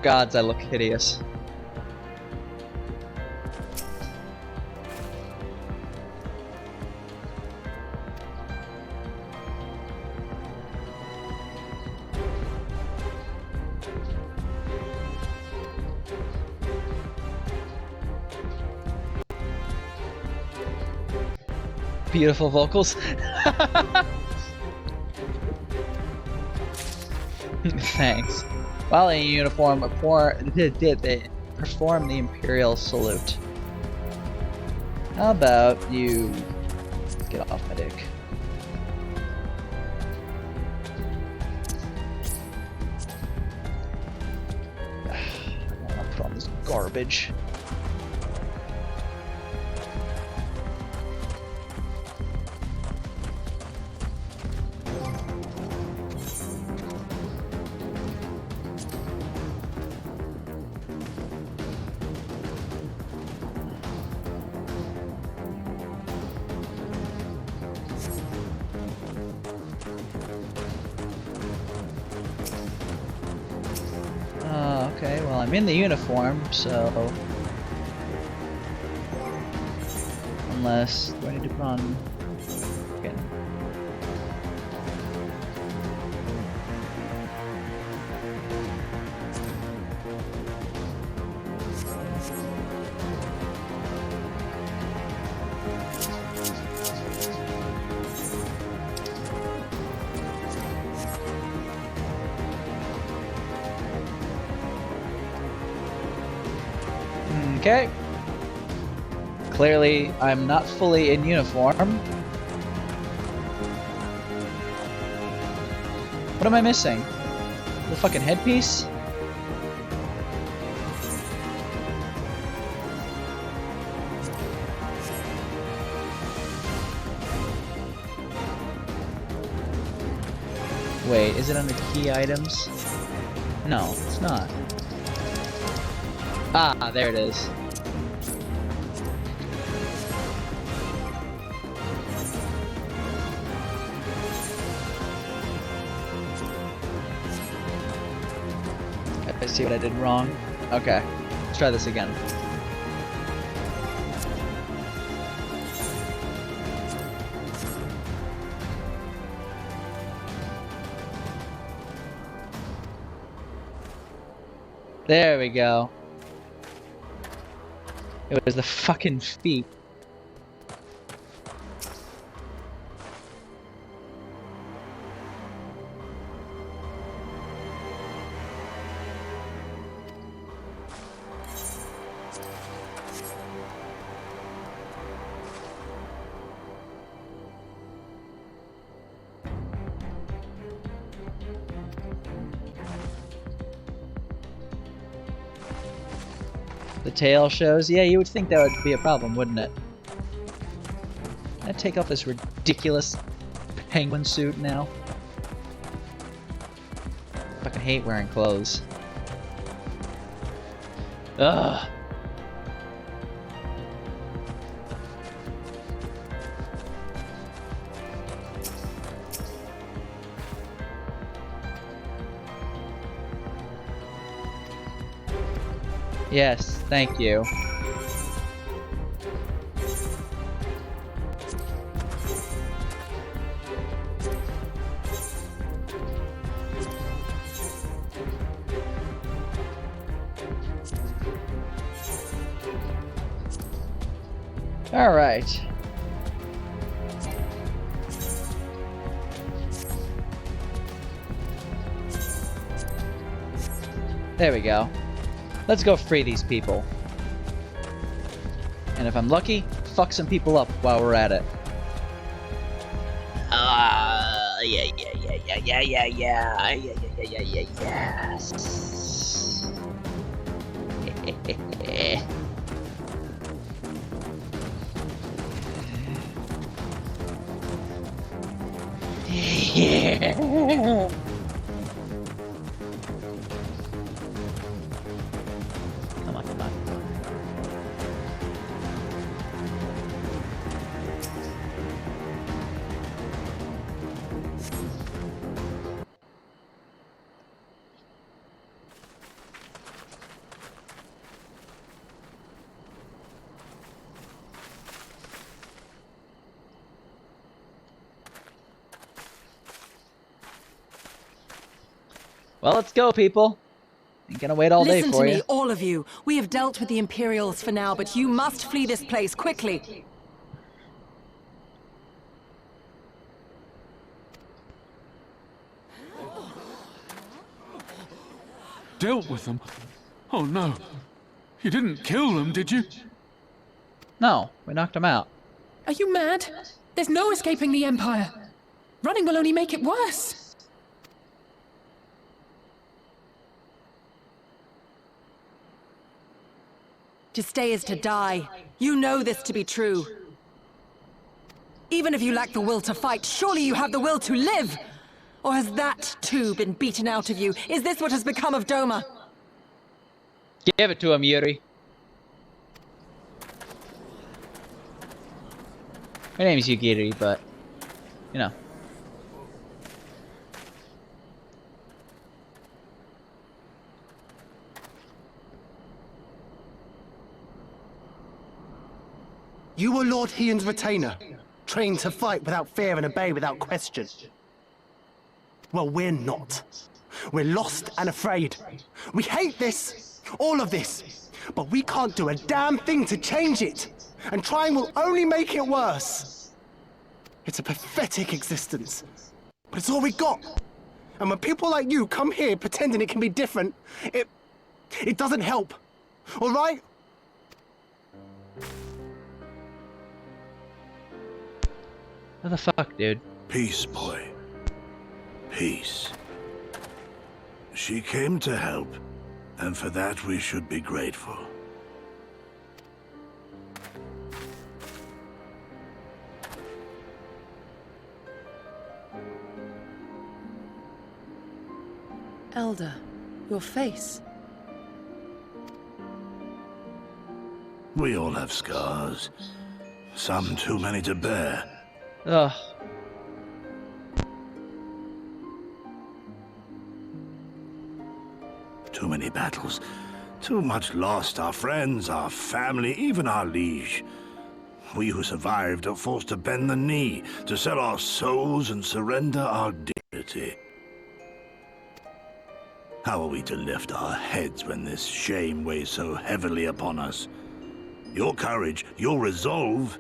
Gods, I look hideous. Beautiful vocals. Thanks. While in uniform, perform the Imperial salute. How about you get off my dick? I'll put on this garbage. Okay, well, I'm in the uniform, so... Unless... do I need to put on... again? Okay. Clearly, I'm not fully in uniform. What am I missing? The fucking headpiece? Wait, is it under key items? No, it's not. Ah, there it is. I see what I did wrong. Okay, let's try this again. There we go. It was the fucking feet. The tail shows. Yeah, you would think that would be a problem, wouldn't it? Can I take off this ridiculous penguin suit now? I fucking hate wearing clothes. Ugh. Yes, thank you. All right. There we go. Let's go free these people. And if I'm lucky, fuck some people up while we're at it. Yes. Yeah. Come on, come on. Well, let's go, people. Ain't gonna wait all day for you. Listen to me, all of you. We have dealt with the Imperials for now, but you must flee this place quickly. dealt with them. Oh no. You didn't kill them, did you? No, we knocked him out. Are you mad? There's no escaping the Empire. Running will only make it worse. To stay is to die. You know this to be true. Even if you lack the will to fight, surely you have the will to live! Or has that, too, been beaten out of you? Is this what has become of Doma? Give it to him, Yuri. Her name is Yugiri, but, you know. You were Lord Hien's retainer, trained to fight without fear and obey without question. Well, we're not. We're lost and afraid. We hate this, all of this, but we can't do a damn thing to change it. And trying will only make it worse. It's a pathetic existence, but it's all we got. And when people like you come here pretending it can be different, it doesn't help. All right? What the fuck, dude? Peace, boy. Peace. She came to help, and for that we should be grateful. Elder, your face. We all have scars. Some too many to bear. Ugh. Too many battles. Too much lost. Our friends, our family, even our liege. We who survived are forced to bend the knee, to sell our souls and surrender our dignity. How are we to lift our heads when this shame weighs so heavily upon us? Your courage, your resolve,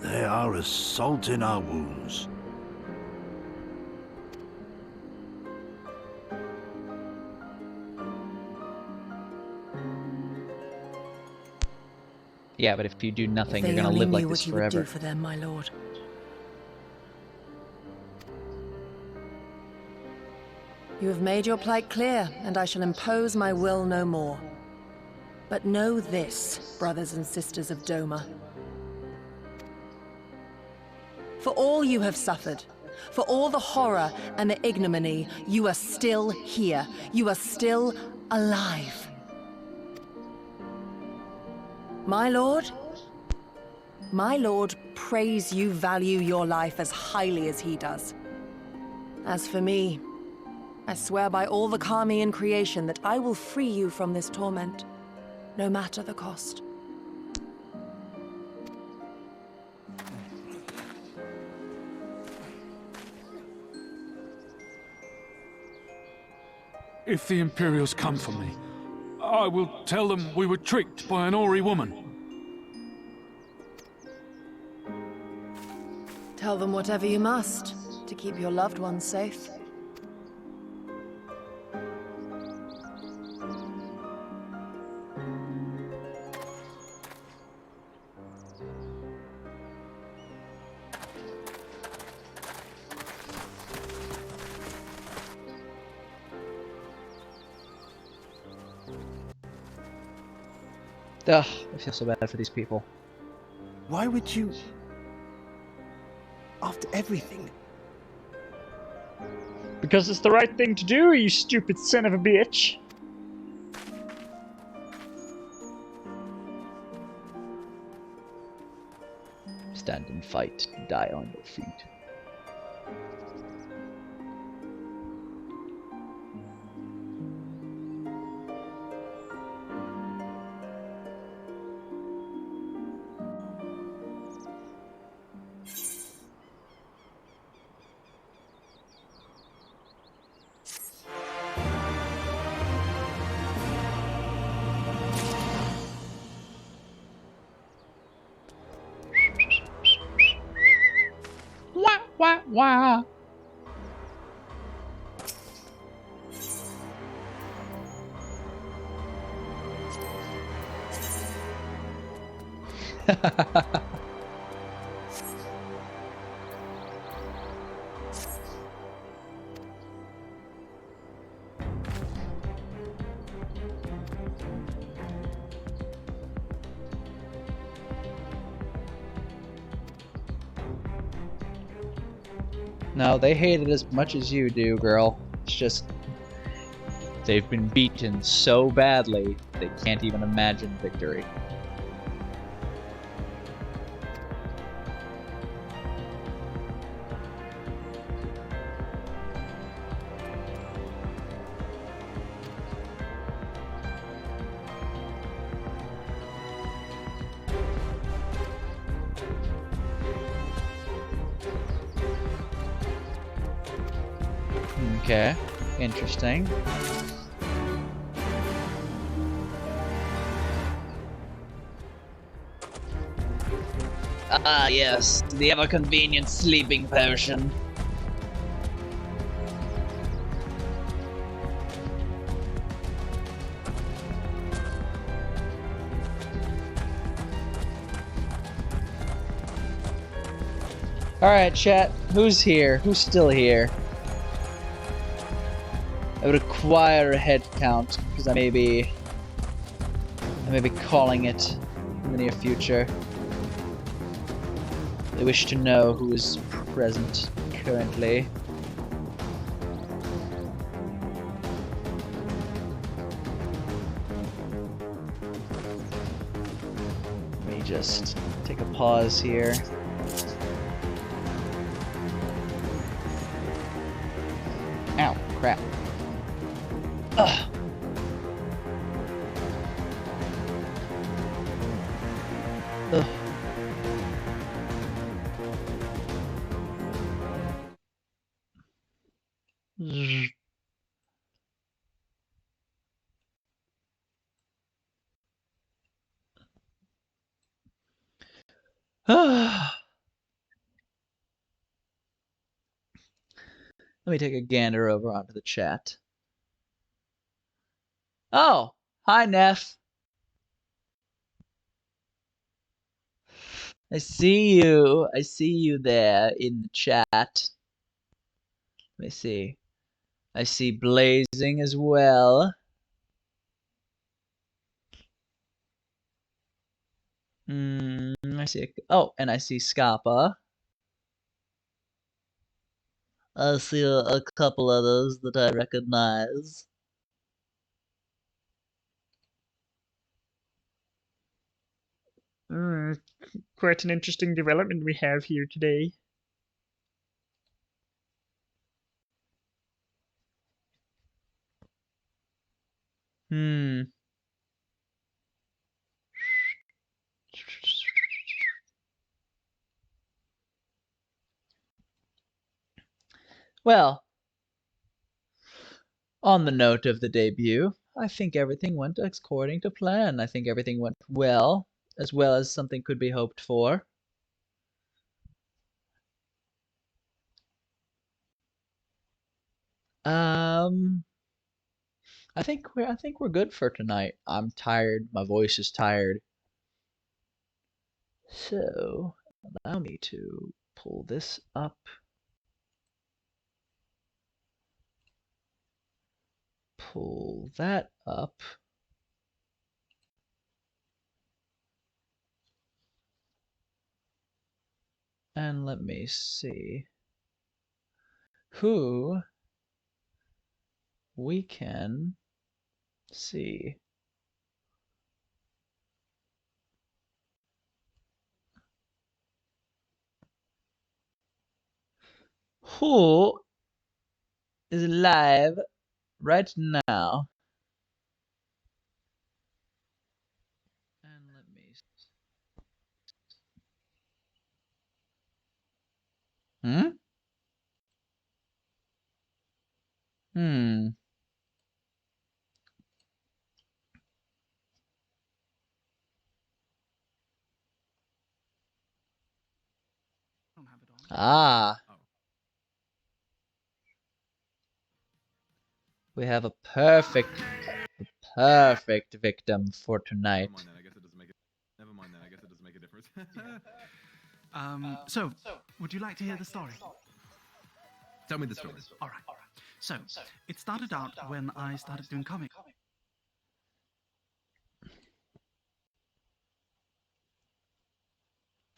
they are as salt in our wounds. Yeah, but if you do nothing, They you're gonna only live like knew this what you would forever. do for them, my lord. You have made your plight clear, and I shall impose my will no more. But know this, brothers and sisters of Doma. For all you have suffered, for all the horror and the ignominy, you are still here. You are still alive. My lord prays you value your life as highly as he does. As for me, I swear by all the Kami in creation that I will free you from this torment, no matter the cost. If the Imperials come for me, I will tell them we were tricked by an Ori woman. Tell them whatever you must to keep your loved ones safe. Ugh, I feel so bad for these people. Why would you... After everything? Because it's the right thing to do, you stupid son of a bitch. Stand and fight, die on your feet. Wah, wah. No, they hate it as much as you do, girl. It's just they've been beaten so badly they can't even imagine victory. Okay, interesting. Ah, yes, the ever-convenient sleeping potion. Alright, chat, who's here? Who's still here? I would acquire a head count, because I may be calling it in the near future. I wish to know who is present currently. Let me just take a pause here. Ow, crap. Ugh. Ugh. Let me take a gander over onto the chat. Oh, hi, Neff. I see you. I see you there in the chat. Let me see. I see Blazing as well. I see. Oh, and I see Scappa. I see a couple others that I recognize. Quite an interesting development we have here today. Well, on the note of the debut, I think everything went according to plan. I think everything went well as something could be hoped for. I think we're good for tonight. I'm tired. My voice is tired. So, allow me to pull this up. Pull that up. And let me see who we can see. Who is live right now? And let me. Ah. We have a perfect victim for tonight. Never mind then, I guess it doesn't make a difference. So, would you like to hear the story? Tell me the story. All right. So, it started out when I started doing comics.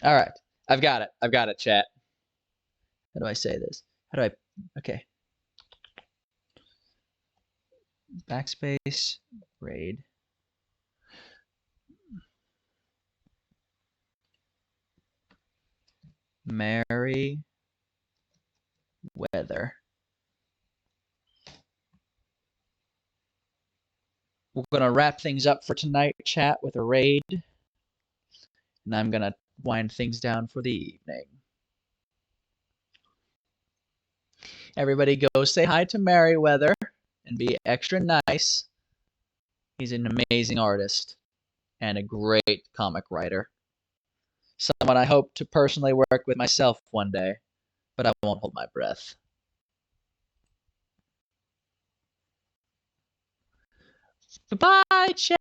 All right. I've got it. I've got it, chat. How do I say this? How do I... Okay. Backspace. Raid. Merry weather. We're going to wrap things up for tonight, chat, with a raid. And I'm going to wind things down for the evening. Everybody go say hi to Merryweather and be extra nice. He's an amazing artist and a great comic writer. Someone I hope to personally work with myself one day, but I won't hold my breath. Goodbye, chat.